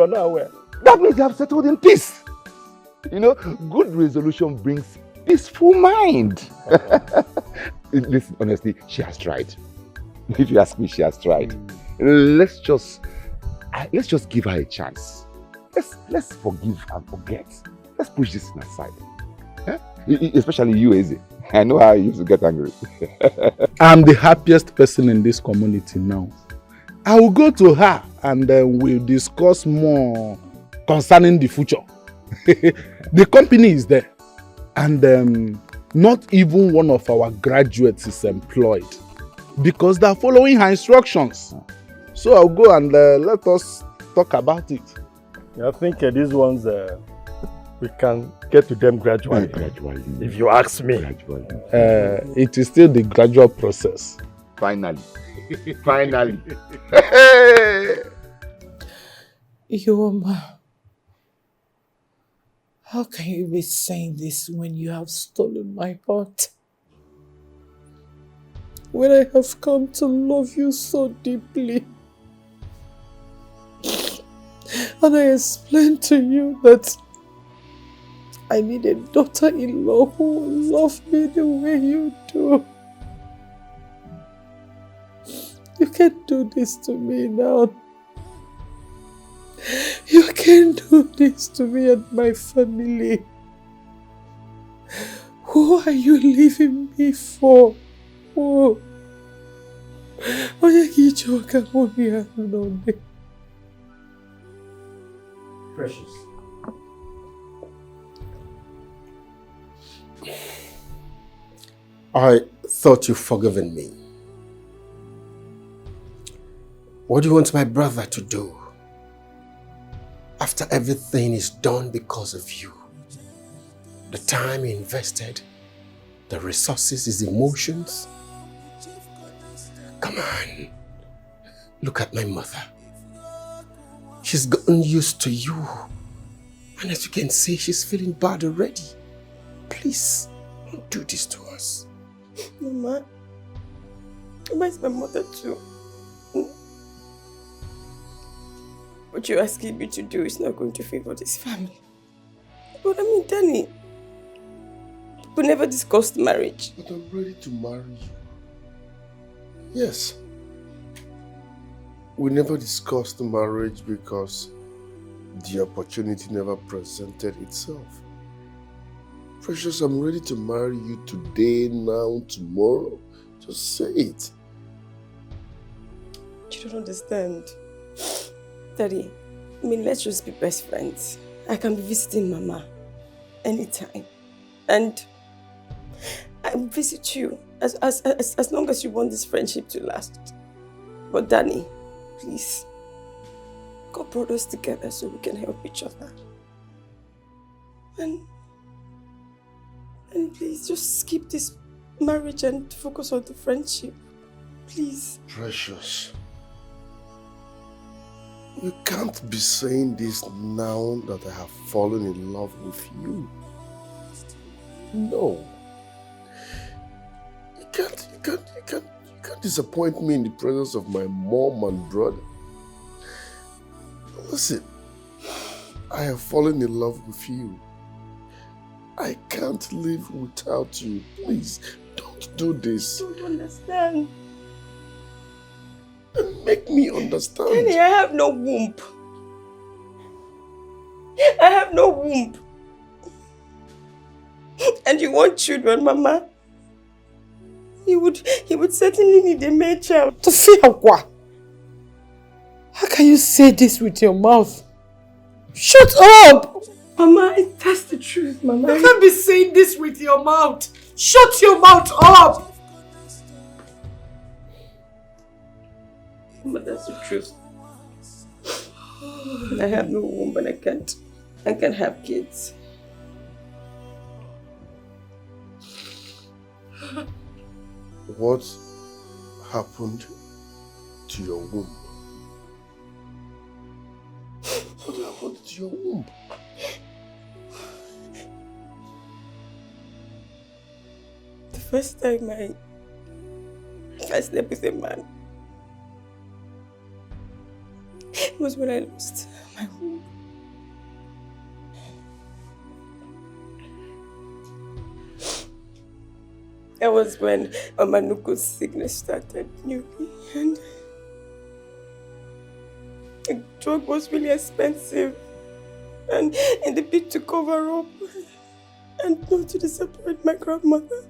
are not aware. That means they have settled in peace. You know, good resolution brings peaceful mind. Listen, honestly, she has tried. If you ask me, she has tried. Let's just give her a chance. Let's forgive and forget. Let's push this thing aside. Eh? Especially you, Eze. I know how you used to get angry. I'm the happiest person in this community now. I will go to her and then we'll discuss more concerning the future. The company is there, and not even one of our graduates is employed because they're following her instructions. So I'll go and let us talk about it. I think these ones, we can get to them gradually. If you ask me. It is still the gradual process. Finally. Finally. Ioma, how can you be saying this when you have stolen my heart? When I have come to love you so deeply. And I explained to you that I need a daughter-in-law who will love me the way you do. You can't do this to me now. You can't do this to me and my family. Who are you leaving me for? Oh. Precious. I thought you'd forgiven me. What do you want my brother to do? After everything is done because of you. The time he invested, the resources, his emotions. Come on. Look at my mother. She's gotten used to you. And as you can see, she's feeling bad already. Please, don't do this to us. Mama, is my mother too? What you're asking me to do is not going to favor this family. But I mean, Danny, we never discussed marriage. But I'm ready to marry you. Yes. We never discussed marriage because the opportunity never presented itself. Precious, I'm ready to marry you today, now, tomorrow. Just say it. You don't understand. Daddy, I mean, let's just be best friends. I can be visiting Mama anytime. And I'll visit you as long as you want this friendship to last. But Danny, please, God brought us together so we can help each other. And please, just skip this marriage and focus on the friendship. Please. Precious. You can't be saying this now that I have fallen in love with you. No. You can't disappoint me in the presence of my mom and brother. Listen, I have fallen in love with you. I can't live without you. Please, don't do this. I don't understand. Make me understand. Danny, I have no womb. I have no womb. And you want children, Mama? He would certainly need a male child. Tofiakwa, how can you say this with your mouth? Shut up! Mama, that's the truth, Mama. You can't be saying this with your mouth. Shut your mouth up! But that's the truth. I have no womb, but I can't have kids. What happened to your womb? What happened to your womb? The first time I slept with a man was when I lost my womb. That was when Amanuku's sickness started newly, and the drug was really expensive. And in the bid to cover up and not to disappoint my grandmother,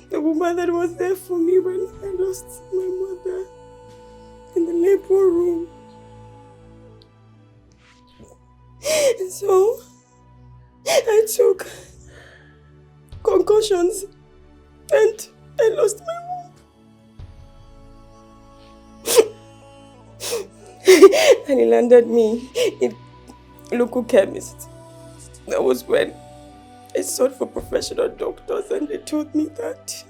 the woman that was there for me when I lost my mother in the labor room. And so I took concussions and I lost my womb. And he landed me in a local chemist. That was when I sought for professional doctors and they told me that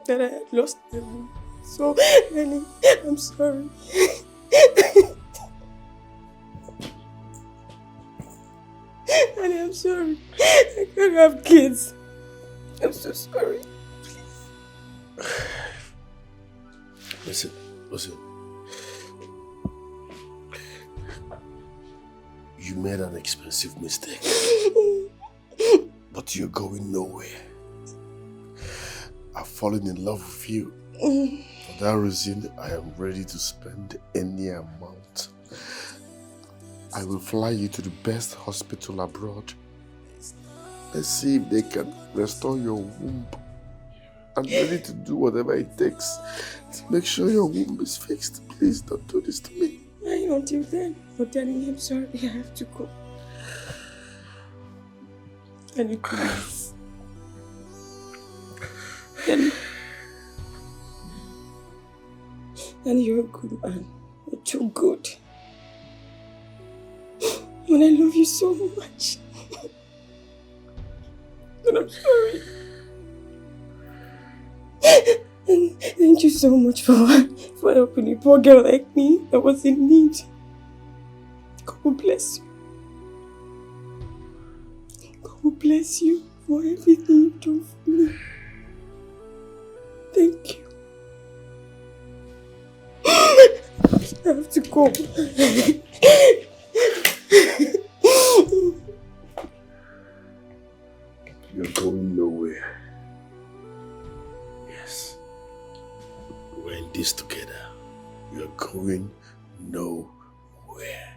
I had lost my womb. So, Lenny, I'm sorry. Lenny, I'm sorry. I can't have kids. I'm so sorry. Listen. You made an expensive mistake. But you're going nowhere. I've fallen in love with you. For that reason, I am ready to spend any amount. I will fly you to the best hospital abroad. Let's see if they can restore your womb. I'm ready to do whatever it takes to make sure your womb is fixed. Please don't do this to me. Until then, but darling, I'm sorry, I have to go. Can you please? And you're a good man. You're too good. And I love you so much. And I'm sorry. And thank you so much for helping a poor girl like me that was in need. God will bless you. God will bless you for everything you've done for me. Thank you. I have to go. You're going nowhere. Yes. We're in this together. You're going nowhere.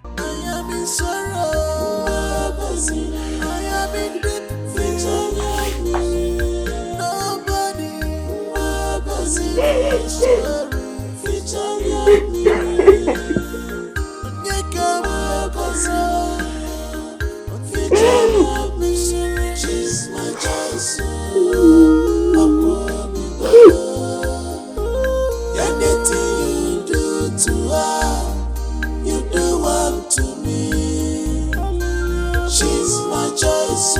I am in sorrow. I am in deep she's my choice. Anything you do to her, you do one to me. She's my choice.